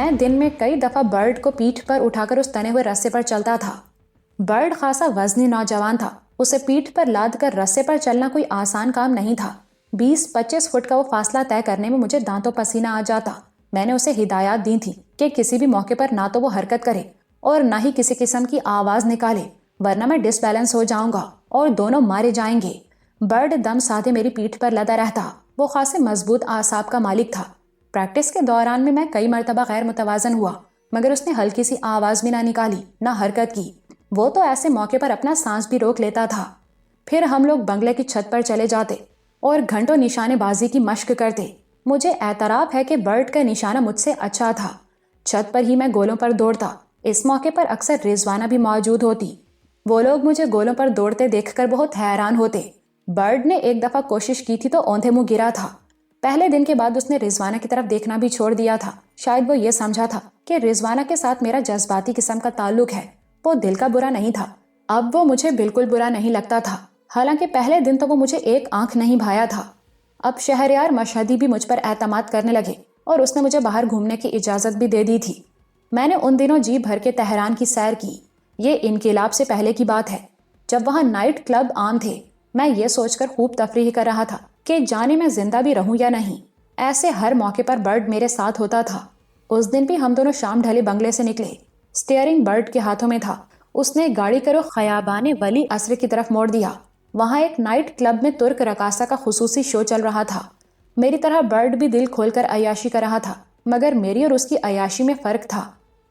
میں دن میں کئی دفعہ برڈ کو پیٹھ پر اٹھا کر اس تنے ہوئے رسے پر چلتا تھا۔ برڈ خاصا وزنی نوجوان تھا، اسے پیٹھ پر لاد کر رسے پر چلنا کوئی آسان کام نہیں تھا۔ 20-25 فٹ کا وہ فاصلہ طے کرنے میں مجھے دانتوں پسینہ آ جاتا۔ میں نے اسے ہدایات دی تھی کہ کسی بھی موقع پر نہ تو وہ حرکت کرے اور نہ ہی کسی قسم کی آواز نکالے، ورنہ میں ڈس بیلنس ہو جاؤں گا اور دونوں مارے جائیں گے۔ برڈ دم سادھے میری پیٹھ پر لدا رہتا۔ وہ خاصے مضبوط اعصاب کا مالک تھا۔ پریکٹس کے دوران میں کئی مرتبہ غیر متوازن ہوا، مگر اس نے ہلکی سی آواز بھی نہ نکالی، نہ حرکت کی۔ وہ تو ایسے موقع پر اپنا سانس بھی روک لیتا تھا۔ پھر ہم لوگ بنگلے کی چھت پر چلے جاتے اور گھنٹوں نشانے بازی کی مشق کرتے۔ مجھے اعتراف ہے کہ برڈ کا نشانہ مجھ سے اچھا تھا۔ چھت پر ہی میں گولوں پر دوڑتا۔ اس موقع پر اکثر رضوانہ بھی موجود ہوتی۔ وہ لوگ مجھے گولوں پر دوڑتے دیکھ کر بہت حیران ہوتے۔ برڈ نے ایک دفعہ کوشش کی تھی تو اوندھے منہ گرا تھا۔ پہلے دن کے بعد اس نے رضوانہ کی طرف دیکھنا بھی چھوڑ دیا تھا۔ شاید وہ یہ سمجھا تھا کہ رضوانہ کے ساتھ میرا جذباتی قسم کا تعلق ہے۔ وہ دل کا برا نہیں تھا۔ اب وہ مجھے بالکل برا نہیں لگتا تھا، حالانکہ پہلے دن تو وہ مجھے ایک آنکھ نہیں بھایا تھا۔ اب شہریار مشہدی بھی مجھ پر اعتماد کرنے لگے اور اس نے مجھے باہر گھومنے کی اجازت بھی دے دی تھی۔ میں نے ان دنوں جی بھر کے تہران کی سیر کی۔ یہ انقلاب سے پہلے کی بات ہے، جب وہاں نائٹ کلب عام تھے۔ میں یہ سوچ کر خوب تفریح کر رہا تھا کہ جانے میں زندہ بھی رہوں یا نہیں۔ ایسے ہر موقع پر برڈ میرے ساتھ ہوتا تھا۔ اس دن بھی ہم دونوں شام ڈھلے بنگلے سے نکلے۔ سٹیئرنگ برڈ کے ہاتھوں میں تھا۔ اس نے گاڑی کا رخ خیابان ولی عصر کی طرف موڑ دیا۔ وہاں ایک نائٹ کلب میں ترک رقاصہ کا خصوصی شو چل رہا تھا۔ میری طرح برڈ بھی دل کھول کر عیاشی کر رہا تھا، مگر میری اور اس کی عیاشی میں فرق تھا۔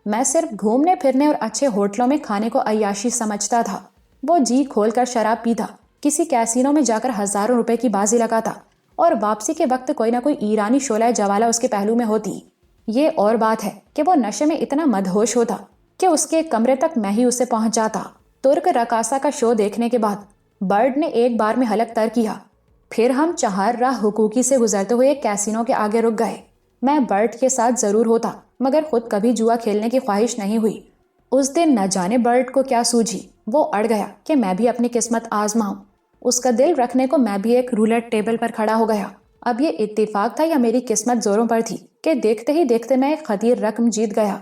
میں صرف گھومنے پھرنے اور اچھے ہوٹلوں میں کھانے کو عیاشی سمجھتا تھا۔ وہ جی کھول کر شراب پیتا، کسی کیسینو میں جا کر ہزاروں روپے کی بازی لگاتا اور واپسی کے وقت کوئی نہ کوئی ایرانی شعلہ جوالہ اس کے پہلو میں ہوتی۔ یہ اور بات ہے کہ وہ نشے میں اتنا مدہوش ہوتا کہ اس کے کمرے تک میں ہی اسے پہنچ جاتا۔ ترک رقاصہ کا شو دیکھنے کے بعد برڈ نے ایک بار میں حلق تر کیا۔ پھر ہم چہار راہ حقوقی سے گزرتے ہوئے ایک کیسینو کے آگے رک گئے۔ میں برڈ کے ساتھ ضرور ہوتا، مگر خود کبھی جوا کھیلنے کی خواہش نہیں ہوئی۔ اس دن نہ جانے برڈ کو کیا سوجھی، وہ اڑ گیا کہ میں بھی اپنی قسمت آزماؤں۔ اس کا دل رکھنے کو میں بھی ایک رولٹ ٹیبل پر کھڑا ہو گیا۔ اب یہ اتفاق تھا یا میری قسمت زوروں پر تھی کہ دیکھتے ہی دیکھتے میں ایک خطیر رقم جیت گیا۔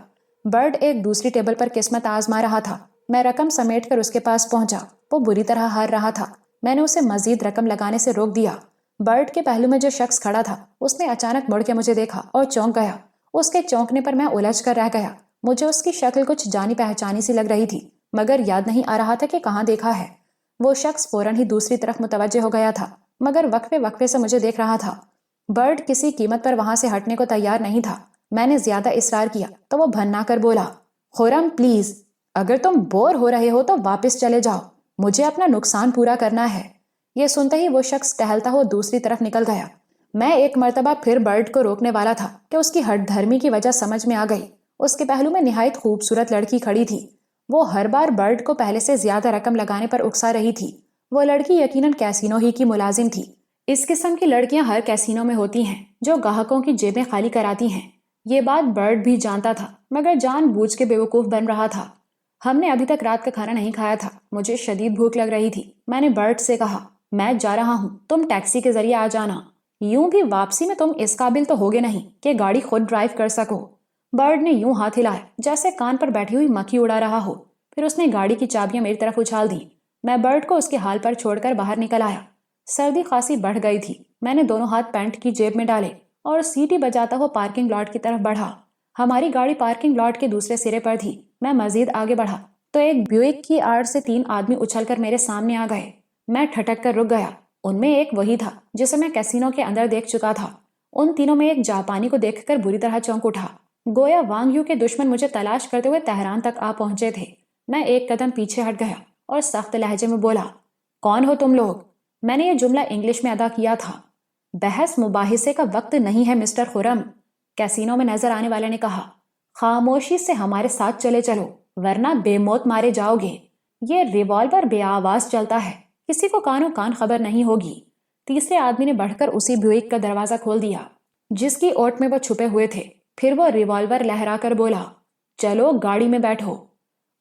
برڈ ایک دوسری ٹیبل پر قسمت آزما رہا تھا۔ میں رقم سمیٹ کر اس کے پاس پہنچا۔ وہ بری طرح ہار رہا تھا۔ میں نے اسے مزید رقم لگانے سے روک دیا۔ برڈ کے پہلو میں جو شخص کھڑا تھا، اس نے اچانک مڑ کے مجھے دیکھا اور چونک گیا۔ اس کے چونکنے پر میں الجھ کر رہ گیا۔ مجھے اس کی شکل کچھ جانی پہچانی سی لگ رہی تھی، مگر یاد نہیں آ رہا تھا کہ کہاں دیکھا ہے۔ وہ شخص فوراً ہی دوسری طرف متوجہ ہو گیا تھا، مگر وقفے وقفے سے مجھے دیکھ رہا تھا۔ برڈ کسی قیمت پر وہاں سے ہٹنے کو تیار نہیں تھا۔ میں نے زیادہ اصرار کیا تو وہ بھنا کر بولا، خرم پلیز، اگر تم بور ہو رہے ہو تو واپس چلے جاؤ، مجھے اپنا نقصان پورا کرنا ہے۔ یہ سنتے ہی وہ شخص ٹہلتا ہوا دوسری طرف نکل گیا۔ میں ایک مرتبہ پھر برڈ کو روکنے والا تھا کہ اس کی ہٹ دھرمی کی وجہ سمجھ میں آ گئی۔ اس کے پہلو میں نہایت خوبصورت لڑکی کھڑی تھی۔ وہ ہر بار برڈ کو پہلے سے زیادہ رقم لگانے پر اکسا رہی تھی۔ وہ لڑکی یقیناً کیسینو ہی کی ملازم تھی۔ اس قسم کی لڑکیاں ہر کیسینو میں ہوتی ہیں جو گاہکوں کی جیبیں خالی کراتی ہیں۔ یہ بات برڈ بھی جانتا تھا، مگر جان بوجھ کے بیوقوف بن رہا تھا۔ ہم نے ابھی تک رات کا کھانا نہیں کھایا تھا۔ مجھے شدید بھوک لگ رہی تھی۔ میں نے برڈ سے کہا، میں جا رہا ہوں، تم ٹیکسی کے ذریعے آ جانا۔ یوں بھی واپسی میں تم اس قابل تو ہوگے نہیں کہ گاڑی خود ڈرائیو کر سکو۔ برڈ نے یوں ہاتھ ہلایا جیسے کان پر بیٹھی ہوئی مکھی اڑا رہا ہو۔ پھر اس نے گاڑی کی چابیاں میری طرف اچھال دی۔ میں برڈ کو اس کے حال پر چھوڑ کر باہر نکل آیا۔ سردی خاصی بڑھ گئی تھی۔ میں نے دونوں ہاتھ پینٹ کی جیب میں ڈالے اور سیٹی بجاتا ہوا پارکنگ لاٹ کی طرف بڑھا۔ ہماری گاڑی پارکنگ لاٹ کے دوسرے سرے پر تھی۔ میں مزید آگے بڑھا تو ایک بیوک کی آڑ سے 3 آدمی اچھل کر میرے سامنے آ گئے۔ میں ٹھٹک کر رک گیا۔ ان میں ایک وہی تھا جسے میں کیسینو کے اندر دیکھ چکا تھا۔ ان تینوں میں ایک جاپانی کو دیکھ کر بری طرح چونک اٹھا، گویا وانگ یو کے دشمن مجھے تلاش کرتے ہوئے تہران تک آ پہنچے تھے۔ میں ایک قدم پیچھے ہٹ گیا اور سخت لہجے میں بولا، کون ہو تم لوگ؟ میں نے یہ جملہ انگلش میں ادا کیا تھا۔ بحث مباحثے کا وقت نہیں ہے مسٹر خرم، کیسینو میں نظر آنے والے نے کہا۔ خاموشی سے ہمارے ساتھ چلے چلو ورنہ بے موت مارے جاؤ گے۔ یہ ریوالور بے آواز چلتا ہے، کسی کو کانوں کان خبر نہیں ہوگی۔ تیسرے آدمی نے بڑھ کر اسی بیوک کا دروازہ کھول دیا جس کی اوٹ میں وہ چھپے ہوئے تھے۔ پھر وہ ریوالور لہرا کر بولا، چلو گاڑی میں بیٹھو،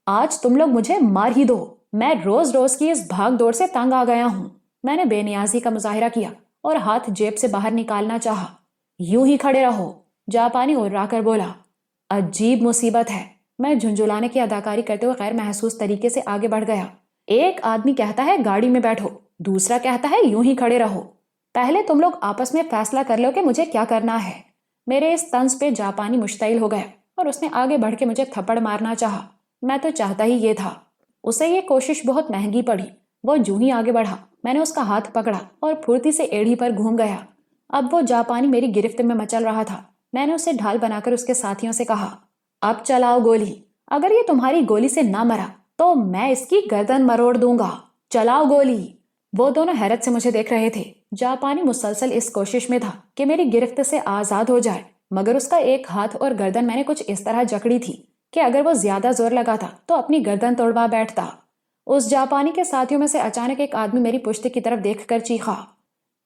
آج تم لوگ مجھے مار ہی دو، میں روز روز کی اس بھاگ دوڑ سے تنگ آ گیا ہوں۔ میں نے بے نیازی کا مظاہرہ کیا اور ہاتھ جیب سے باہر نکالنا چاہا۔ یوں ہی کھڑے رہو، جاپانی اڑا کر بولا۔ عجیب مصیبت ہے، میں جھنجھلانے کی اداکاری کرتے ہوئے غیر محسوس طریقے سے آگے بڑھ گیا۔ ایک آدمی کہتا ہے گاڑی میں بیٹھو، دوسرا کہتا ہے یوں ہی کھڑے رہو۔ پہلے تم لوگ آپس میں فیصلہ کر لو کہ مجھے کیا کرنا ہے۔ میرے اس طنز پہ جاپانی مشتعل ہو گیا اور اس نے آگے بڑھ کے مجھے تھپڑ مارنا چاہا۔ میں تو چاہتا ہی یہ تھا۔ اسے یہ کوشش بہت مہنگی پڑی۔ وہ جوں ہی آگے بڑھا، میں نے اس کا ہاتھ پکڑا اور پھرتی سے ایڑھی پر گھوم گیا۔ اب وہ جاپانی میری گرفت میں مچل رہا تھا۔ میں نے اسے ڈھال بنا کر اس کے ساتھیوں سے کہا، اب چلاؤ گولی، اگر یہ تمہاری گولی سے نہ مرا تو میں اس کی گردن مروڑ دوں گا، چلاؤ گولی۔ وہ دونوں حیرت سے مجھے دیکھ رہے تھے۔ جاپانی مسلسل اس کوشش میں تھا کہ میری گرفت سے آزاد ہو جائے، مگر اس کا ایک ہاتھ اور گردن میں نے کچھ اس طرح جکڑی تھی کہ اگر وہ زیادہ زور لگاتا تو اپنی گردن توڑوا بیٹھتا۔ اس جاپانی کے ساتھیوں میں سے اچانک ایک آدمی میری پشت کی طرف دیکھ کر چیخا،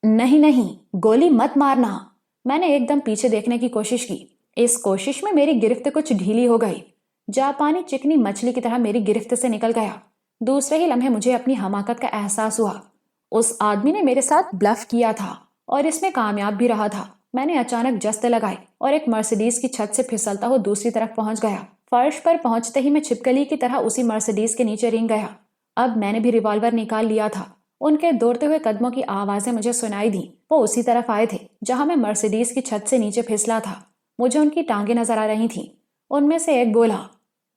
نہیں نہیں، گولی مت مارنا۔ میں نے ایک دم پیچھے دیکھنے کی کوشش کی۔ اس کوشش میں میری گرفت کچھ ڈھیلی ہو گئی۔ جاپانی چکنی مچھلی کی طرح میری گرفت سے نکل گیا۔ دوسرے ہی لمحے مجھے اپنی حماقت کا احساس ہوا۔ اس آدمی نے میرے ساتھ بلف کیا تھا اور اس میں کامیاب بھی رہا تھا۔ میں نے اچانک جست لگائی اور ایک مرسیڈیز کی چھت سے پھسلتا ہوا دوسری طرف پہنچ گیا۔ فرش پر پہنچتے ہی میں چھپکلی کی طرح اسی مرسیڈیز کے نیچے رینگ گیا۔ اب میں نے بھی ریوالور نکال لیا تھا۔ ان کے دوڑتے ہوئے قدموں کی آوازیں مجھے سنائی دیں۔ وہ اسی طرف آئے تھے جہاں میں مرسیڈیز کی چھت سے نیچے پھسلا تھا۔ مجھے ان کی ٹانگیں نظر آ رہی تھیں۔ ان میں سے ایک بولا،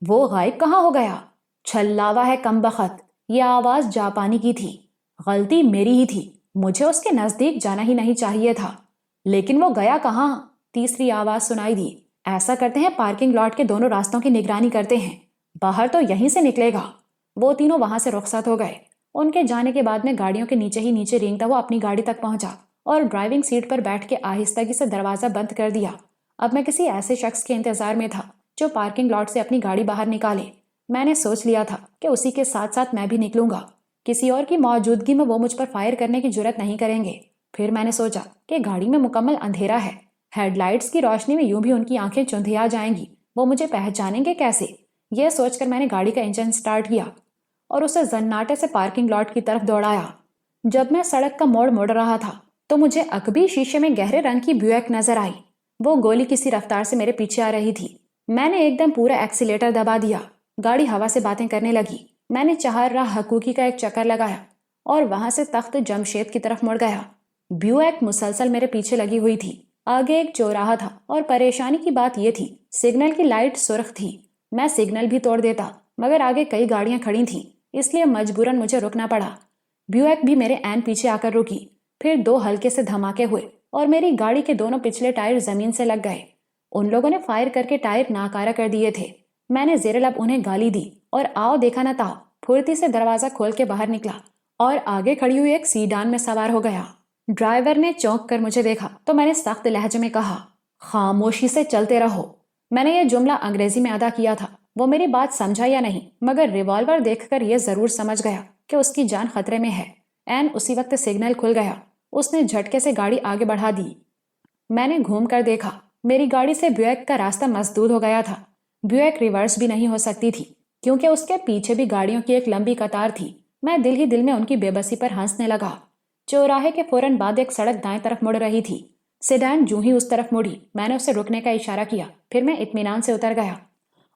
وہ غائب کہاں ہو گیا؟ چھلاوا ہے کمبخت۔ یہ آواز جاپانی کی تھی۔ غلطی میری ہی تھی، مجھے اس کے نزدیک جانا ہی نہیں چاہیے تھا۔ لیکن وہ گیا کہاں؟ تیسری آواز سنائی دی، ایسا کرتے ہیں پارکنگ لاٹ کے دونوں راستوں کی نگرانی کرتے ہیں، باہر تو یہیں سے نکلے گا۔ وہ تینوں وہاں سے رخصت ہو گئے۔ ان کے جانے کے بعد میں گاڑیوں کے نیچے ہی نیچے رینگتا ہوا اپنی گاڑی تک پہنچا اور ڈرائیونگ سیٹ پر بیٹھ کے آہستگی سے دروازہ بند کر دیا۔ اب میں کسی ایسے شخص کے انتظار میں تھا جو پارکنگ لاٹ سے اپنی گاڑی باہر نکالے۔ میں نے سوچ لیا تھا کہ اسی کے ساتھ ساتھ میں بھی نکلوں گا۔ کسی اور کی موجودگی میں وہ مجھ پر فائر کرنے کی جرات نہیں کریں گے۔ پھر میں نے سوچا کہ گاڑی میں مکمل اندھیرا ہے، ہیڈ لائٹس کی روشنی میں یوں بھی ان کی آنکھیں چندھیا جائیں گی، وہ مجھے پہچانیں گے کیسے؟ یہ سوچ کر میں نے گاڑی کا انجن سٹارٹ کیا اور اسے زناٹے سے پارکنگ لاٹ کی طرف دوڑایا۔ جب میں سڑک کا موڑ مڑ رہا تھا تو مجھے عقبی شیشے میں گہرے رنگ کی بیوک نظر آئی۔ وہ گولی کسی رفتار سے میرے پیچھے آ رہی تھی۔ میں نے ایک دم پورا ایکسیلیٹر دبا دیا۔ گاڑی ہوا سے باتیں کرنے لگی۔ میں نے چہار راہ حقوقی کا ایک چکر لگایا اور وہاں سے تخت جمشید کی طرف مڑ گیا۔ بیوک مسلسل میرے پیچھے لگی ہوئی تھی۔ آگے ایک چوراہا تھا اور پریشانی کی بات یہ تھی سگنل کی لائٹ سرخ تھی۔ میں سگنل بھی توڑ دیتا مگر آگے کئی گاڑیاں کھڑی تھیں، اس لیے مجبوراً مجھے رکنا پڑا۔ بیوک بھی میرے عین پیچھے آ کر رکی۔ پھر دو ہلکے سے دھماکے ہوئے اور میری گاڑی کے دونوں پچھلے ٹائر زمین سے لگ گئے۔ ان لوگوں نے فائر کر کے ٹائر ناکارہ کر دیے تھے۔ میں نے زیر لب انہیں گالی دی اور آؤ دیکھا نہ تاؤ پھرتی سے دروازہ کھول کے باہر نکلا اور آگے کھڑی ہوئی ایک سیڈان میں سوار ہو گیا۔ ڈرائیور نے چونک کر مجھے دیکھا تو میں نے سخت لہجے میں کہا، خاموشی سے چلتے رہو۔ میں نے یہ جملہ انگریزی میں ادا کیا تھا۔ وہ میری بات سمجھا یا نہیں مگر ریوالور دیکھ کر یہ ضرور سمجھ گیا کہ اس کی جان خطرے میں ہے۔ عین اسی وقت سگنل کھل گیا۔ اس نے جھٹکے سے گاڑی آگے بڑھا دی۔ میں نے گھوم کر دیکھا، میری گاڑی سے بیوک کا راستہ مسدود ہو گیا تھا۔ بیوک ریورس بھی نہیں ہو سکتی تھی کیونکہ اس کے پیچھے بھی گاڑیوں کی ایک لمبی قطار تھی۔ میں دل ہی دل میں ان کی بے بسی پر ہنسنے لگا۔ چوراہے کے فوراً بعد ایک سڑک دائیں طرف مڑ رہی تھی۔ سیڈان جوں ہی اس طرف مڑی میں نے اسے رکنے کا اشارہ کیا، پھر میں اطمینان سے اتر گیا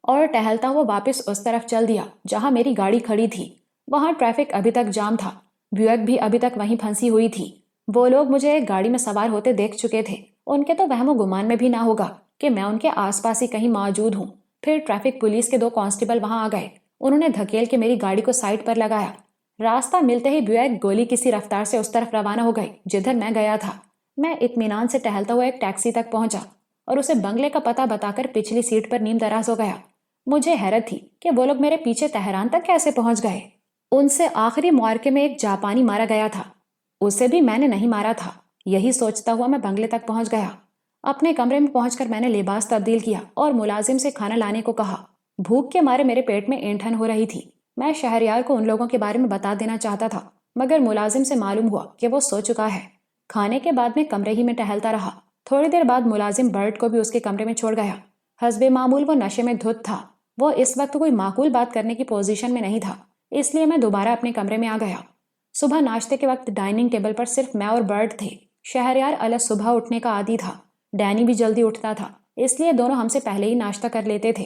اور ٹہلتا ہوا واپس اس طرف چل دیا جہاں میری گاڑی کھڑی تھی۔ وہاں ٹریفک ابھی تک جام تھا۔ بیوک بھی ابھی تک وہیں پھنسی ہوئی تھی۔ وہ لوگ مجھے ایک گاڑی میں سوار ہوتے دیکھ چکے تھے۔ ان کے تو وہم و گمان میں بھی نہ ہوگا کہ میں ان کے آس پاس ہی کہیں موجود ہوں۔ پھر ٹریفک پولیس کے دو کانسٹیبل وہاں آ گئے۔ انہوں نے دھکیل کے میری گاڑی کو سائڈ پر لگایا۔ راستہ ملتے ہی بیوک گولی کسی رفتار سے اس طرف روانہ ہو گئی جدھر میں گیا تھا۔ میں اطمینان سے ٹہلتا ہوا ایک ٹیکسی تک پہنچا اور اسے بنگلے کا پتہ بتا کر پچھلی سیٹ پر نیم دراز ہو گیا۔ مجھے حیرت تھی کہ وہ لوگ میرے پیچھے تہران تک کیسے پہنچ گئے۔ ان سے آخری معرکے میں ایک جاپانی مارا گیا تھا، اسے بھی میں نے نہیں مارا تھا۔ یہی سوچتا ہوا میں بنگلے تک پہنچ گیا۔ اپنے کمرے میں پہنچ کر میں نے لباس تبدیل کیا اور ملازم سے کھانا لانے کو کہا۔ بھوک کے مارے میرے پیٹ میں اینٹھن ہو رہی تھی۔ میں شہریار کو ان لوگوں کے بارے میں بتا دینا چاہتا تھا مگر ملازم سے معلوم ہوا کہ وہ سو چکا ہے۔ کھانے کے بعد میں کمرے ہی میں ٹہلتا رہا۔ تھوڑی دیر بعد ملازم برٹ کو بھی اس کے کمرے میں چھوڑ گیا۔ حسب معمول وہ نشے میں دھت تھا۔ وہ اس وقت کوئی معقول بات کرنے کی پوزیشن میں نہیں تھا، اس لیے میں دوبارہ اپنے کمرے میں آ گیا۔ صبح ناشتے کے وقت ڈائننگ ٹیبل پر صرف میں اور برٹ تھے۔ شہریار الگ صبح اٹھنے کا عادی تھا۔ ڈینی بھی جلدی اٹھتا تھا۔ اس لیے دونوں ہم سے پہلے ہی ناشتہ کر لیتے تھے۔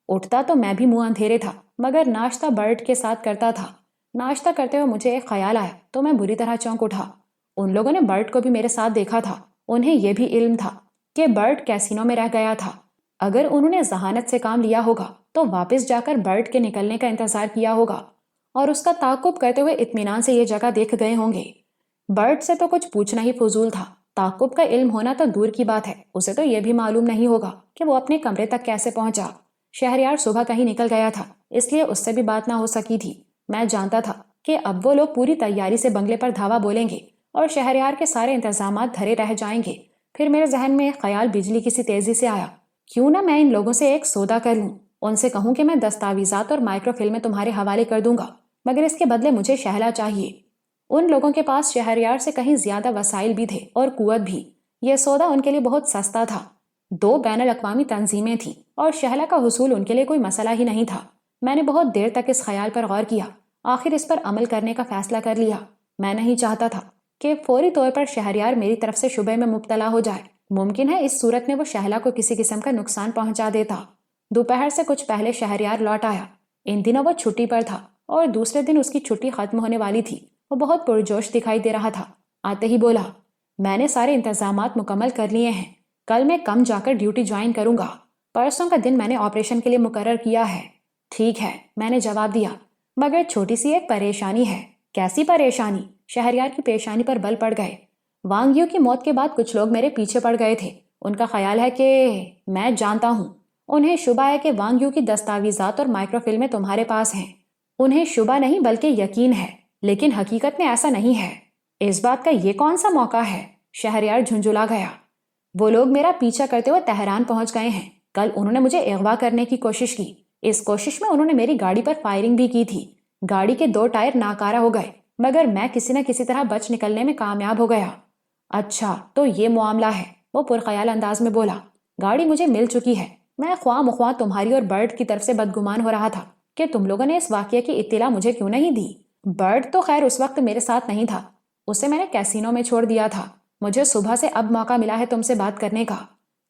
اٹھتا تو میں بھی منہ اندھیرے تھا، مگر ناشتہ برٹ کے ساتھ کرتا تھا۔ ناشتہ کرتے ہوئے مجھے ایک خیال آیا تو میں بری طرح چونک اٹھا۔ ان لوگوں نے برٹ کو بھی میرے ساتھ دیکھا تھا۔ انہیں یہ بھی علم تھا کہ برٹ کیسینو میں رہ گیا تھا۔ اگر انہوں نے ذہانت سے کام لیا ہوگا تو واپس جا کر برٹ کے نکلنے کا انتظار کیا ہوگا اور اس کا تعاقب کرتے ہوئے اطمینان سے یہ جگہ دیکھ گئے ہوں گے۔ برٹ سے تو کچھ پوچھنا ہی فضول تھا۔ تعاقب کا علم ہونا تو دور کی بات ہے، اسے تو یہ بھی معلوم نہیں ہوگا کہ وہ اپنے کمرے تک کیسے پہنچا۔ شہریار صبح کہیں نکل گیا تھا، اس لیے اس سے بھی بات نہ ہو سکی تھی۔ میں جانتا تھا کہ اب وہ لوگ پوری تیاری سے بنگلے پر دھاوا بولیں گے اور شہریار کے سارے انتظامات دھرے رہ جائیں گے۔ پھر میرے ذہن میں ایک خیال بجلی کی سی تیزی سے آیا، کیوں نہ میں ان لوگوں سے ایک سودا کر لوں، ان سے کہوں کہ میں دستاویزات اور مائکرو فلمیں تمہارے حوالے کر دوں گا، مگر اس کے بدلے مجھے شہلا چاہیے۔ ان لوگوں کے پاس شہریار سے کہیں زیادہ وسائل بھی تھے اور قوت بھی۔ یہ سودا ان کے لیے بہت سستا تھا۔ 2 بین الاقوامی تنظیمیں تھیں اور شہلا کا حصول ان کے لیے کوئی مسئلہ ہی نہیں تھا۔ میں نے بہت دیر تک اس خیال پر غور کیا، آخر اس پر عمل کرنے کا فیصلہ کر لیا۔ میں نہیں چاہتا تھا کہ فوری طور پر شہریار میری طرف سے شبہ میں مبتلا ہو جائے۔ ممکن ہے اس صورت میں وہ شہلا کو کسی قسم کا نقصان پہنچا دیتا۔ دوپہر سے کچھ پہلے شہریار لوٹ آیا۔ ان دنوں وہ چھٹی پر تھا اور دوسرے دن اس کی چھٹی ختم ہونے والی تھی۔ وہ بہت پرجوش دکھائی دے رہا تھا۔ آتے ہی بولا، میں نے سارے انتظامات مکمل کر لیے ہیں، کل میں کم جا کر ڈیوٹی جوائن کروں گا۔ پرسوں کا دن میں نے آپریشن کے لیے مقرر کیا ہے۔ ٹھیک ہے، میں نے جواب دیا، مگر چھوٹی سی ایک پریشانی ہے۔ کیسی پریشانی؟ شہریار کی پیشانی پر بل پڑ گئے۔ وانگ یو کی موت کے بعد کچھ لوگ میرے پیچھے پڑ گئے تھے۔ ان کا خیال ہے کہ میں جانتا ہوں۔ انہیں شبہ ہے کہ وانگ یو کی دستاویزات اور مائکرو فلمیں تمہارے پاس ہیں۔ انہیں شبہ نہیں بلکہ یقین ہے، لیکن حقیقت میں ایسا نہیں ہے۔ اس بات کا یہ کون سا موقع ہے؟ شہریار جھنجھلا گیا۔ وہ لوگ میرا پیچھا کرتے ہوئے تہران پہنچ گئے ہیں۔ کل انہوں نے مجھے اغوا کرنے کی کوشش کی۔ اس کوشش میں انہوں نے میری گاڑی پر فائرنگ بھی کی تھی۔ گاڑی کے 2 ٹائر ناکارہ ہو گئے، مگر میں کسی نہ کسی طرح بچ نکلنے میں کامیاب ہو گیا۔ اچھا، تو یہ معاملہ ہے، وہ پرخیال انداز میں بولا۔ گاڑی مجھے مل چکی ہے۔ میں خواہ مخواہ تمہاری اور برٹ کی طرف سے بدگمان ہو رہا تھا کہ تم لوگوں نے اس واقعے کی اطلاع مجھے کیوں نہیں دی۔ برٹ تو خیر اس وقت میرے ساتھ نہیں تھا، اسے میں نے کیسینو میں چھوڑ دیا تھا۔ مجھے صبح سے اب موقع ملا ہے تم سے بات کرنے کا۔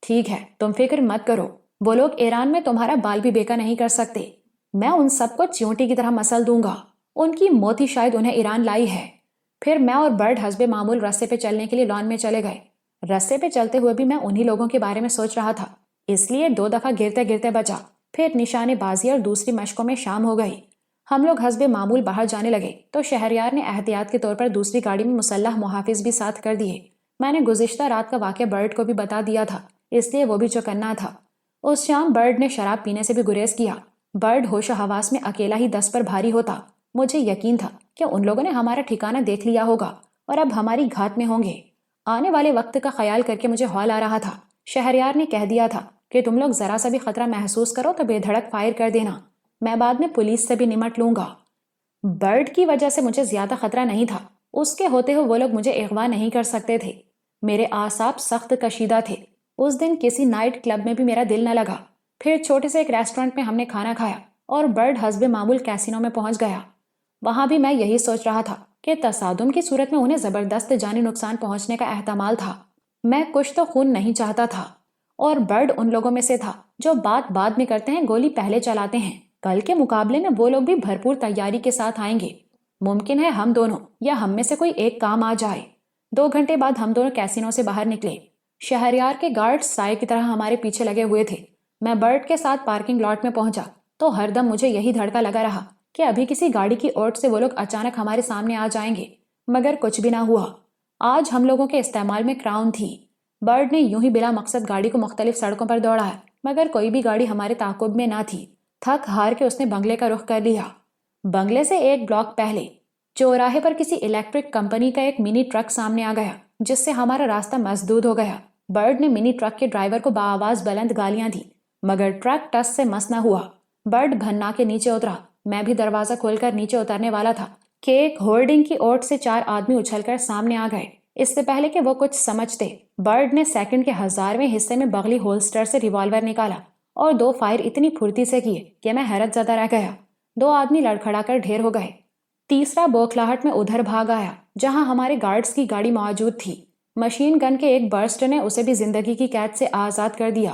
ٹھیک ہے، تم فکر مت کرو، وہ لوگ ایران میں تمہارا بال بھی بیکا نہیں کر سکتے۔ میں ان سب کو چیونٹی کی طرح مسل دوں گا۔ ان کی موت ہی شاید انہیں ایران لائی ہے۔ پھر میں اور برٹ حسب معمول رستے پہ چلنے کے لیے لان میں چلے گئے۔ رستے پہ چلتے ہوئے بھی میں انہی لوگوں کے بارے میں سوچ رہا تھا، اس لیے 2 دفعہ گرتے گرتے بچا۔ پھر نشانے بازی اور دوسری مشقوں میں شام ہو گئی۔ ہم لوگ حسب معمول باہر جانے لگے تو شہریار نے احتیاط کے طور پر دوسری گاڑی میں مسلح محافظ بھی ساتھ کر دیے۔ میں نے گزشتہ رات کا واقعہ برٹ کو بھی بتا دیا تھا، اس لیے وہ بھی چوکنا تھا۔ اس شام برٹ نے شراب پینے سے بھی گریز کیا۔ برٹ ہوش و حواس میں اکیلا ہی 10 پر بھاری ہوتا۔ مجھے یقین تھا کہ ان لوگوں نے ہمارا ٹھکانہ دیکھ لیا ہوگا اور اب ہماری گھات میں ہوں گے۔ آنے والے وقت کا خیال کر کے مجھے ہول آ رہا تھا۔ شہریار نے کہہ دیا تھا کہ تم لوگ ذرا سا بھی خطرہ محسوس کرو تو بے دھڑک فائر کر دینا، میں بعد میں پولیس سے بھی نمٹ لوں گا۔ برٹ کی وجہ سے مجھے زیادہ خطرہ نہیں تھا، اس کے ہوتے ہوئے وہ لوگ مجھے اغوا نہیں کر سکتے تھے۔ میرے اعصاب سخت کشیدہ تھے۔ اس دن کسی نائٹ کلب میں بھی میرا دل نہ لگا۔ پھر چھوٹے سے ایک ریسٹورنٹ میں ہم نے کھانا کھایا اور برٹ حسب معمول کیسینو میں پہنچ گیا۔ وہاں بھی میں یہی سوچ رہا تھا کہ تصادم کی صورت میں انہیں زبردست جانی نقصان پہنچنے کا احتمال تھا۔ میں کچھ تو خون نہیں چاہتا تھا، اور برٹ ان لوگوں میں سے تھا جو بات بعد میں کرتے ہیں، گولی پہلے چلاتے ہیں۔ کل کے مقابلے میں وہ لوگ بھی بھرپور تیاری کے ساتھ آئیں گے۔ ممکن ہے ہم دونوں یا ہم میں سے کوئی ایک کام آ جائے۔ 2 گھنٹے بعد ہم دونوں کیسینو سے باہر نکلے۔ شہریار کے گارڈ سائے کی طرح ہمارے پیچھے لگے ہوئے تھے۔ میں برٹ کے ساتھ پارکنگ لاٹ میں پہنچا تو ہر دم مجھے یہی دھڑکا لگا رہا کہ ابھی کسی گاڑی کی اوٹ سے وہ لوگ اچانک ہمارے سامنے آ جائیں گے، مگر کچھ بھی نہ ہوا۔ آج ہم لوگوں کے استعمال میں کراؤن تھی۔ برٹ نے یوں ہی بلا مقصد گاڑی کو مختلف سڑکوں پر دوڑایا، مگر کوئی بھی گاڑی ہمارے تعاقب میں نہ تھی۔ تھک ہار کے اس نے بنگلے کا رخ کر لیا۔ بنگلے سے 1 بلاک پہلے چوراہے پر کسی الیکٹرک کمپنی کا ایک منی ٹرک سامنے آ گیا، جس سے ہمارا راستہ مسدود ہو گیا۔ برٹ نے منی ٹرک کے ڈرائیور کو بآواز بلند گالیاں دی، مگر ٹرک ٹس سے مس نہ ہوا۔ برٹ بھنا کے نیچے اترا۔ میں بھی دروازہ کھول کر نیچے اترنے والا تھا کہ ایک ہولڈنگ کی اوٹ سے 4 آدمی اچھل کر سامنے آ گئے۔ اس سے پہلے کہ وہ کچھ سمجھتے، برٹ نے سیکنڈ کے 1000ویں حصے میں بغلی ہولسٹر سے ریوالور نکالا اور 2 فائر اتنی پھرتی سے کیے کہ میں حیرت زدہ رہ گیا۔ 2 آدمی لڑکھڑا کر ڈھیر ہو گئے۔ تیسرا بوکھلاہٹ میں ادھر بھاگ آیا جہاں ہمارے گارڈز کی گاڑی موجود تھی۔ مشین گن کے ایک برسٹ نے اسے بھی زندگی کی قید سے آزاد کر دیا۔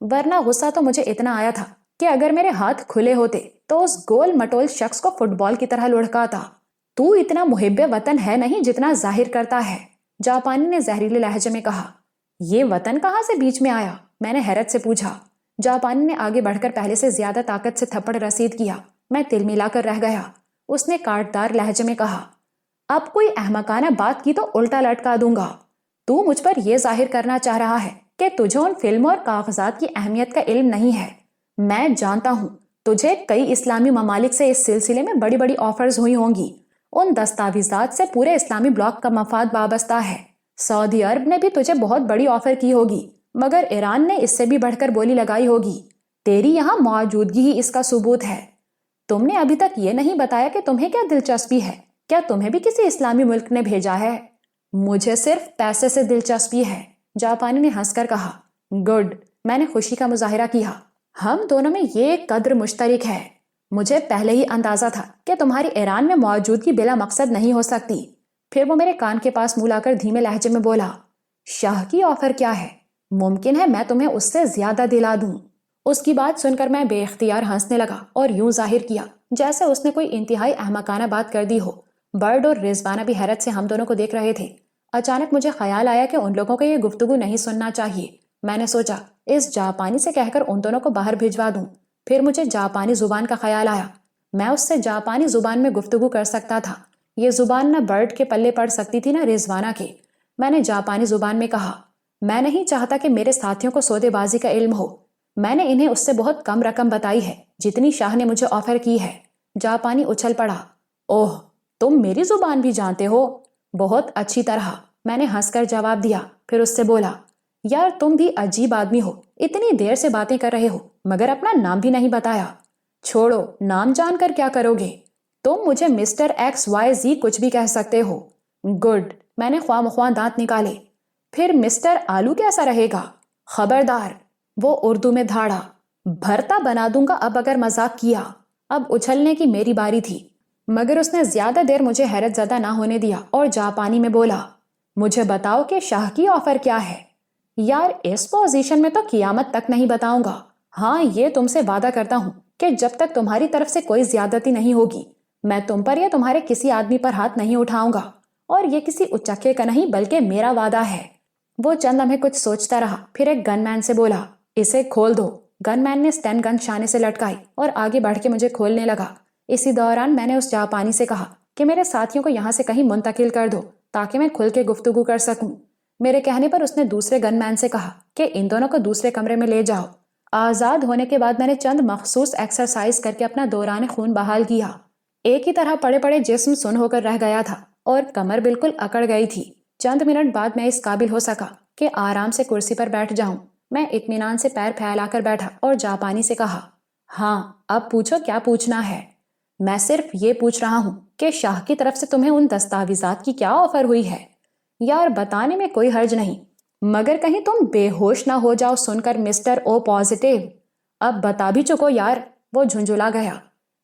ورنہ غصہ تو مجھے اتنا آیا تھا کہ اگر میرے ہاتھ کھلے ہوتے تو اس گول مٹول شخص کو فٹ بال کی طرح لڑکاتا۔ تو اتنا محب وطن ہے نہیں جتنا ظاہر کرتا ہے، جاپانی نے زہریلے لہجے میں کہا۔ یہ وطن کہاں سے بیچ میں آیا؟ میں نے حیرت سے پوچھا۔ جاپانی نے آگے بڑھ کر پہلے سے زیادہ طاقت سے تھپڑ رسید کیا۔ میں تل ملا کر رہ گیا۔ اس نے کاٹدار لہجے میں کہا، اب کوئی احمقانہ بات کی تو الٹا لٹکا دوں گا۔ تو مجھ پر یہ ظاہر کرنا چاہ رہا ہے کہ تجھے ان فلموں اور کاغذات کی اہمیت کا علم نہیں ہے۔ میں جانتا ہوں تجھے کئی اسلامی ممالک سے اس سلسلے میں بڑی بڑی آفرز ہوئی ہوں گی۔ ان دستاویزات سے پورے اسلامی بلاک کا مفاد وابستہ ہے۔ سعودی عرب نے بھی تجھے بہت بڑی آفر کی ہوگی، مگر ایران نے اس سے بھی بڑھ کر بولی لگائی ہوگی۔ تیری یہاں موجودگی ہی اس کا ثبوت ہے۔ تم نے ابھی تک یہ نہیں بتایا کہ تمہیں کیا دلچسپی ہے۔ کیا تمہیں بھی کسی اسلامی ملک نے بھیجا ہے؟ مجھے صرف پیسے سے دلچسپی ہے، جاپانی نے ہنس کر کہا۔ گڈ، میں نے خوشی کا مظاہرہ کیا۔ ہم دونوں میں یہ قدر مشترک ہے۔ مجھے پہلے ہی اندازہ تھا کہ تمہاری ایران میں موجودگی بلا مقصد نہیں ہو سکتی۔ پھر وہ میرے کان کے پاس منہ لا کر دھیمے لہجے میں بولا، شاہ کی آفر کیا ہے؟ ممکن ہے میں تمہیں اس سے زیادہ دلا دوں۔ اس کی بات سن کر میں بے اختیار ہنسنے لگا اور یوں ظاہر کیا جیسے اس نے کوئی انتہائی احمقانہ بات کر دی ہو۔ برڈ اور رضوانہ بھی حیرت سے ہم دونوں کو دیکھ رہے تھے۔ اچانک مجھے خیال آیا کہ ان لوگوں کو یہ گفتگو نہیں سننا چاہیے۔ میں نے سوچا اس جاپانی سے کہہ کر ان دونوں کو باہر بھجوا دوں۔ پھر مجھے جاپانی زبان کا خیال آیا۔ میں اس سے جاپانی زبان میں گفتگو کر سکتا تھا۔ یہ زبان نہ برڈ کے پلے پڑ سکتی تھی نہ رضوانہ کے۔ میں نے جاپانی زبان میں کہا، میں نہیں چاہتا کہ میرے ساتھیوں کو سودے بازی کا علم ہو۔ میں نے انہیں اس سے بہت کم رقم بتائی ہے جتنی شاہ نے مجھے آفر کی ہے۔ جاپانی اچھل پڑا، اوہ، تم میری زبان بھی جانتے ہو؟ بہت اچھی طرح، میں نے ہنس کر جواب دیا۔ پھر اس سے بولا، یار تم بھی عجیب آدمی ہو، اتنی دیر سے باتیں کر رہے ہو مگر اپنا نام بھی نہیں بتایا۔ چھوڑو، نام جان کر کیا کرو گے؟ تم مجھے مسٹر ایکس وائی زی کچھ بھی کہہ سکتے ہو۔ گڈ، میں نے خواہ مخواہ دانت نکالے۔ پھر مسٹر آلو کیسا رہے گا؟ خبردار، وہ اردو میں دھاڑا، بھرتا بنا دوں گا اب اگر مذاق کیا۔ اب اچھلنے کی میری باری تھی، مگر اس نے زیادہ دیر مجھے حیرت زدہ نہ ہونے دیا اور جاپانی میں بولا، مجھے بتاؤ کہ شاہ کی آفر کیا ہے؟ یار اس پوزیشن میں تو قیامت تک نہیں بتاؤں گا۔ ہاں یہ تم سے وعدہ کرتا ہوں کہ جب تک تمہاری طرف سے کوئی زیادتی نہیں ہوگی میں تم پر یا تمہارے کسی آدمی پر ہاتھ نہیں اٹھاؤں گا، اور یہ کسی اچکے کا نہیں بلکہ میرا وعدہ ہے۔ وہ چند لمحے کچھ سوچتا رہا، پھر ایک گن مین سے بولا، اسے کھول دو۔ گن مین نے اسٹین گن شانے سے لٹکائی اور آگے بڑھ کے مجھے کھولنے لگا۔ اسی دوران میں نے اس جاپانی سے کہا کہ میرے ساتھیوں کو یہاں سے کہیں منتقل کر دو تاکہ میں کھل کے گفتگو کر سکوں۔ میرے کہنے پر اس نے دوسرے گن مین سے کہا کہ ان دونوں کو دوسرے کمرے میں لے جاؤ۔ آزاد ہونے کے بعد میں نے چند مخصوص ایکسرسائز کر کے اپنا دوران خون بحال کیا۔ ایک ہی طرح پڑے پڑے جسم سن ہو کر رہ گیا تھا اور کمر بالکل اکڑ گئی تھی۔ چند منٹ بعد میں اس قابل ہو سکا کہ آرام سے کرسی پر بیٹھ جاؤں۔ میں اطمینان سے پیر پھیلا کر بیٹھا اور جاپانی سے کہا، ہاں اب پوچھو کیا پوچھنا ہے؟ میں صرف یہ پوچھ رہا ہوں کہ شاہ کی طرف سے تمہیں ان دستاویزات کی کیا آفر ہوئی ہے؟ یار بتانے میں کوئی حرج نہیں، مگر کہیں تم بے ہوش نہ ہو جاؤ سن کر مسٹر او پازیٹیو۔ اب بتا بھی چکو یار، وہ جھنجھلا گیا۔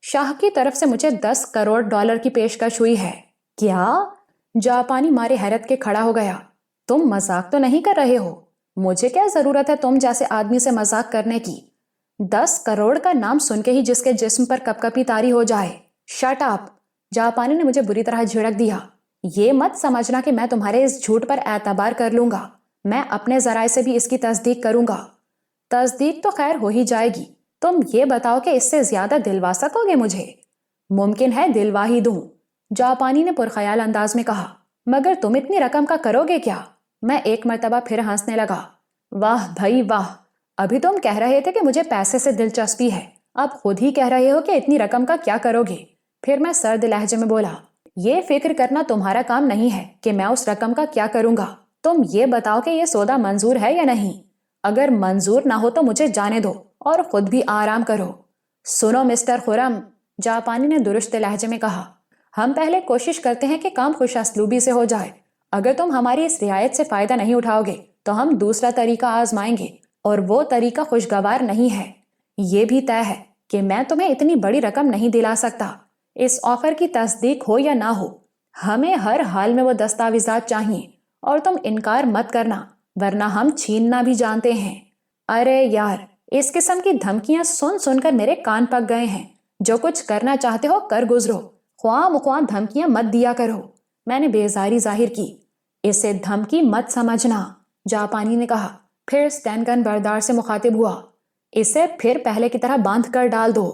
شاہ کی طرف سے مجھے 10 کروڑ ڈالر کی پیشکش ہوئی ہے۔ کیا؟ جاپانی مارے حیرت کے کھڑا ہو گیا۔ تم مذاق تو نہیں کر رہے ہو؟ مجھے کیا ضرورت ہے تم جیسے آدمی سے مذاق کرنے کی؟ 10 کروڑ کا نام سن کے ہی جس کے جسم پر کپ کپی طاری ہو جائے۔ Shut up! جاپانی نے مجھے بری طرح جھڑک دیا۔ یہ مت سمجھنا کہ میں تمہارے اس جھوٹ پر اعتبار کر لوں گا۔ میں اپنے ذرائع سے بھی اس کی تصدیق کروں گا۔ تصدیق تو خیر ہو ہی جائے گی، تم یہ بتاؤ کہ اس سے زیادہ دلوا سکو گے مجھے؟ ممکن ہے دلوا ہی دوں، جاپانی نے پرخیال انداز میں کہا، مگر تم اتنی رقم کا کرو گے کیا؟ میں ایک مرتبہ پھر ہنسنے لگا۔ واہ بھائی واہ، ابھی تم کہہ رہے تھے کہ مجھے پیسے سے دلچسپی ہے، اب خود ہی کہہ رہے ہو کہ اتنی رقم کا کیا کرو گے؟ پھر میں سرد لہجے میں بولا، یہ فکر کرنا تمہارا کام نہیں ہے کہ میں اس رقم کا کیا کروں گا، تم یہ بتاؤ کہ یہ سودا منظور ہے یا نہیں؟ اگر منظور نہ ہو تو مجھے جانے دو اور خود بھی آرام کرو۔ سنو مسٹر خرم، جاپانی نے درست لہجے میں کہا، ہم پہلے کوشش کرتے ہیں کہ کام خوش اسلوبی سے ہو جائے۔ اگر تم ہماری اس رعایت سے فائدہ نہیں اٹھاؤ گے تو ہم دوسرا طریقہ آزمائیں گے، اور وہ طریقہ خوشگوار نہیں ہے۔ یہ بھی طے ہے کہ میں تمہیں اتنی بڑی رقم نہیں دلا سکتا۔ اس آفر کی تصدیق ہو یا نہ ہو، ہمیں ہر حال میں وہ دستاویزات چاہیے، اور تم انکار مت کرنا ورنہ ہم چھیننا بھی جانتے ہیں۔ ارے یار، اس قسم کی دھمکیاں سن سن کر میرے کان پک گئے ہیں۔ جو کچھ کرنا چاہتے ہو کر گزرو، خواہ مخواہ دھمکیاں مت دیا کرو۔ میں نے بیزاری ظاہر کی۔ اسے دھمکی مت سمجھنا، جاپانی نے کہا، پھر اسٹین گن بردار سے مخاطب ہوا۔ اسے پھر پہلے کی طرح باندھ کر ڈال دو۔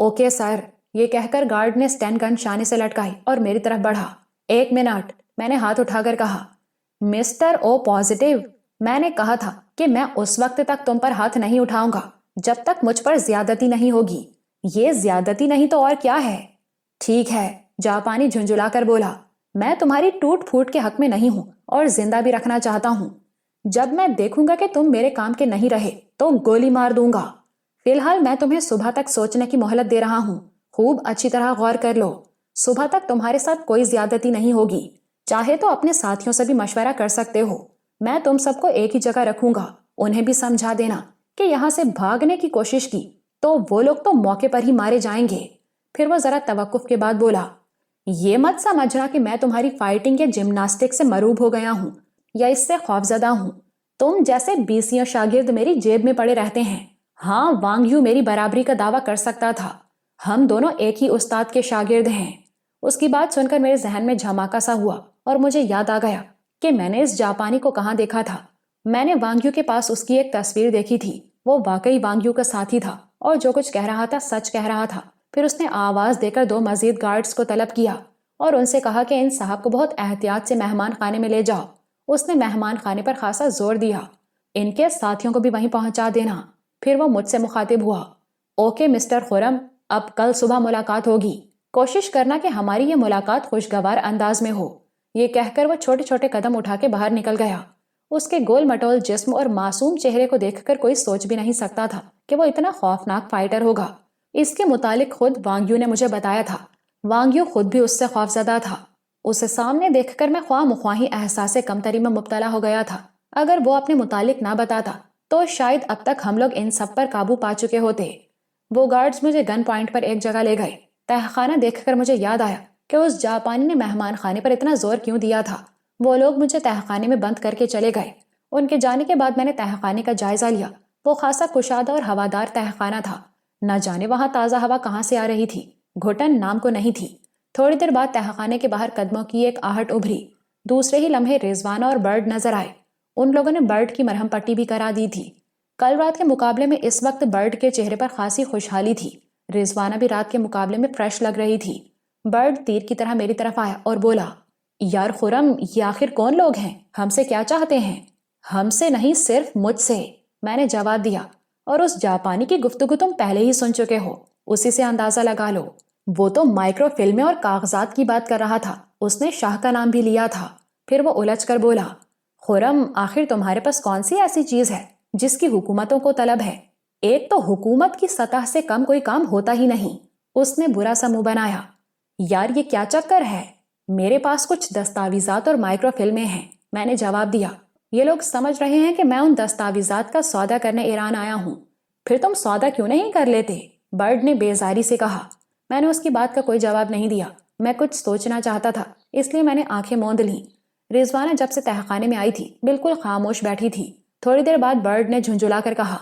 اوکے سر، یہ کہہ کر گارڈ نے اسٹین گن شانے سے لٹکائی اور میری طرف بڑھا۔ 1 منٹ، میں نے ہاتھ اٹھا کر کہا۔ مسٹر او پازیٹیو، میں نے کہا تھا کہ میں اس وقت تک تم پر ہاتھ نہیں اٹھاؤں گا جب تک مجھ پر زیادتی نہیں ہوگی۔ یہ زیادتی نہیں تو اور کیا ہے؟ ٹھیک ہے، جاپانی جھنجھلا کر بولا، میں تمہاری ٹوٹ پھوٹ کے حق میں نہیں ہوں اور زندہ بھی رکھنا چاہتا ہوں۔ جب میں دیکھوں گا کہ تم میرے کام کے نہیں رہے تو گولی مار دوں گا۔ فی الحال میں تمہیں صبح تک سوچنے کی مہلت دے رہا ہوں۔ خوب اچھی طرح غور کر لو۔ صبح تک تمہارے ساتھ کوئی زیادتی نہیں ہوگی۔ چاہے تو اپنے ساتھیوں سے بھی مشورہ کر سکتے ہو۔ میں تم سب کو ایک ہی جگہ رکھوں گا۔ انہیں بھی سمجھا دینا کہ یہاں سے بھاگنے کی کوشش کی تو وہ لوگ تو موقع پر ہی مارے جائیں گے۔ پھر وہ ذرا توقف کے بعد بولا، یہ مت سمجھنا کہ میں تمہاری فائٹنگ یا جمناسٹک سے مروب ہو گیا ہوں یا اس سے خوفزدہ ہوں۔ تم جیسے 20 شاگرد میری جیب میں پڑے رہتے ہیں۔ ہاں، وانگ یو میری برابری کا دعویٰ کر سکتا تھا۔ ہم دونوں ایک ہی استاد کے شاگرد ہیں۔ اس کی بات سن کر میرے ذہن میں جھماکا سا ہوا اور مجھے یاد آ گیا کہ میں نے اس جاپانی کو کہاں دیکھا تھا۔ میں نے وانگ یو کے پاس اس کی ایک تصویر دیکھی تھی۔ وہ واقعی وانگ یو کا ساتھی تھا اور جو کچھ کہہ رہا تھا سچ کہہ رہا تھا۔ پھر اس نے آواز دے کر 2 مزید گارڈز کو طلب کیا اور ان سے کہا کہ ان صاحب کو بہت احتیاط سے مہمان خانے میں لے جاؤ۔ اس نے مہمان خانے پر خاصا زور دیا۔ ان کے ساتھیوں کو بھی وہیں پہنچا دینا۔ پھر وہ مجھ سے مخاطب ہوا، اوکے مسٹر خرم، اب کل صبح ملاقات ہوگی۔ کوشش کرنا کہ ہماری یہ ملاقات خوشگوار انداز میں ہو۔ یہ کہہ کر وہ چھوٹے چھوٹے قدم اٹھا کے باہر نکل گیا۔ اس کے گول مٹول جسم اور معصوم چہرے کو دیکھ کر کوئی سوچ بھی نہیں سکتا تھا کہ وہ اتنا خوفناک فائٹر ہوگا۔ اس کے متعلق خود وانگ یو نے مجھے بتایا تھا۔ وانگ یو خود بھی اس سے خوفزدہ تھا۔ اسے سامنے دیکھ کر میں خواہ مخواہی احساس کمتری میں مبتلا ہو گیا تھا۔ اگر وہ اپنے متعلق نہ بتاتا تو شاید اب تک ہم لوگ ان سب پر قابو پا چکے ہوتے۔ وہ گارڈز مجھے گن پوائنٹ پر ایک جگہ لے گئے۔ تہہ خانہ دیکھ کر مجھے یاد آیا کہ اس جاپانی نے مہمان خانے پر اتنا زور کیوں دیا تھا۔ وہ لوگ مجھے تہہ خانے میں بند کر کے چلے گئے۔ ان کے جانے کے بعد میں نے تہہ خانے کا جائزہ لیا۔ وہ خاصا کشادہ اور ہوادار تہہ خانہ تھا۔ نہ جانے وہاں تازہ ہوا کہاں سے آ رہی تھی، گھٹن نام کو نہیں تھی۔ تھوڑی دیر بعد تہہ خانے کے باہر قدموں کی ایک آہٹ ابھری۔ دوسرے ہی لمحے رضوانہ اور برڈ نظر آئے۔ ان لوگوں نے برڈ کی مرہم پٹی بھی کرا دی تھی۔ کل رات کے مقابلے میں اس وقت برڈ کے چہرے پر خاصی خوشحالی تھی۔ رضوانہ بھی رات کے مقابلے میں فریش لگ رہی تھی۔ برڈ تیر کی طرح میری طرف آیا اور بولا، یار خرم، یہ آخر کون لوگ ہیں؟ ہم سے کیا چاہتے ہیں؟ ہم سے نہیں، صرف مجھ سے، میں نے جواب دیا۔ اور اس جاپانی کی گفتگو تم پہلے ہی سن چکے ہو، اسی سے اندازہ لگا لو۔ وہ تو مائکرو فلمیں اور کاغذات کی بات کر رہا تھا۔ اس نے شاہ کا نام بھی لیا تھا۔ پھر وہ الجھ کر بولا، خرم، آخر تمہارے پاس کون سی ایسی چیز ہے جس کی حکومتوں کو طلب ہے؟ ایک تو حکومت کی سطح سے کم کوئی کام ہوتا ہی نہیں۔ اس نے برا سا منہ بنایا۔ یار، یہ کیا چکر ہے؟ میرے پاس کچھ دستاویزات اور مائکرو فلمیں ہیں، میں نے جواب دیا۔ یہ لوگ سمجھ رہے ہیں کہ میں ان دستاویزات کا سودا کرنے ایران آیا ہوں۔ پھر تم سودا کیوں نہیں کر لیتے؟ برڈ نے بیزاری سے کہا۔ میں نے اس کی بات کا کوئی جواب نہیں دیا۔ میں کچھ سوچنا چاہتا تھا، اس لیے میں نے آنکھیں موند لیں۔ رضوانہ جب سے تہہ خانے میں آئی تھی بالکل خاموش بیٹھی تھی۔ تھوڑی دیر بعد برڈ نے جھنجھلا کر کہا،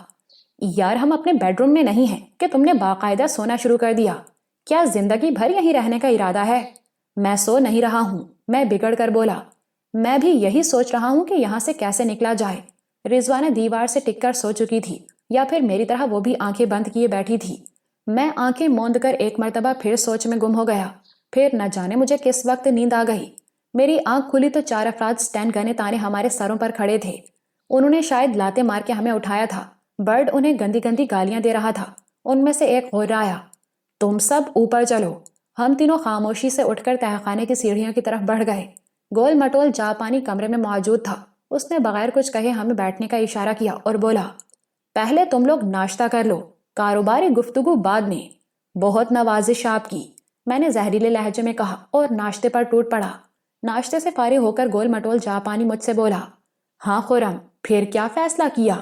یار، ہم اپنے بیڈ روم میں نہیں ہیں کہ تم نے باقاعدہ سونا شروع کر دیا۔ کیا زندگی بھر یہیں رہنے کا ارادہ ہے؟ میں سو نہیں رہا ہوں، میں بگڑ کر بولا۔ میں بھی یہی سوچ رہا ہوں کہ یہاں سے کیسے نکلا جائے۔ رضوانہ دیوار سے ٹک کر سو چکی تھی، یا پھر میری طرح وہ بھی آنکھیں بند کیے بیٹھی تھی۔ میں آنکھیں موند کر ایک مرتبہ پھر سوچ میں گم ہو گیا۔ پھر نہ جانے مجھے کس وقت نیند آ گئی۔ میری آنکھ کھلی تو 4 افراد اسٹینڈ گنے تانے ہمارے سروں پر کھڑے تھے۔ انہوں نے شاید لاتے مار کے ہمیں اٹھایا تھا۔ برڈ انہیں گندی گندی گالیاں دے رہا تھا۔ ان میں سے ایک غرایا، تم سب اوپر چلو۔ ہم تینوں خاموشی سے اٹھ کر تہہ خانے کی سیڑھیوں کی طرف بڑھ گئے۔ گول مٹول جاپانی کمرے میں موجود تھا۔ اس نے بغیر کچھ کہے ہمیں بیٹھنے کا اشارہ کیا اور بولا، پہلے تم لوگ ناشتہ کر لو، کاروباری گفتگو بعد میں۔ بہت نوازش آپ کی، میں نے زہریلے لہجے میں کہا اور ناشتے پر ٹوٹ پڑا۔ ناشتے سے فارغ ہو کر گول مٹول جاپانی مجھ سے بولا، ہاں خرم، پھر کیا فیصلہ کیا؟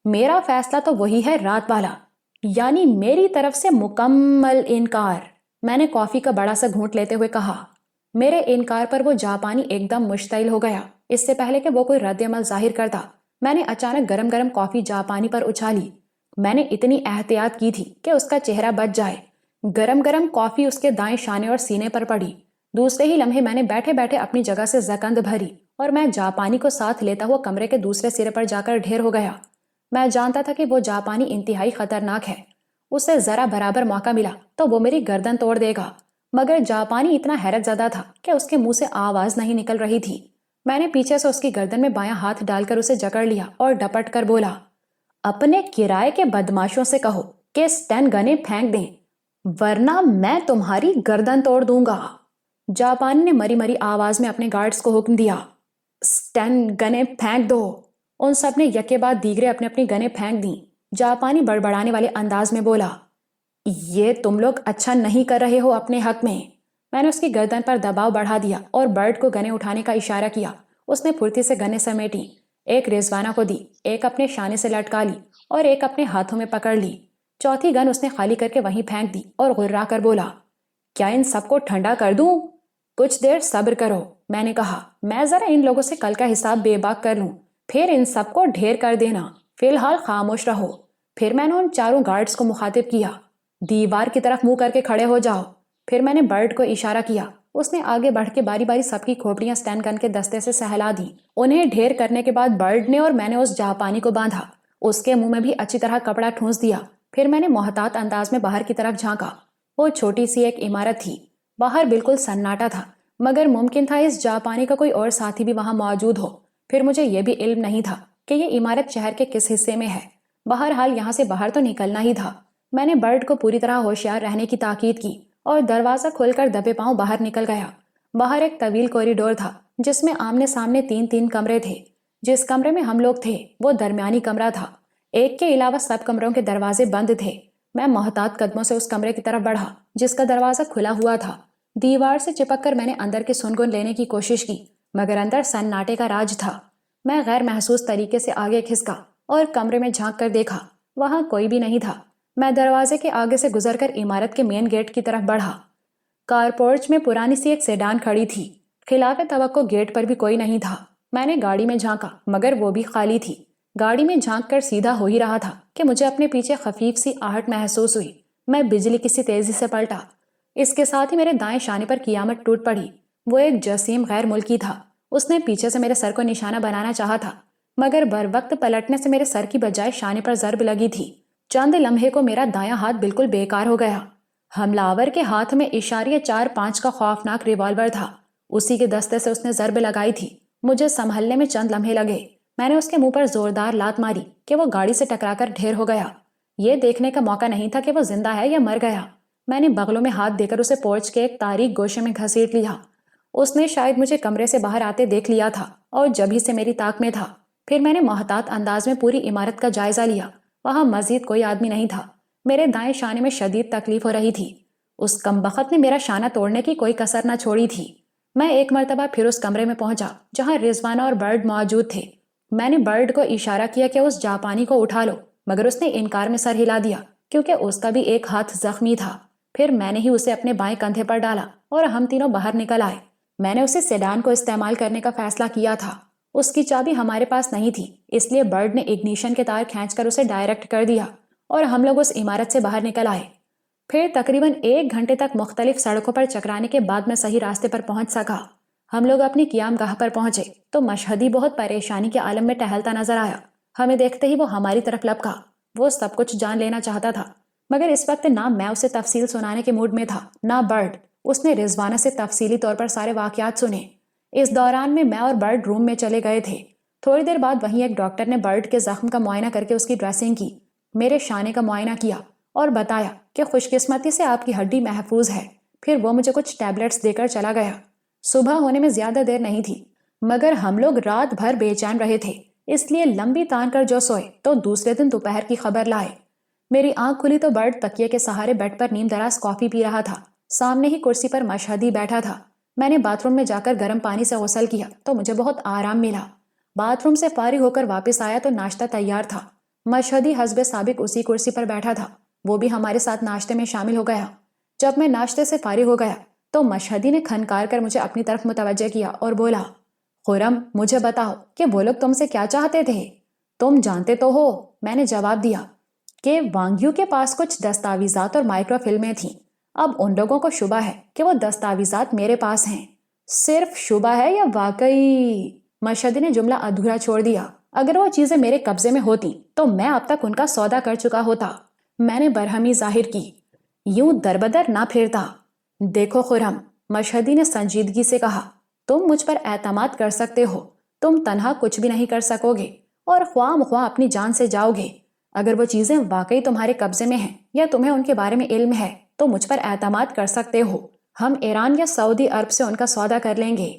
میرا فیصلہ تو وہی ہے رات والا، یعنی میری طرف سے مکمل انکار، میں نے کافی کا بڑا سا گھونٹ لیتے ہوئے کہا۔ میرے انکار پر وہ جاپانی ایک دم مشتعل ہو گیا۔ اس سے پہلے کہ وہ کوئی رد عمل ظاہر کرتا میں نے اچانک گرم گرم کافی جاپانی پر اچھالی۔ میں نے اتنی احتیاط کی تھی کہ اس کا چہرہ بچ جائے۔ گرم گرم کافی اس کے دائیں شانے اور سینے پر پڑی۔ دوسرے ہی لمحے میں نے بیٹھے بیٹھے اپنی جگہ سے زکند بھری اور میں جاپانی کو ساتھ لیتا ہوا کمرے کے دوسرے سرے پر جا کر ڈھیر ہو گیا۔ میں جانتا تھا کہ وہ جاپانی انتہائی خطرناک ہے۔ اسے ذرا برابر موقع ملا تو وہ میری گردن توڑ دے گا، مگر جاپانی اتنا حیرت زدہ تھا کہ اس کے منہ سے آواز نہیں نکل رہی تھی۔ میں نے پیچھے سے اس کی گردن میں بایاں ہاتھ ڈال کر اسے جکڑ لیا اور ڈپٹ کر بولا، اپنے کرائے کے بدماشوں سے کہو کہ اسٹین گنیں پھینک دیں ورنہ میں تمہاری گردن توڑ دوں گا۔ جاپانی نے مری مری آواز میں اپنے گارڈز کو حکم دیا، اسٹین گنیں پھینک دو۔ ان سب نے یکے بعد دیگرے اپنی اپنی گنیں پھینک دیں۔ جاپانی بڑبڑانے والے انداز میں بولا، یہ تم لوگ اچھا نہیں کر رہے ہو اپنے حق میں۔ میں نے اس کی گردن پر دباؤ بڑھا دیا اور برڈ کو گنیں اٹھانے کا اشارہ کیا۔ اس نے پھرتی سے گنیں سمیٹی، ایک رضوانہ کو دی، ایک اپنے شانے سے لٹکا لی اور ایک اپنے ہاتھوں میں پکڑ لی۔ چوتھی گن اس نے خالی کر کے وہیں پھینک دی اور غرا کر بولا، کیا ان سب کو ٹھنڈا کر دوں؟ کچھ دیر صبر کرو، میں نے کہا، میں ذرا ان لوگوں سے کل کا حساب بے باک کر لوں، پھر ان سب کو ڈھیر کر دینا، فی الحال خاموش رہو۔ پھر میں نے ان چاروں گارڈز کو مخاطب کیا، دیوار کی طرف منہ کر کے کھڑے ہو جاؤ۔ پھر میں نے برڈ کو اشارہ کیا۔ اس نے آگے بڑھ کے باری باری سب کی کھوپڑیاں اسٹین گن کے دستے سے سہلا دیں۔ انہیں ڈھیر کرنے کے بعد برڈ نے اور میں نے اس جاپانی کو باندھا۔ اس کے منہ میں بھی اچھی طرح کپڑا ٹھونس دیا۔ پھر میں نے محتاط انداز میں باہر کی طرف جھانکا۔ وہ چھوٹی سی ایک عمارت تھی۔ باہر بالکل سناٹا تھا، مگر ممکن تھا اس جاپانی کا کوئی اور ساتھی بھی وہاں موجود ہو۔ پھر مجھے یہ بھی علم نہیں تھا کہ یہ عمارت شہر کے کس حصے میں ہے۔ بہرحال یہاں سے باہر تو نکلنا ہی تھا۔ میں نے برڈ کو پوری طرح ہوشیار رہنے کی تاکید کی اور دروازہ کھول کر دبے پاؤں باہر نکل گیا۔ باہر ایک طویل کوریڈور تھا جس میں آمنے سامنے تین کمرے تھے۔ جس کمرے میں ہم لوگ تھے وہ درمیانی کمرہ تھا۔ ایک کے علاوہ سب کمروں کے دروازے بند تھے۔ میں محتاط قدموں سے اس کمرے کی طرف بڑھا جس کا دروازہ کھلا ہوا تھا۔ دیوار سے چپک کر میں نے اندر کی سنگن لینے کی کوشش کی، مگر اندر سناٹے کا راج تھا۔ میں غیر محسوس طریقے سے آگے کھسکا اور کمرے میں جھانک کر دیکھا، وہاں کوئی بھی نہیں تھا۔ میں دروازے کے آگے سے گزر کر عمارت کے مین گیٹ کی طرف بڑھا۔ کارپورچ میں پرانی سی ایک سیڈان کھڑی تھی۔ خلاف توقع گیٹ پر بھی کوئی نہیں تھا۔ میں نے گاڑی میں جھانکا، مگر وہ بھی خالی تھی۔ گاڑی میں جھانک کر سیدھا ہو ہی رہا تھا کہ مجھے اپنے پیچھے خفیف سی آہٹ محسوس ہوئی۔ میں بجلی کی سی تیزی سے پلٹا۔ اس کے ساتھ ہی میرے دائیں شانے پر قیامت ٹوٹ پڑی۔ وہ ایک جسیم غیر ملکی تھا۔ اس نے پیچھے سے میرے سر کو نشانہ بنانا چاہا تھا، مگر بر وقت پلٹنے سے میرے سر کی بجائے شانے پر ضرب لگی تھی۔ چند لمحے کو میرا دایاں ہاتھ بالکل بیکار ہو گیا۔ حملہ آور کے ہاتھ میں اشاریہ 4-5 کا خوفناک ریوالور تھا۔ اسی کے دستے سے اس نے ضرب لگائی تھی۔ مجھے سنبھلنے میں چند لمحے لگے۔ میں نے اس کے منہ پر زوردار لات ماری کہ وہ گاڑی سے ٹکرا کر ڈھیر ہو گیا۔ یہ دیکھنے کا موقع نہیں تھا کہ وہ زندہ ہے یا مر گیا۔ میں نے بغلوں میں ہاتھ دے کر اسے پورچ کے ایک تاریک گوشے میں گھسیٹ لیا۔ اس نے شاید مجھے کمرے سے باہر آتے دیکھ لیا تھا اور جبھی سے میری طاق میں تھا۔ پھر میں نے محتاط انداز میں پوری عمارت کا جائزہ لیا۔ وہاں مزید کوئی آدمی نہیں تھا۔ میرے دائیں شانے میں شدید تکلیف ہو رہی تھی۔ اس کمبخت نے میرا شانہ توڑنے کی کوئی کسر نہ چھوڑی تھی۔ میں ایک مرتبہ پھر اس کمرے میں پہنچا جہاں رضوانہ اور برڈ موجود تھے۔ میں نے برڈ کو اشارہ کیا کہ اس جاپانی کو اٹھا لو، مگر اس نے انکار میں سر ہلا دیا کیونکہ اس کا بھی ایک ہاتھ زخمی تھا۔ پھر میں نے ہی اسے اپنے بائیں کندھے پر ڈالا اور ہم تینوں باہر نکل آئے۔ میں نے اسے سیڈان کو استعمال کرنے کا فیصلہ کیا تھا۔ اس کی چابی ہمارے پاس نہیں تھی، اس لیے برڈ نے اگنیشن کے تار کھینچ کر اسے ڈائریکٹ کر دیا اور ہم لوگ اس عمارت سے باہر نکل آئے۔ پھر تقریباً 1 گھنٹے تک مختلف سڑکوں پر چکرانے کے بعد میں صحیح راستے پر پہنچ سکا۔ ہم لوگ اپنی قیام گاہ پر پہنچے تو مشہدی بہت پریشانی کے عالم میں ٹہلتا نظر آیا۔ ہمیں دیکھتے ہی وہ ہماری طرف لپکا۔ وہ سب کچھ جان لینا چاہتا تھا، مگر اس وقت نہ میں اسے تفصیل سنانے کے موڈ میں تھا نہ برڈ۔ اس نے رضوانہ سے تفصیلی طور پر سارے واقعات سنے۔ اس دوران میں اور برڈ روم میں چلے گئے تھے۔ تھوڑی دیر بعد وہیں ایک ڈاکٹر نے برڈ کے زخم کا معائنہ کر کے اس کی ڈریسنگ کی، میرے شانے کا معائنہ کیا اور بتایا کہ خوش قسمتی سے آپ کی ہڈی محفوظ ہے۔ پھر وہ مجھے کچھ ٹیبلٹس دے کر چلا گیا۔ صبح ہونے میں زیادہ دیر نہیں تھی، مگر ہم لوگ رات بھر بے چین رہے تھے، اس لیے لمبی تان کر جو سوئے تو دوسرے دن دوپہر کی خبر لائے۔ میری آنکھ کھلی تو برڈ تکیے کے سہارے بیڈ پر نیم دراز کافی پی رہا تھا۔ سامنے ہی کرسی پر مشہدی بیٹھا تھا۔ میں نے باتھ روم میں جا کر گرم پانی سے غسل کیا تو مجھے بہت آرام ملا۔ باتھ روم سے فارغ ہو کر واپس آیا تو ناشتہ تیار تھا۔ مشہدی حسب سابق اسی کرسی پر بیٹھا تھا، وہ بھی ہمارے ساتھ ناشتے میں شامل ہو گیا۔ جب میں ناشتے سے فارغ ہو گیا تو مشہدی نے کھنکار کر مجھے اپنی طرف متوجہ کیا اور بولا، خرم، مجھے بتاؤ کہ وہ لوگ تم سے کیا چاہتے تھے؟ تم جانتے تو ہو، میں نے جواب دیا، کہ وانگ یو کے پاس کچھ دستاویزات اور مائکرو فلمیں تھیں۔ اب ان لوگوں کو شبہ ہے کہ وہ دستاویزات میرے پاس ہیں۔ صرف شبہ ہے یا واقعی؟ مشہدی نے جملہ ادھورا چھوڑ دیا۔ اگر وہ چیزیں میرے قبضے میں ہوتی تو میں اب تک ان کا سودا کر چکا ہوتا۔ میں نے برہمی ظاہر کی۔ یوں دربدر نہ پھرتا۔ دیکھو خرم، مشہدی نے سنجیدگی سے کہا، تم مجھ پر اعتماد کر سکتے ہو۔ تم تنہا کچھ بھی نہیں کر سکو گے اور خواہ مخواہ اپنی جان سے جاؤ گے۔ اگر وہ چیزیں واقعی تمہارے قبضے میں ہیں یا تمہیں ان کے بارے میں علم ہے تو مجھ پر اعتماد کر سکتے ہو۔ ہم ایران یا سعودی عرب سے ان کا سودا کر لیں گے۔